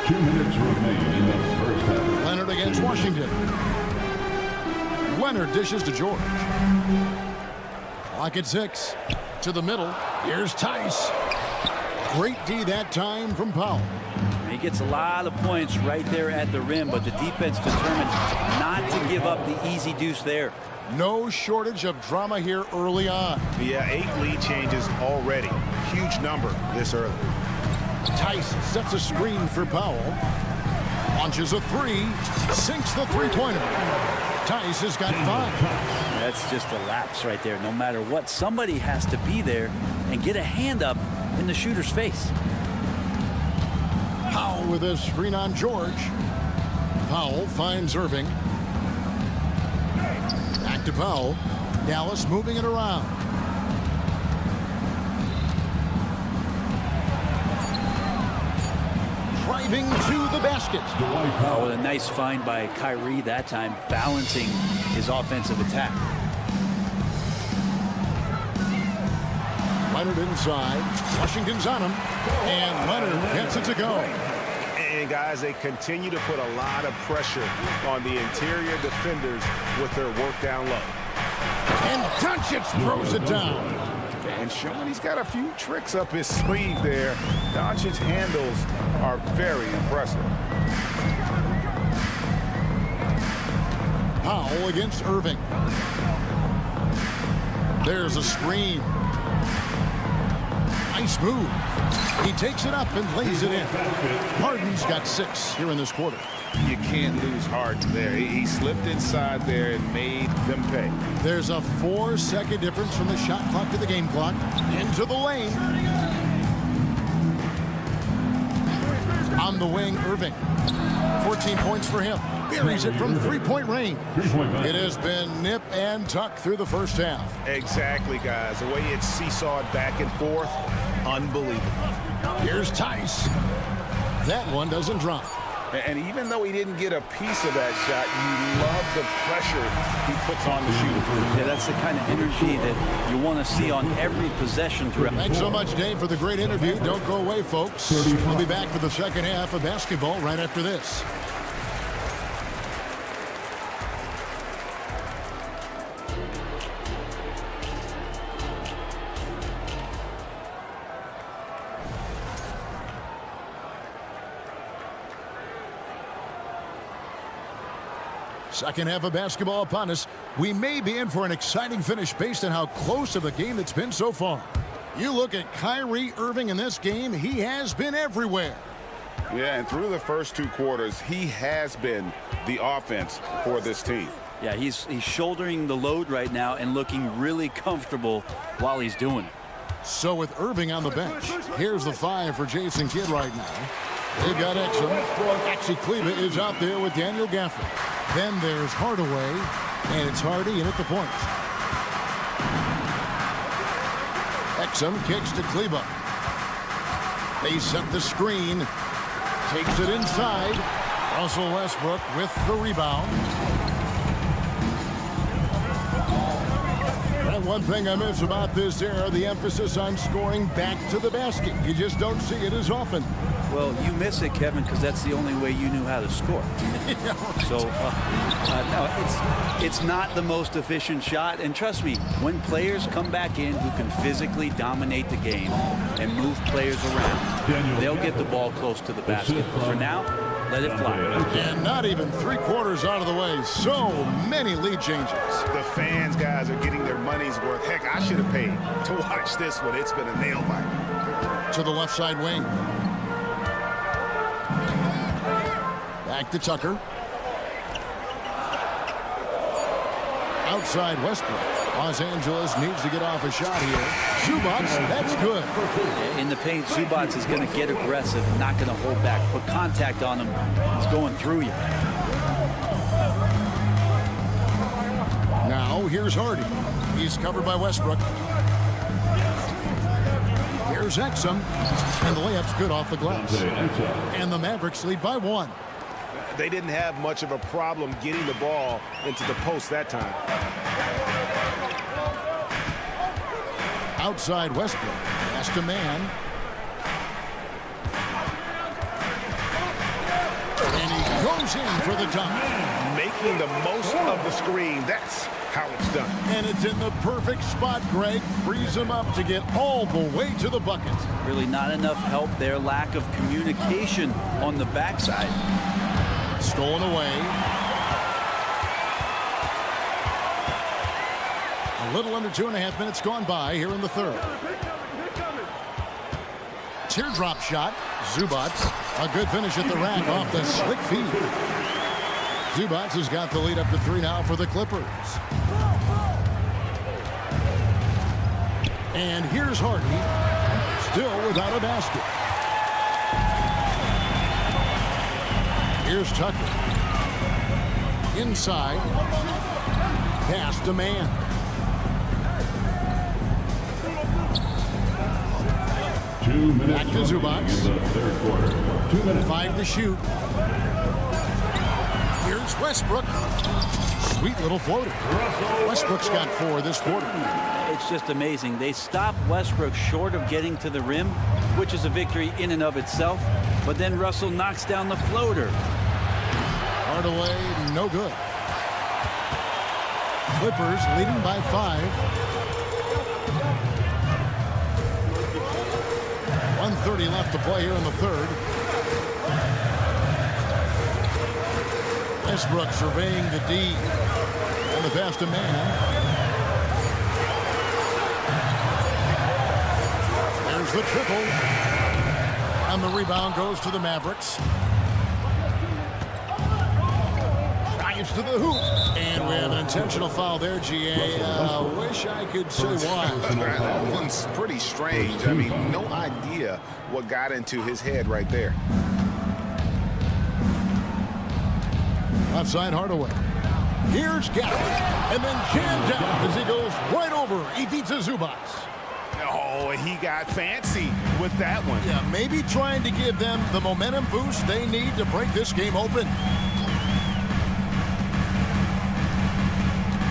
2 minutes remain in the first half. Leonard against Washington. Leonard dishes to George. Clock at 6. To the middle. Here's Tice. Great D that time from Powell. He gets a lot of points right there at the rim, but the defense determined not to give up the easy deuce there. No shortage of drama here early on. Yeah, 8 lead changes already. Huge number this early. Tice sets a screen for Powell. Launches a 3. Sinks the three-pointer. Tice has got 5. That's just a lapse right there. No matter what, somebody has to be there and get a hand up in the shooter's face. Powell with a screen on George. Powell finds Irving. Back to Powell. Dallas moving it around. Driving to the basket. Oh, a nice find by Kyrie that time, balancing his offensive attack. Leonard inside. Washington's on him. And Leonard gets it to go. And guys, they continue to put a lot of pressure on the interior defenders with their work down low. And Doncic throws it down. And showing he's got a few tricks up his sleeve there. Doncic's handles are very impressive. Powell against Irving. There's a screen. Nice move. He takes it up and lays it in. Harden's got 6 here in this quarter. You can't lose Harden there. He slipped inside there and made them pay. There's a 4-second difference from the shot clock to the game clock. Into the lane. On the wing, Irving. 14 points for him. Buries it from three-point range. It has been nip and tuck through the first half. Exactly, guys. The way it's seesawed back and forth, unbelievable. Here's Tice. That one doesn't drop. And even though he didn't get a piece of that shot, you love the pressure he puts on the shooter. Yeah, that's the kind of energy that you want to see on every possession throughout. Thanks so much, Dave, for the great interview. Don't go away, folks. We'll be back for the second half of basketball right after this. Second half of basketball upon us. We may be in for an exciting finish based on how close of a game it's been so far. You look at Kyrie Irving in this game, he has been everywhere. Yeah, and through the first 2 quarters, he has been the offense for this team. Yeah, he's shouldering the load right now and looking really comfortable while he's doing it. So with Irving on the bench, here's the 5 for Jason Kidd right now. They've got Exum. Actually, Kleba is out there with Daniel Gafford. Then there's Hardaway, and it's Hardy in at the point. Exum kicks to Kleba. They set the screen. Takes it inside. Russell Westbrook with the rebound. And one thing I miss about this era, the emphasis on scoring back to the basket. You just don't see it as often. Well, you miss it, Kevin, because that's the only way you knew how to score. Yeah, right. So, no, it's not the most efficient shot. And trust me, when players come back in who can physically dominate the game and move players around, they'll get the ball close to the basket. But for now, let it fly. And not even 3/4 out of the way. So many lead changes. The fans, guys, are getting their money's worth. Heck, I should have paid to watch this one. It's been a nail biter. To the left side wing. Back to Tucker. Outside Westbrook. Los Angeles needs to get off a shot here. Zubac, that's good. In the paint, Zubac is going to get aggressive, not going to hold back. Put contact on him. He's going through you. Now, here's Hardy. He's covered by Westbrook. Here's Exum. And the layup's good off the glass. And the Mavericks lead by 1. They didn't have much of a problem getting the ball into the post that time. Outside Westbrook. Pass to man. And he goes in for the dunk. Making the most of the screen. That's how it's done. And it's in the perfect spot, Greg. Frees him up to get all the way to the bucket. Really not enough help there. Lack of communication on the backside. Stolen away. A little under 2.5 minutes gone by here in the third. Teardrop shot. Zubac. A good finish at the rack off the slick feed. Zubac has got the lead up to 3 now for the Clippers. And here's Hardy. Still without a basket. Here's Tucker. Inside. Pass to man. Back to Zubac. 2 minutes. 5 to shoot. Here's Westbrook. Sweet little floater. Westbrook's got 4 this quarter. It's just amazing. They stop Westbrook short of getting to the rim, which is a victory in and of itself. But then Russell knocks down the floater. Hardaway, no good. Clippers leading by 5. 1:30 left to play here in the third. Westbrook surveying the D. And the pass to man. There's the triple. And the rebound goes to the Mavericks. Drives to the hoop. And we have an intentional foul there, GA. Wish I could say why. That one's pretty strange. I mean, no idea what got into his head right there. Left side Hardaway. Here's Gafford. And then jammed down as he goes right over. He beats Zubac. Oh, and he got fancy with that one. Yeah, maybe trying to give them the momentum boost they need to break this game open.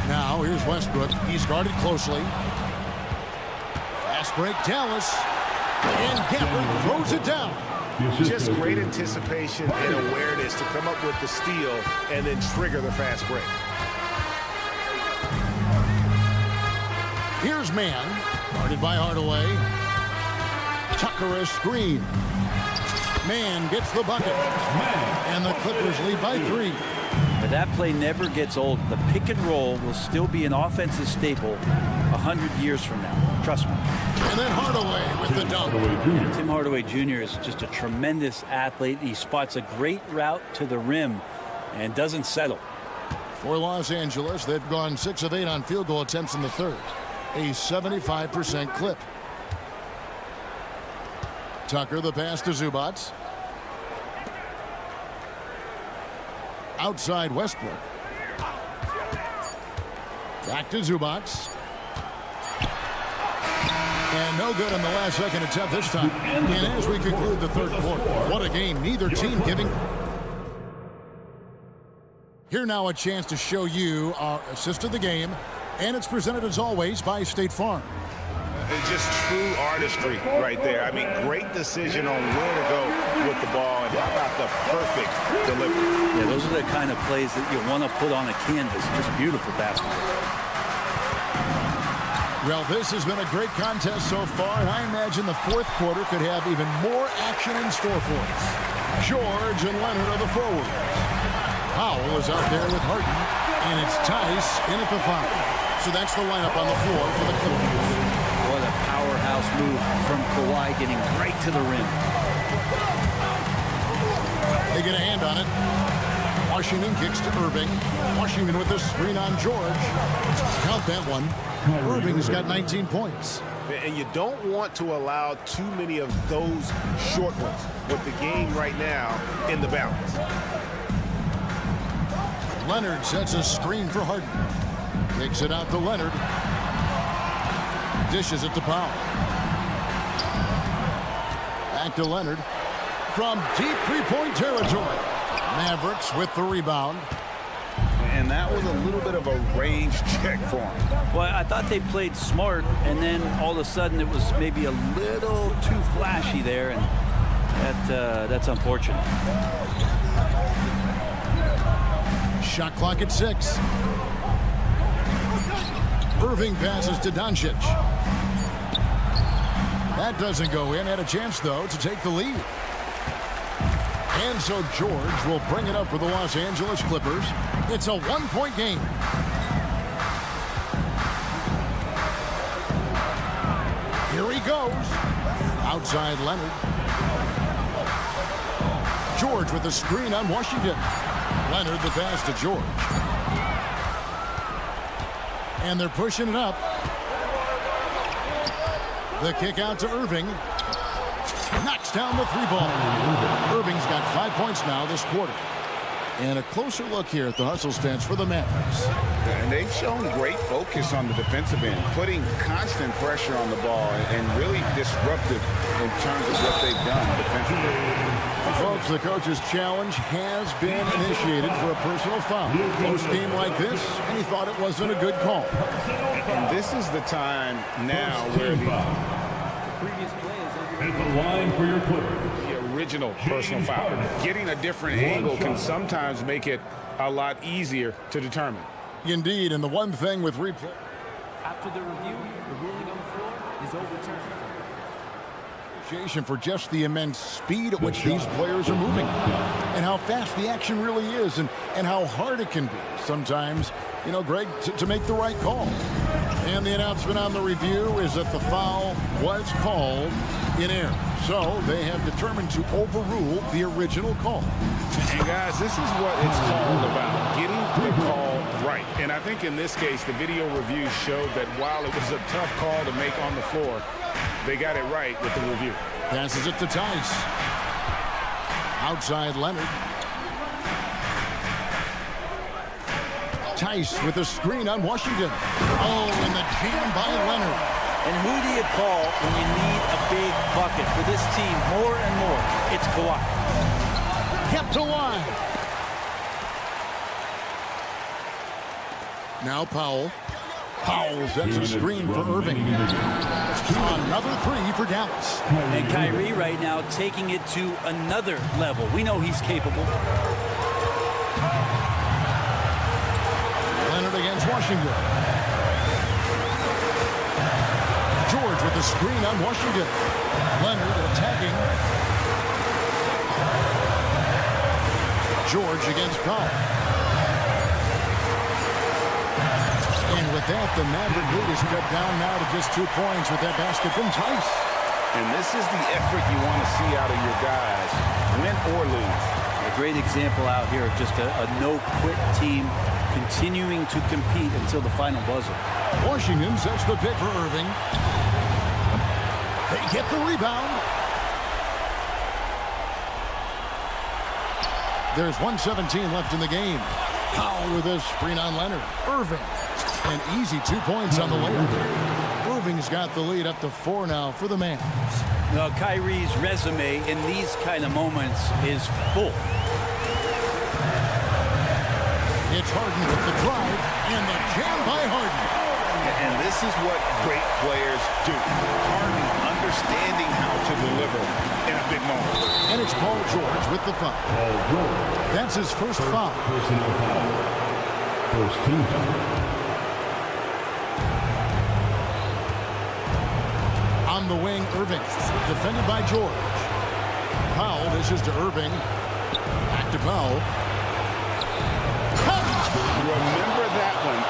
Now, here's Westbrook. He's guarded closely. Fast break, Dallas. And Gafford throws it down. Just great anticipation and awareness to come up with the steal and then trigger the fast break. Here's man. Guarded by Hardaway. Tucker a screen. Man gets the bucket. And the Clippers lead by 3. But that play never gets old. The pick and roll will still be an offensive staple 100 years from now. Trust me. And then Hardaway with the dunk. Tim Hardaway Jr. is just a tremendous athlete. He spots a great route to the rim and doesn't settle. For Los Angeles, they've gone 6 of 8 on field goal attempts in the third. A 75% clip. Tucker, the pass to Zubac. Outside Westbrook. Back to Zubac. And no good on the last second attempt this time. And as we conclude the third quarter, what a game. Neither team giving. Here now a chance to show you our assist of the game. And it's presented as always by State Farm. It's just true artistry right there. I mean, great decision on where to go with the ball, and how about the perfect delivery. Yeah, those are the kind of plays that you want to put on a canvas. Just beautiful basketball. Well, this has been a great contest so far, and I imagine the fourth quarter could have even more action in store for us. George and Leonard are the forwards. Powell is out there with Harden, and it's Tice in at the 5. So that's the lineup on the floor for the Clippers. What a powerhouse move from Kawhi, getting right to the rim. They get a hand on it. Washington kicks to Irving. Washington with the screen on George. Count that one. Irving has got 19 points. And you don't want to allow too many of those short ones with the game right now in the balance. Leonard sets a screen for Harden. Takes it out to Leonard. Dishes it to Powell. Back to Leonard. From deep three-point territory. Mavericks with the rebound. And that was a little bit of a range check for him. Well, I thought they played smart, and then all of a sudden it was maybe a little too flashy there, and that's unfortunate. Shot clock at 6. Irving passes to Doncic. That doesn't go in. Had a chance, though, to take the lead. And so George will bring it up for the Los Angeles Clippers. It's a one-point game. Here he goes. Outside Leonard. George with the screen on Washington. Leonard the pass to George. And they're pushing it up. The kick out to Irving. Knocks down the three ball. Irving's got 5 points now this quarter. And a closer look here at the hustle stats for the Mavericks. And they've shown great focus on the defensive end, putting constant pressure on the ball and really disruptive in terms of what they've done defensively. Folks, the coach's challenge has been initiated for a personal foul. Close game like this, and he thought it wasn't a good call. And this is the time now where the line for your Clippers. The original personal foul. Getting a different angle can sometimes make it a lot easier to determine. Indeed, and the one thing with replay. After the review, the ruling on the floor is overturned. For just the immense speed at which these players are moving and how fast the action really is and how hard it can be sometimes, you know, Greg, to make the right call. And the announcement on the review is that the foul was called in error. So they have determined to overrule the original call. And guys, this is what it's called about, getting the call right. And I think in this case, the video review showed that while it was a tough call to make on the floor, they got it right with the review. Passes it to Tice. Outside Leonard. Tice with a screen on Washington. Oh, and the jam by Leonard. And who do you call when you need a big bucket for this team more and more? It's Kawhi. Kept alive. Now Powell. Powell sets a screen for Irving. Another three for Dallas. And Kyrie right now taking it to another level. We know he's capable. Leonard against Washington. George with the screen on Washington. Leonard attacking. George against Powell. And with that, the Maverick lead is cut down now to just 2 points with that basket from Tice. And this is the effort you want to see out of your guys, win or lose. A great example out here of just a no-quit team continuing to compete until the final buzzer. Washington sets the pick for Irving. They get the rebound. There's 1:17 left in the game. Powell with a screen on Leonard. Irving. An easy 2 points on the layup. Irving's got the lead up to 4 now for the Mavs. Now, Kyrie's resume in these kind of moments is full. It's Harden with the drive and the jam by Harden. And this is what great players do. Harden understanding how to deliver in a big moment. And it's Paul George with the foul. That's his first foul. Personal foul. First team foul. On the wing, Irving, defended by George. Powell dishes to Irving. Back to Powell. Remember that one,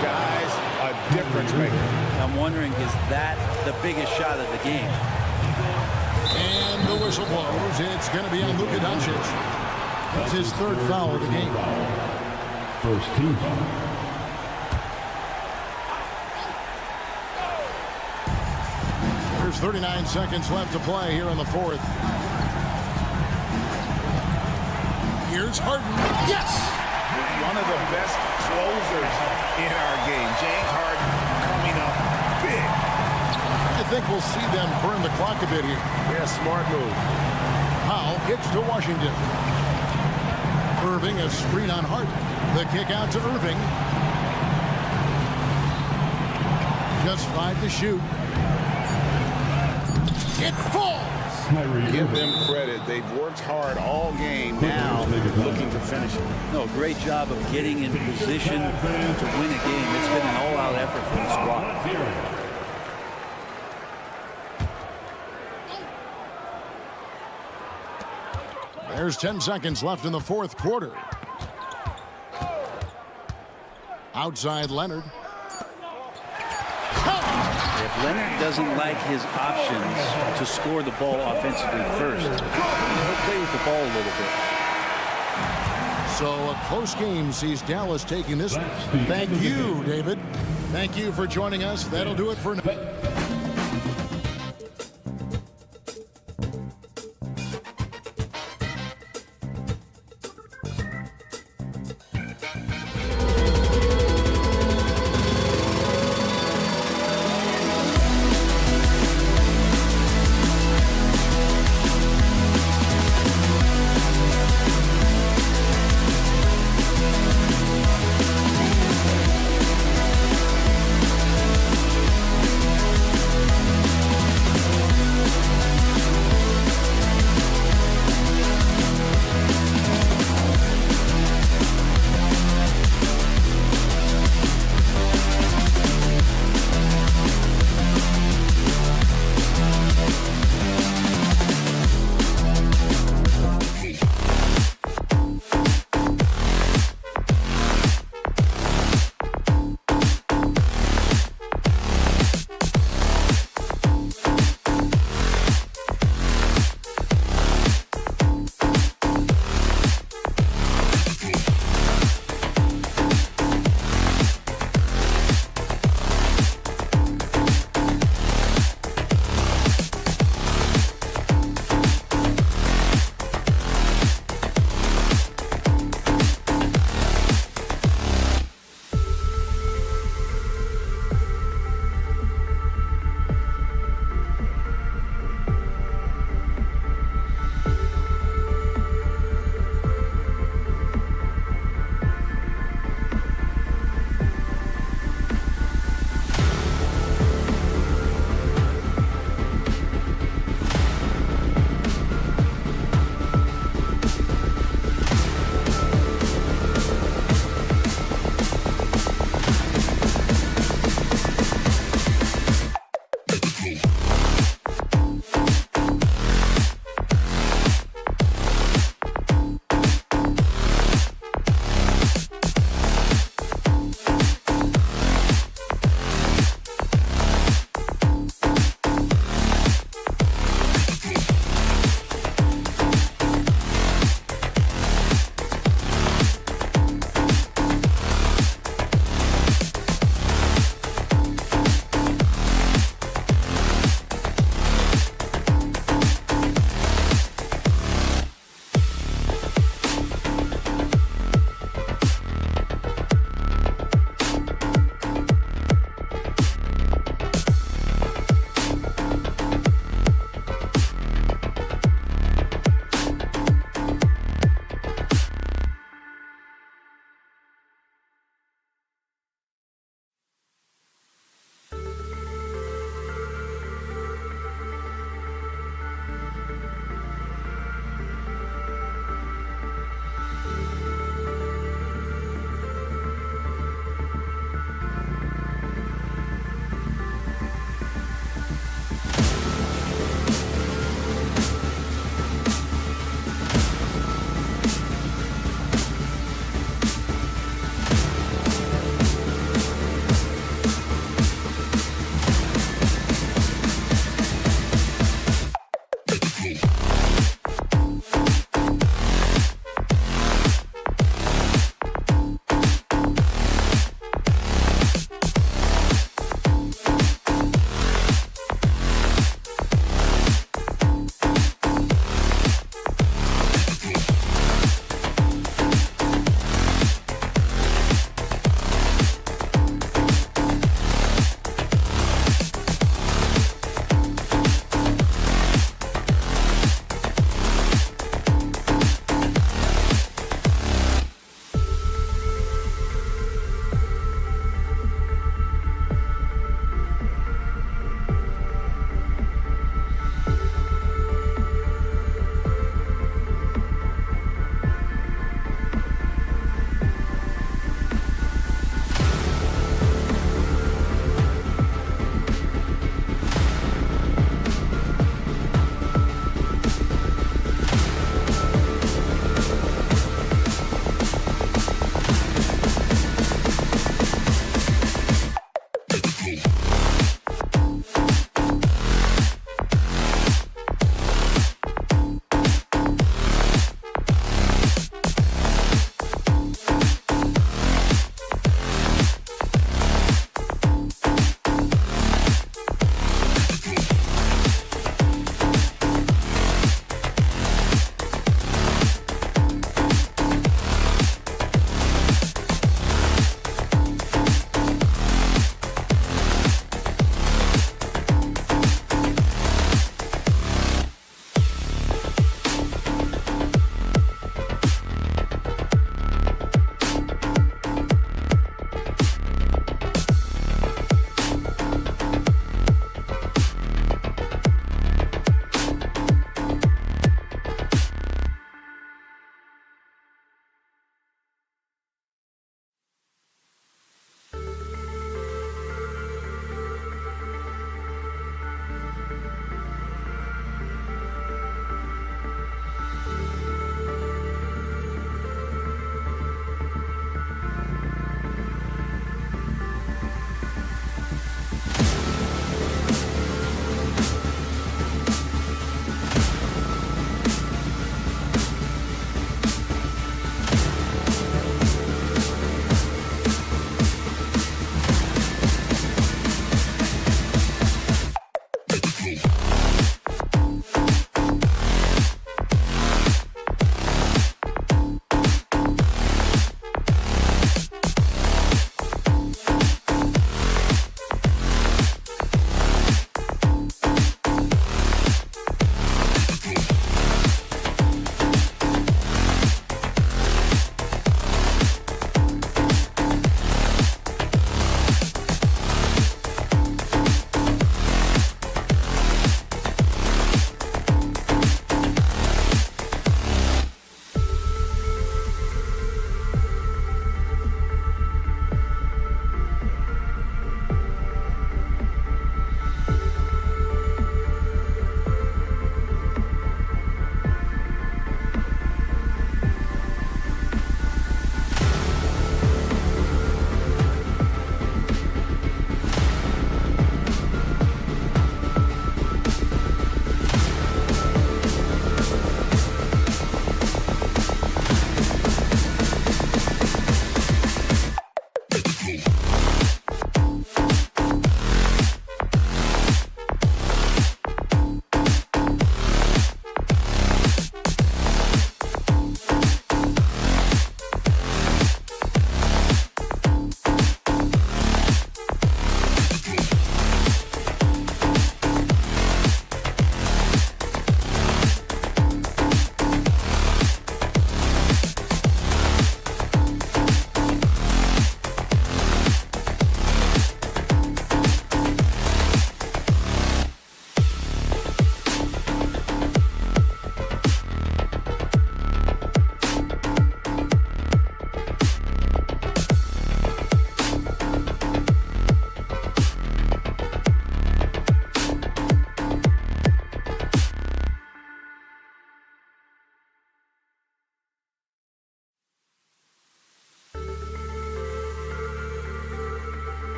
guys, a difference maker. I'm wondering, is that the biggest shot of the game? And the whistle blows. It's going to be on Luka Doncic. That's his third foul of the game. First team foul. There's 39 seconds left to play here in the fourth. Here's Harden. Yes! one of the best closers in our game. James Harden coming up big. I think we'll see them burn the clock a bit here. Yeah, smart move. Powell kicks to Washington. Irving, a screen on Harden. The kick out to Irving. Just 5 to shoot. It falls. Give them credit. They've worked hard all game. Now looking to finish it. No, great job of getting in position to win a game. It's been an all-out effort from the squad. There's 10 seconds left in the fourth quarter. Outside Leonard. If Leonard doesn't like his options to score the ball offensively first, he'll play with the ball a little bit. So a close game sees Dallas taking this one. Thank you, David. Thank you for joining us. That'll do it for now.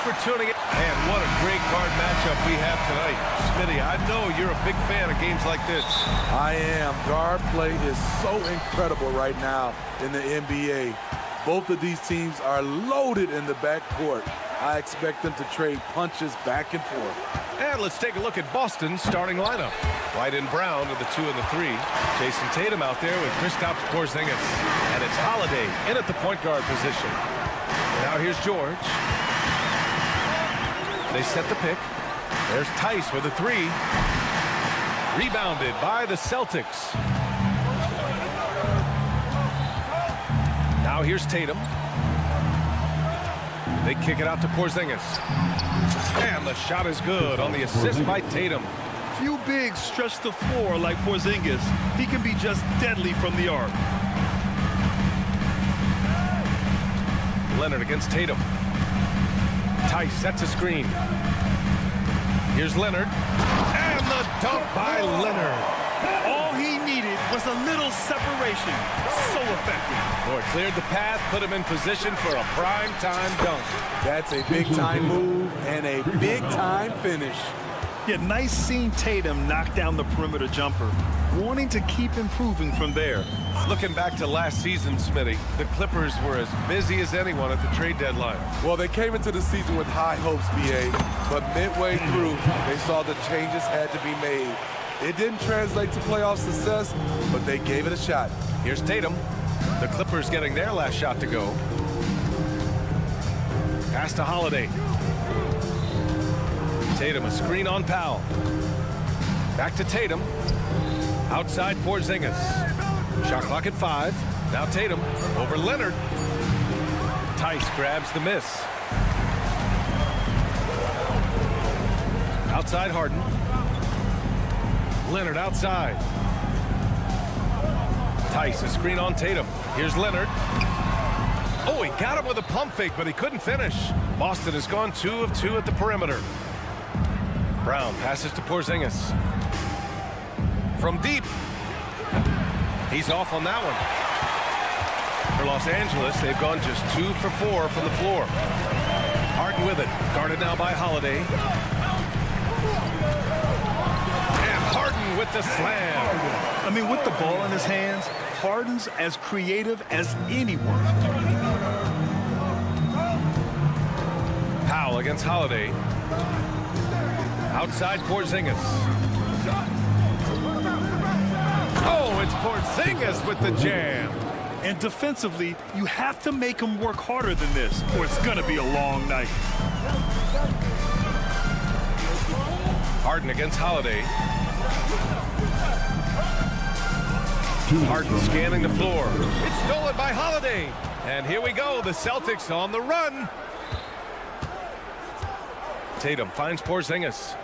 for tuning in. And what a great guard matchup we have tonight. Smitty, I know you're a big fan of games like this. I am. Guard play is so incredible right now in the NBA. Both of these teams are loaded in the backcourt. I expect them to trade punches back and forth. And let's take a look at Boston's starting lineup. White and Brown are the 2 and the 3. Jason Tatum out there with Kristaps Porzingis. And it's Holiday in at the point guard position. Now here's George. They set the pick. There's Tice with a 3. Rebounded by the Celtics. Now here's Tatum. They kick it out to Porzingis. And the shot is good on the assist by Tatum. Few bigs stretch the floor like Porzingis. He can be just deadly from the arc. Leonard against Tatum. Tice sets a screen. Here's Leonard. And the dunk by Leonard. All he needed was a little separation. So effective. Boy, cleared the path, put him in position for a prime-time dunk. That's a big-time move and a big-time finish. Yeah, nice seeing Tatum knock down the perimeter jumper. Wanting to keep improving from there. Looking back to last season, Smitty, the Clippers were as busy as anyone at the trade deadline. Well, they came into the season with high hopes, BA, but midway through, they saw the changes had to be made. It didn't translate to playoff success, but they gave it a shot. Here's Tatum. The Clippers getting their last shot to go. Pass to Holiday. Tatum, a screen on Powell. Back to Tatum. Outside Porzingis. Shot clock at 5. Now Tatum over Leonard. Tice grabs the miss. Outside Harden. Leonard outside. Tice, a screen on Tatum. Here's Leonard. Oh, he got him with a pump fake, but he couldn't finish. Boston has gone 2 of 2 at the perimeter. Brown passes to Porzingis. From deep. He's off on that one. For Los Angeles, they've gone just 2 for 4 from the floor. Harden with it. Guarded now by Holiday. And Harden with the slam. I mean, with the ball in his hands, Harden's as creative as anyone. Powell against Holiday. Outside Porzingis. Oh, it's Porzingis with the jam. And defensively, you have to make him work harder than this, or it's going to be a long night. Harden against Holiday. Harden scanning the floor. It's stolen by Holiday. And here we go. The Celtics on the run. Tatum finds Porzingis.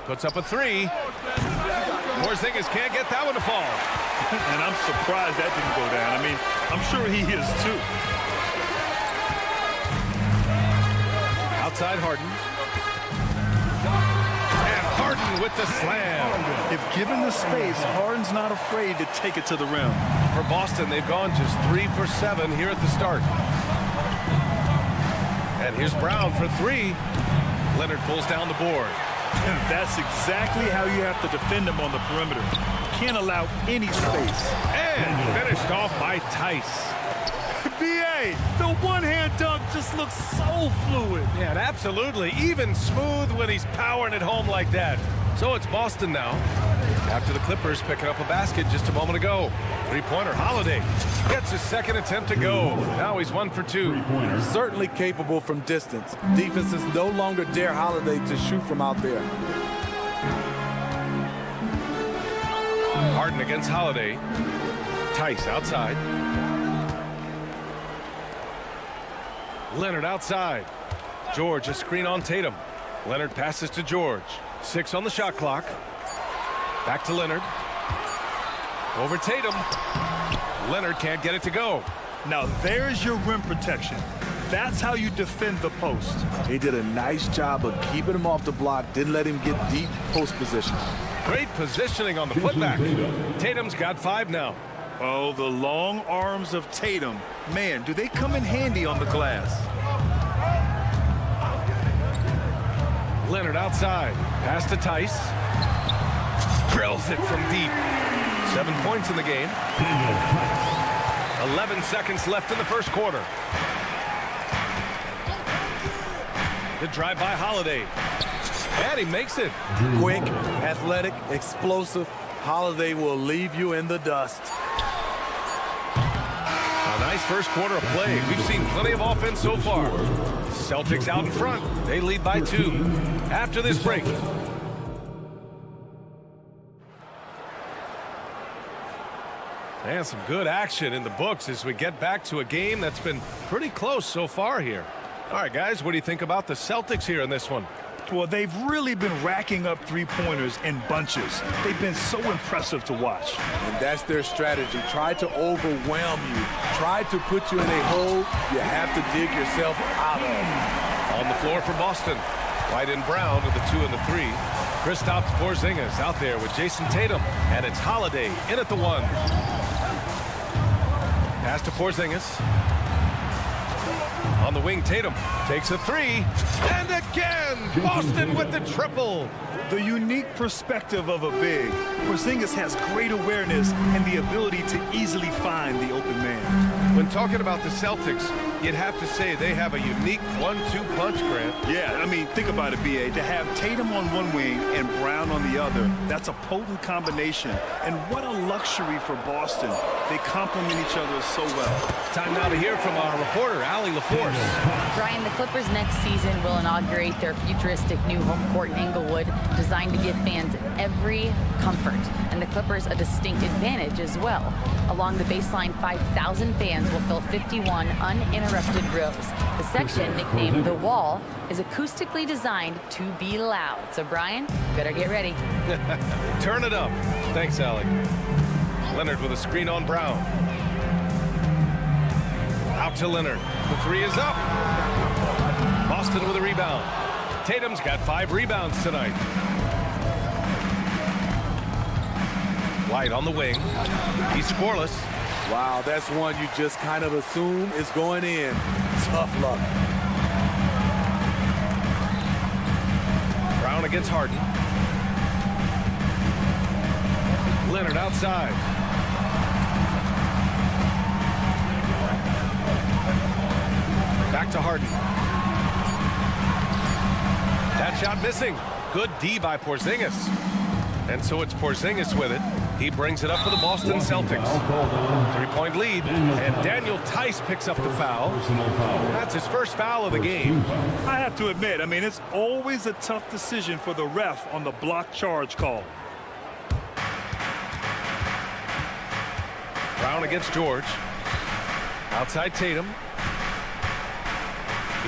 Puts up a 3. Porzingis can't get that one to fall. And I'm surprised that didn't go down. I mean, I'm sure he is too. Outside Harden. And Harden with the slam. If given the space, Harden's not afraid to take it to the rim. For Boston, they've gone just 3 for 7 here at the start. And here's Brown for 3. Leonard pulls down the board. And that's exactly how you have to defend him on the perimeter. Can't allow any space. And finished off by Tice. B.A., the one-hand dunk just looks so fluid. Yeah, and absolutely even smooth when he's powering it home like that. So it's Boston now. After the Clippers picking up a basket just a moment ago. Three-pointer, Holiday gets his second attempt to go. Now he's 1 for 2. Certainly capable from distance. Defenses no longer dare Holiday to shoot from out there. Harden against Holiday. Tice outside. Leonard outside. George, a screen on Tatum. Leonard passes to George. 6 on the shot clock. Back to Leonard. Over Tatum. Leonard can't get it to go. Now there's your rim protection. That's how you defend the post. He did a nice job of keeping him off the block, didn't let him get deep post position. Great positioning on the putback. Tatum's got 5 now. Oh, the long arms of Tatum. Man, do they come in handy on the glass. Leonard outside. Pass to Tice. Drills it from deep. 7 points in the game. 11 seconds left in the first quarter. The drive by Holiday. And he makes it. Quick, athletic, explosive. Holiday will leave you in the dust. A nice first quarter of play. We've seen plenty of offense so far. Celtics out in front. They lead by 2. After this break. And some good action in the books as we get back to a game that's been pretty close so far here. All right, guys, what do you think about the Celtics here in this one? Well, they've really been racking up three-pointers in bunches. They've been so impressive to watch. And that's their strategy. Try to overwhelm you. Try to put you in a hole you have to dig yourself out of. On the floor for Boston. White and Brown with the 2 and the 3. Kristaps Porzingis out there with Jason Tatum. And it's Holiday in at the 1. Pass to Porzingis. On the wing, Tatum takes a 3. And again, Boston with the triple. The unique perspective of a big. Porzingis has great awareness and the ability to easily find the open man. When talking about the Celtics, you'd have to say they have a unique 1-2 punch, Grant. Yeah, I mean, think about it, B.A. To have Tatum on one wing and Brown on the other, that's a potent combination. And what a luxury for Boston. They complement each other so well. Time now to hear from our reporter, Allie LaForce. Brian, the Clippers next season will inaugurate their futuristic new home court in Inglewood, designed to give fans every comfort, and the Clippers a distinct advantage as well. Along the baseline, 5,000 fans will fill 51 uninterrupted rows. The section, nicknamed The Wall, is acoustically designed to be loud. So, Brian, better get ready. Turn it up. Thanks, Allie. Leonard with a screen on Brown. Out to Leonard. The 3 is up. Boston with a rebound. Tatum's got 5 rebounds tonight. White on the wing. He's scoreless. Wow, that's one you just kind of assume is going in. Tough luck. Brown against Harden. Leonard outside. Back to Harden. That shot missing. Good D by Porzingis. And so it's Porzingis with it. He brings it up for the Boston Celtics. 3-point lead. And Daniel Tice picks up the foul. That's his first foul of the game. I have to admit, I mean, it's always a tough decision for the ref on the block charge call. Brown against George. Outside Tatum.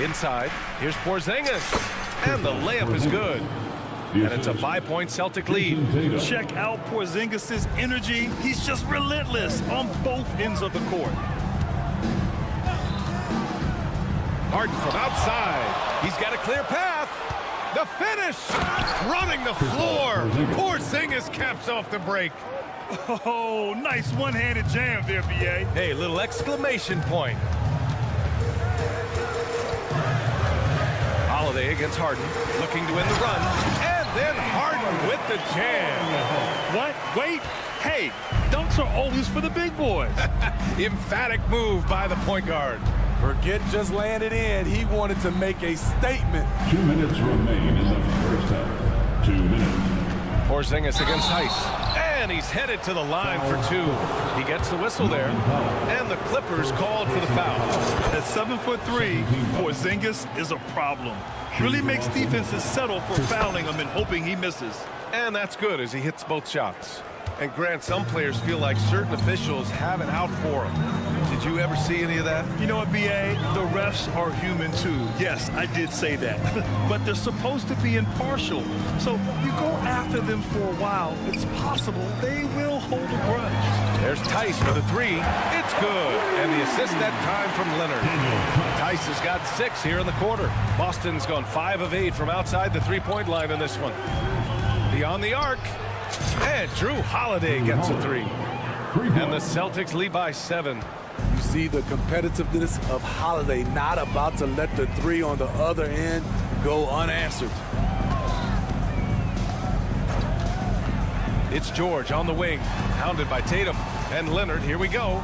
Inside. Here's Porzingis. And the layup is good. And it's a 5-point Celtic lead. Check out Porzingis' energy. He's just relentless on both ends of the court. Harden from outside. He's got a clear path. The finish. Running the floor. Porzingis caps off the break. Oh, nice one-handed jam there, B.A. Hey, little exclamation point. Holiday against Harden. Looking to win the run. And then Harden with the jam. What? Wait. Hey, dunks are always for the big boys. Emphatic move by the point guard. Forget just laying it in. He wanted to make a statement. 2 minutes remain in the first half. 2 minutes. Porzingis against Tice. And he's headed to the line for 2. He gets the whistle there. And the Clippers called for the foul. At 7'3", Porzingis is a problem. Really makes defenses settle for fouling him and hoping he misses. And that's good as he hits both shots. And Grant, some players feel like certain officials have it out for them. Did you ever see any of that? You know what, B.A.? The refs are human too. Yes, I did say that. But they're supposed to be impartial. So you go after them for a while, it's possible they will hold a grudge. There's Tice for the 3. It's good. And the assist that time from Leonard. Tice has got 6 here in the quarter. Boston's gone 5 of 8 from outside the 3-point line in this one. Beyond the arc. And Drew Holiday gets a 3. And the Celtics lead by 7. You see the competitiveness of Holiday, not about to let the 3 on the other end go unanswered. It's George on the wing, hounded by Tatum. And Leonard, here we go.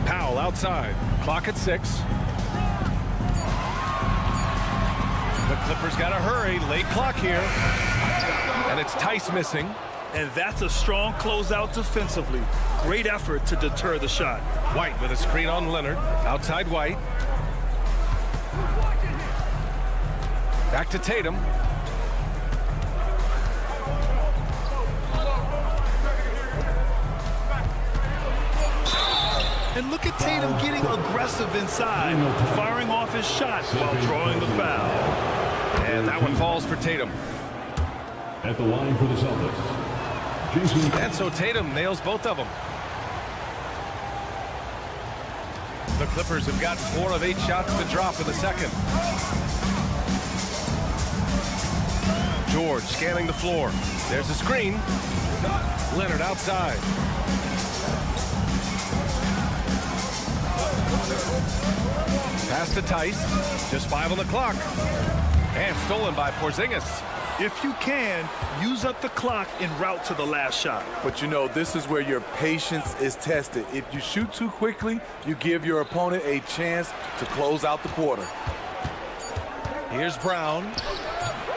Powell outside. Clock at 6. The Clippers got to hurry. Late clock here. And it's Tice missing. And that's a strong closeout defensively. Great effort to deter the shot. White with a screen on Leonard. Outside White. Back to Tatum. And look at Tatum getting aggressive inside, firing off his shot while drawing the foul. And that one falls for Tatum. At the line for the Celtics. And so Tatum nails both of them. The Clippers have got 4 of 8 shots to drop in the second. George scanning the floor. There's a screen. Leonard outside. Pass to Tice. Just 5 on the clock. And stolen by Porzingis. If you can, use up the clock en route to the last shot. But you know, this is where your patience is tested. If you shoot too quickly, you give your opponent a chance to close out the quarter. Here's Brown.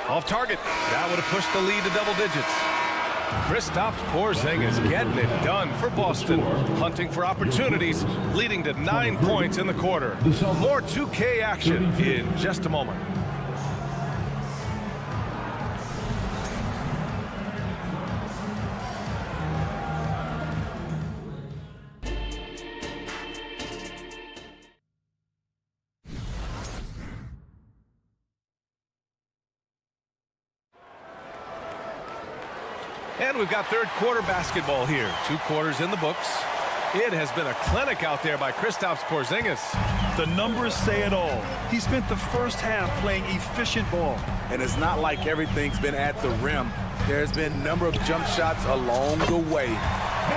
Off target. That would have pushed the lead to double digits. Kristaps Porzingis getting it done for Boston. Hunting for opportunities, leading to 9 points in the quarter. More 2K action in just a moment. And we've got third quarter basketball here. 2 quarters in the books. It has been a clinic out there by Kristaps Porzingis. The numbers say it all. He spent the first half playing efficient ball. And it's not like everything's been at the rim. There's been a number of jump shots along the way.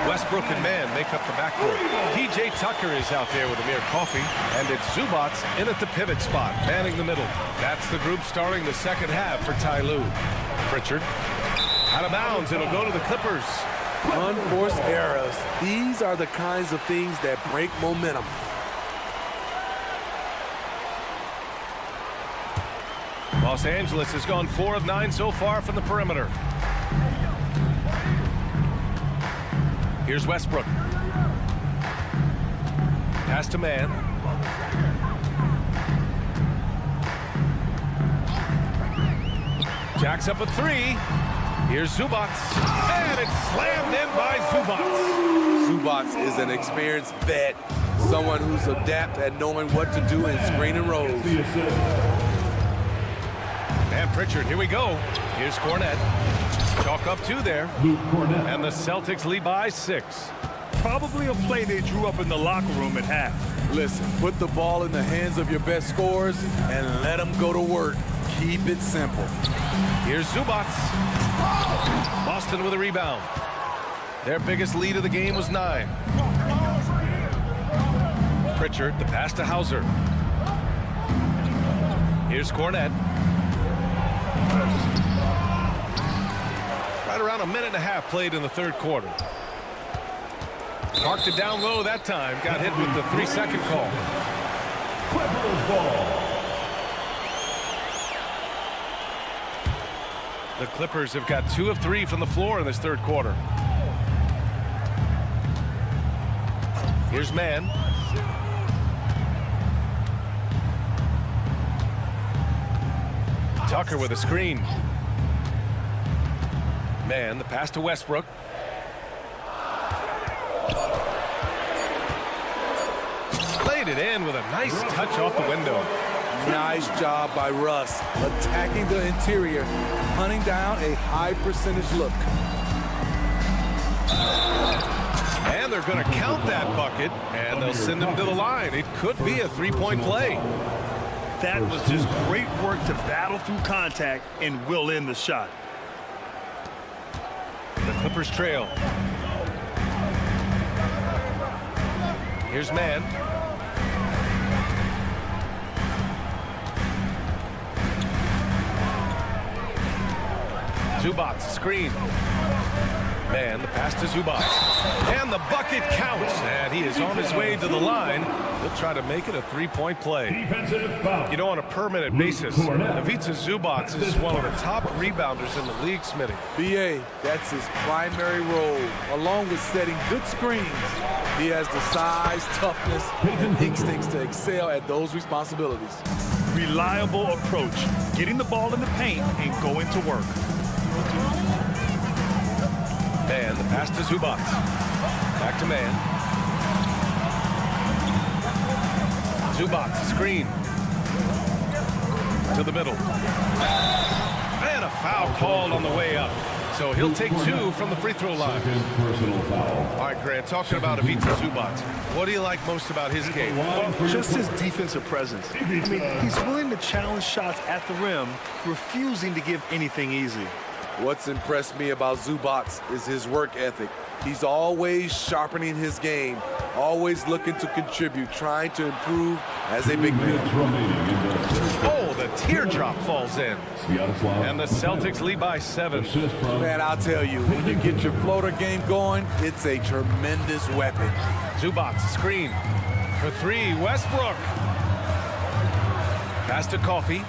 Westbrook and Mann make up the backcourt. P.J. Tucker is out there with Amir Coffey. And it's Zubac in at the pivot spot, manning the middle. That's the group starting the second half for Ty Lue. Pritchard. Out of bounds, it'll go to the Clippers. Unforced errors. These are the kinds of things that break momentum. Los Angeles has gone 4 of 9 so far from the perimeter. Here's Westbrook. Pass to Mann. Jacks up a 3. Here's Zubac. And it's slammed in by Zubac. Zubac is an experienced vet. Someone who's adept at knowing what to do in screen and rolls. And Pritchard, here we go. Here's Cornette. Chalk up 2 there. And the Celtics lead by 6. Probably a play they drew up in the locker room at half. Listen, put the ball in the hands of your best scorers and let them go to work. Keep it simple. Here's Zubac. Boston with a rebound. Their biggest lead of the game was 9. Pritchard, the pass to Hauser. Here's Cornette. Right around a minute and a half played in the third quarter. Parked it down low that time. Got hit with the 3-second call. Clippers ball. The Clippers have got 2 of 3 from the floor in this third quarter. Here's Mann. Tucker with a screen. Mann, the pass to Westbrook. Played it in with a nice touch off the window. Nice job by Russ, attacking the interior, hunting down a high percentage look. And they're going to count that bucket, and they'll send him to the line. It could be a 3-point play. That was just great work to battle through contact and will in the shot. The Clippers trail. Here's Mann. Zubac, screen. Man, the pass to Zubac. And the bucket counts. And he is on his way to the line. He'll try to make it a three-point play. You know, on a per-minute basis, Ivica Zubac is one of the top rebounders in the league, Smitty. BA, that's his primary role, along with setting good screens. He has the size, toughness, and instincts to excel at those responsibilities. Reliable approach, getting the ball in the paint and going to work. And the pass to Zubac. Back to man. Zubac, screen. To the middle. And a foul called on the way up. So he'll take 2 from the free throw line. Personal foul. All right, Grant, talking about Ivica Zubac. What do you like most about his game? Just his defensive presence. I mean, he's willing to challenge shots at the rim, refusing to give anything easy. What's impressed me about Zubac is his work ethic. He's always sharpening his game, always looking to contribute, trying to improve as a big man. Oh, the teardrop falls in. And the Celtics lead by 7. Man, I'll tell you, when you get your floater game going, it's a tremendous weapon. Zubac, screen. For 3, Westbrook. Pass to Coffey.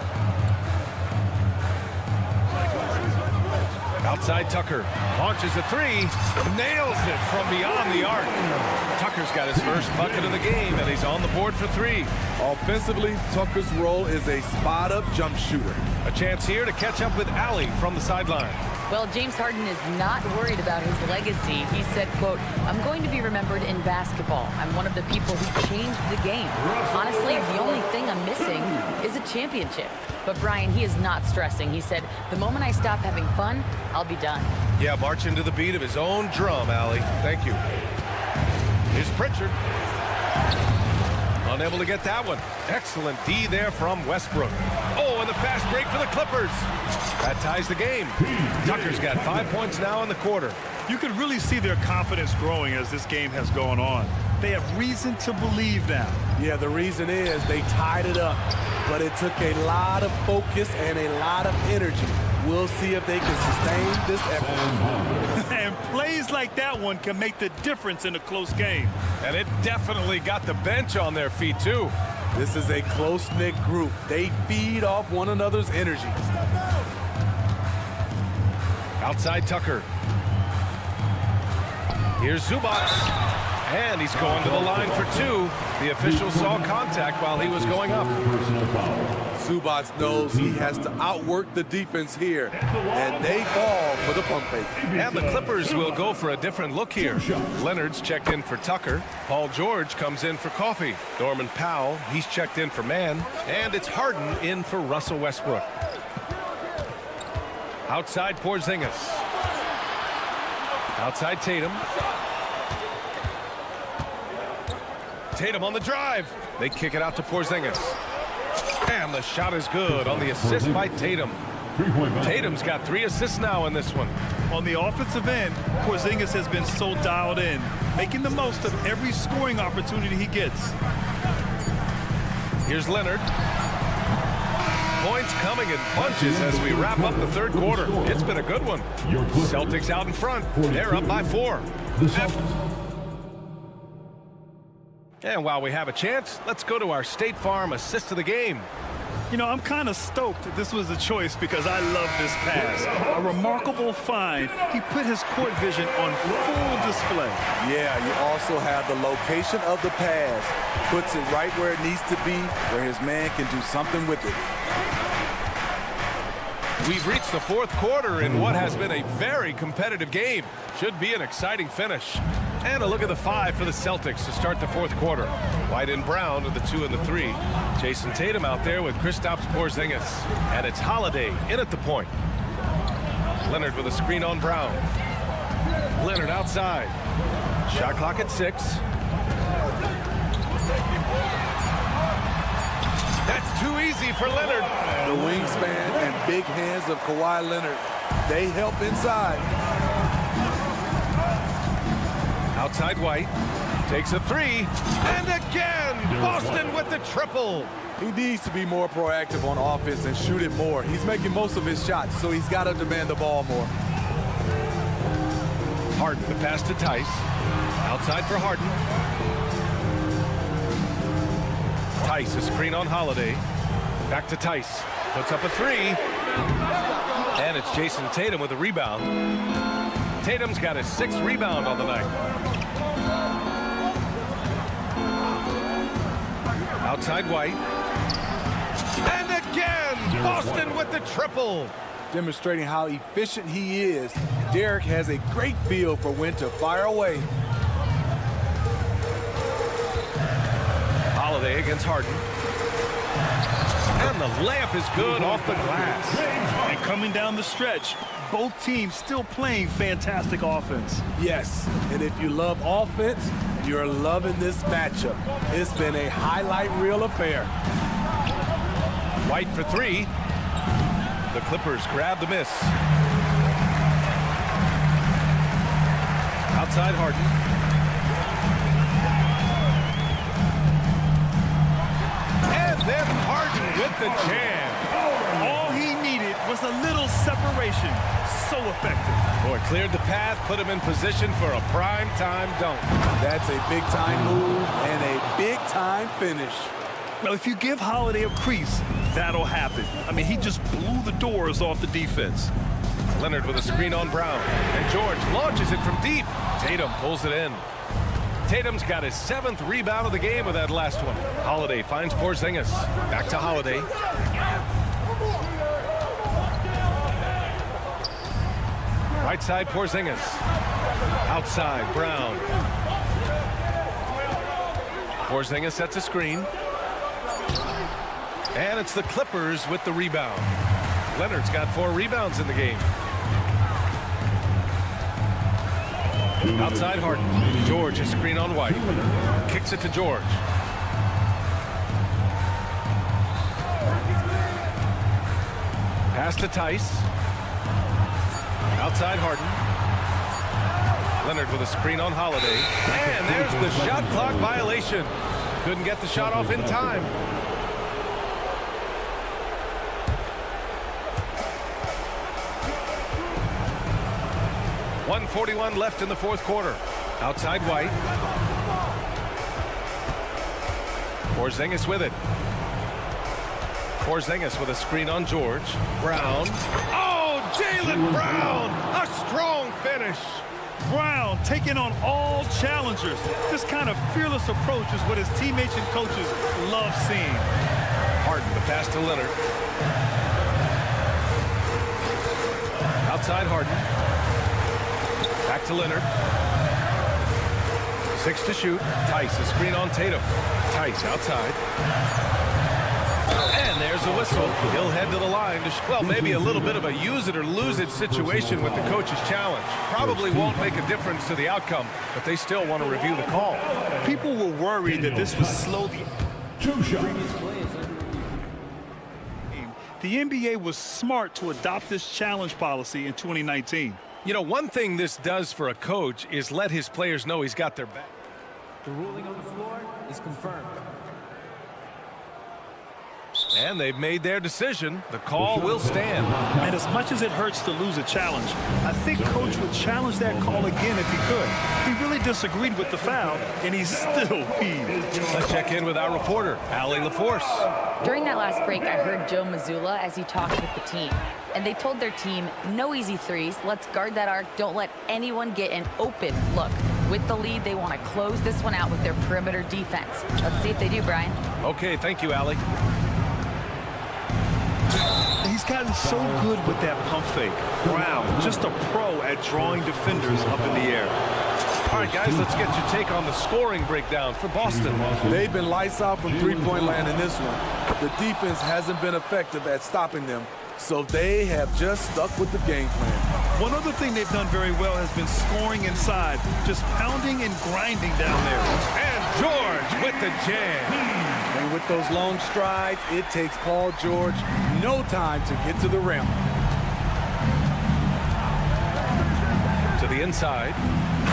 Outside Tucker, launches a 3, nails it from beyond the arc. Tucker's got his first bucket of the game, and he's on the board for 3. Offensively, Tucker's role is a spot-up jump shooter. A chance here to catch up with Allie from the sideline. Well, James Harden is not worried about his legacy. He said, quote, "I'm going to be remembered in basketball. I'm one of the people who changed the game. Honestly, the only thing I'm missing is a championship." But Brian, he is not stressing. He said, "The moment I stop having fun, I'll be done." Yeah, marching to the beat of his own drum, Allie. Thank you. Here's Pritchard. Unable to get that one. Excellent D there from Westbrook. Oh, and the fast break for the Clippers. That ties the game. Tucker's got 5 points now in the quarter. You can really see their confidence growing as this game has gone on. They have reason to believe now. Yeah, the reason is they tied it up, but it took a lot of focus and a lot of energy. We'll see if they can sustain this effort. And plays like that one can make the difference in a close game. And it definitely got the bench on their feet, too. This is a close-knit group. They feed off one another's energy. Outside Tucker. Here's Zubac. And he's going to the line for 2. The official saw contact while he was going up. Zubac knows he has to outwork the defense here, and they fall for the pump fake. And the Clippers will go for a different look here. Leonard's checked in for Tucker. Paul George comes in for Coffey. Norman Powell, he's checked in for Mann. And it's Harden in for Russell Westbrook. Outside Porzingis. Outside Tatum. Tatum on the drive. They kick it out to Porzingis. And the shot is good on the assist by Tatum. Tatum's got 3 assists now in this one. On the offensive end, Porzingis has been so dialed in, making the most of every scoring opportunity he gets. Here's Leonard. Points coming in bunches as we wrap up the third quarter. It's been a good one. Celtics out in front. They're up by 4. And while we have a chance, let's go to our State Farm assist of the game. You know, I'm kind of stoked that this was a choice because I love this pass. A remarkable find. He put his court vision on full display. Yeah, you also have the location of the pass. Puts it right where it needs to be, where his man can do something with it. We've reached the fourth quarter in what has been a very competitive game. Should be an exciting finish. And a look at the 5 for the Celtics to start the fourth quarter. White and Brown are the 2 and the 3. Jason Tatum out there with Kristaps Porzingis. And it's Holiday in at the point. Leonard with a screen on Brown. Leonard outside. Shot clock at 6. That's too easy for Leonard. The wingspan and big hands of Kawhi Leonard, they help inside. Outside White, takes a 3, and again, Boston with the triple. He needs to be more proactive on offense and shoot it more. He's making most of his shots, so he's got to demand the ball more. Harden, the pass to Tice. Outside for Harden. Tice, a screen on Holiday. Back to Tice. Puts up a three. And it's Jason Tatum with a rebound. Tatum's got his 6th rebound on the night. Outside White. And again, Boston with the triple. Demonstrating how efficient he is, Derek has a great feel for when to fire away. Holiday against Harden. And the layup is good off the glass. And coming down the stretch, both teams still playing fantastic offense. Yes, and if you love offense, you're loving this matchup. It's been a highlight reel affair. White for three. The Clippers grab the miss. Outside Harden. And then Harden with the jam. All he needed was a little separation. So effective. Boy, cleared the path, put him in position for a prime-time dunk. That's a big-time move and a big-time finish. Well, if you give Holiday a crease, that'll happen. I mean, he just blew the doors off the defense. Leonard with a screen on Brown. And George launches it from deep. Tatum pulls it in. Tatum's got his 7th rebound of the game with that last one. Holiday finds Porzingis. Back to Holiday. Right side Porzingis. Outside Brown. Porzingis sets a screen. And it's the Clippers with the rebound. Leonard's got 4 rebounds in the game. Outside Harden. George, a screen on White. Kicks it to George. Pass to Tice. Outside Harden. Leonard with a screen on Holiday. And there's the shot clock violation. Couldn't get the shot off in time. 1:41 left in the 4th quarter. Outside White. Porzingis with it. Porzingis with a screen on George. Brown. Oh, Jaylen Brown! A strong finish. Brown taking on all challengers. This kind of fearless approach is what his teammates and coaches love seeing. Harden, the pass to Leonard. Outside Harden. Back to Leonard. 6 to shoot. Tice, a screen on Tatum. Tice outside. And there's a whistle. He'll head to the line to well, maybe a little bit of a use it or lose it situation with the coach's challenge. Probably won't make a difference to the outcome, but they still want to review the call. People were worried that this would slow the 2 shots. The NBA was smart to adopt this challenge policy in 2019. You know, one thing this does for a coach is let his players know he's got their back. The ruling on the floor is confirmed. And they've made their decision. The call will stand. And as much as it hurts to lose a challenge, I think Coach would challenge that call again if he could. He really disagreed with the foul, and he's still peeved. Let's check in with our reporter, Allie LaForce. During that last break, I heard Joe Mazzulla as he talked with the team. And they told their team, no easy threes. Let's guard that arc. Don't let anyone get an open look. With the lead, they want to close this one out with their perimeter defense. Let's see if they do, Brian. Okay, thank you, Allie. He's gotten so good with that pump fake. Brown, just a pro at drawing defenders up in the air. All right, guys, let's get your take on the scoring breakdown for Boston. They've been lights out from three-point land in this one. The defense hasn't been effective at stopping them, so they have just stuck with the game plan. One other thing they've done very well has been scoring inside, just pounding and grinding down there. And George with the jam. And with those long strides, it takes Paul George no time to get to the rim. To the inside.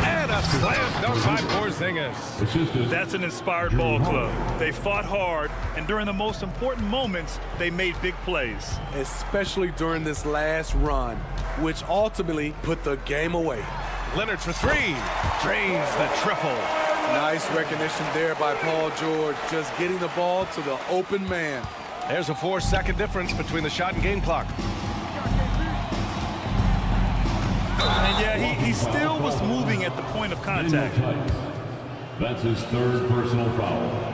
And a slam dunk by Porzingis. That's an inspired ball club. They fought hard, and during the most important moments, they made big plays. Especially during this last run, which ultimately put the game away. Leonard for three. Drains the triple. Nice recognition there by Paul George, just getting the ball to the open man. There's a 4-second difference between the shot and game clock. And yeah, he still was moving at the point of contact. That's his third personal foul.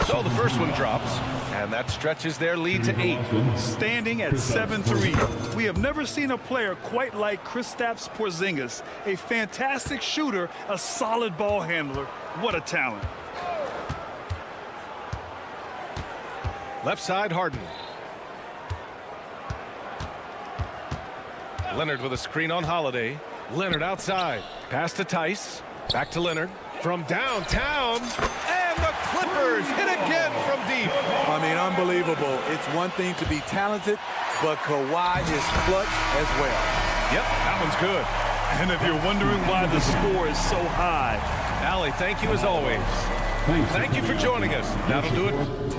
So the first one drops, and that stretches their lead to 8. Standing at 7-3. We have never seen a player quite like Kristaps Porzingis. A fantastic shooter, a solid ball handler. What a talent. Left side, Harden. Leonard with a screen on Holiday. Leonard outside. Pass to Tice. Back to Leonard. From downtown. And the Clippers hit again from deep. I mean, unbelievable. It's one thing to be talented, but Kawhi is clutch as well. Yep, that one's good. And if you're wondering why the score is so high, Allie, thank you as always. Thank you for joining us. That'll do it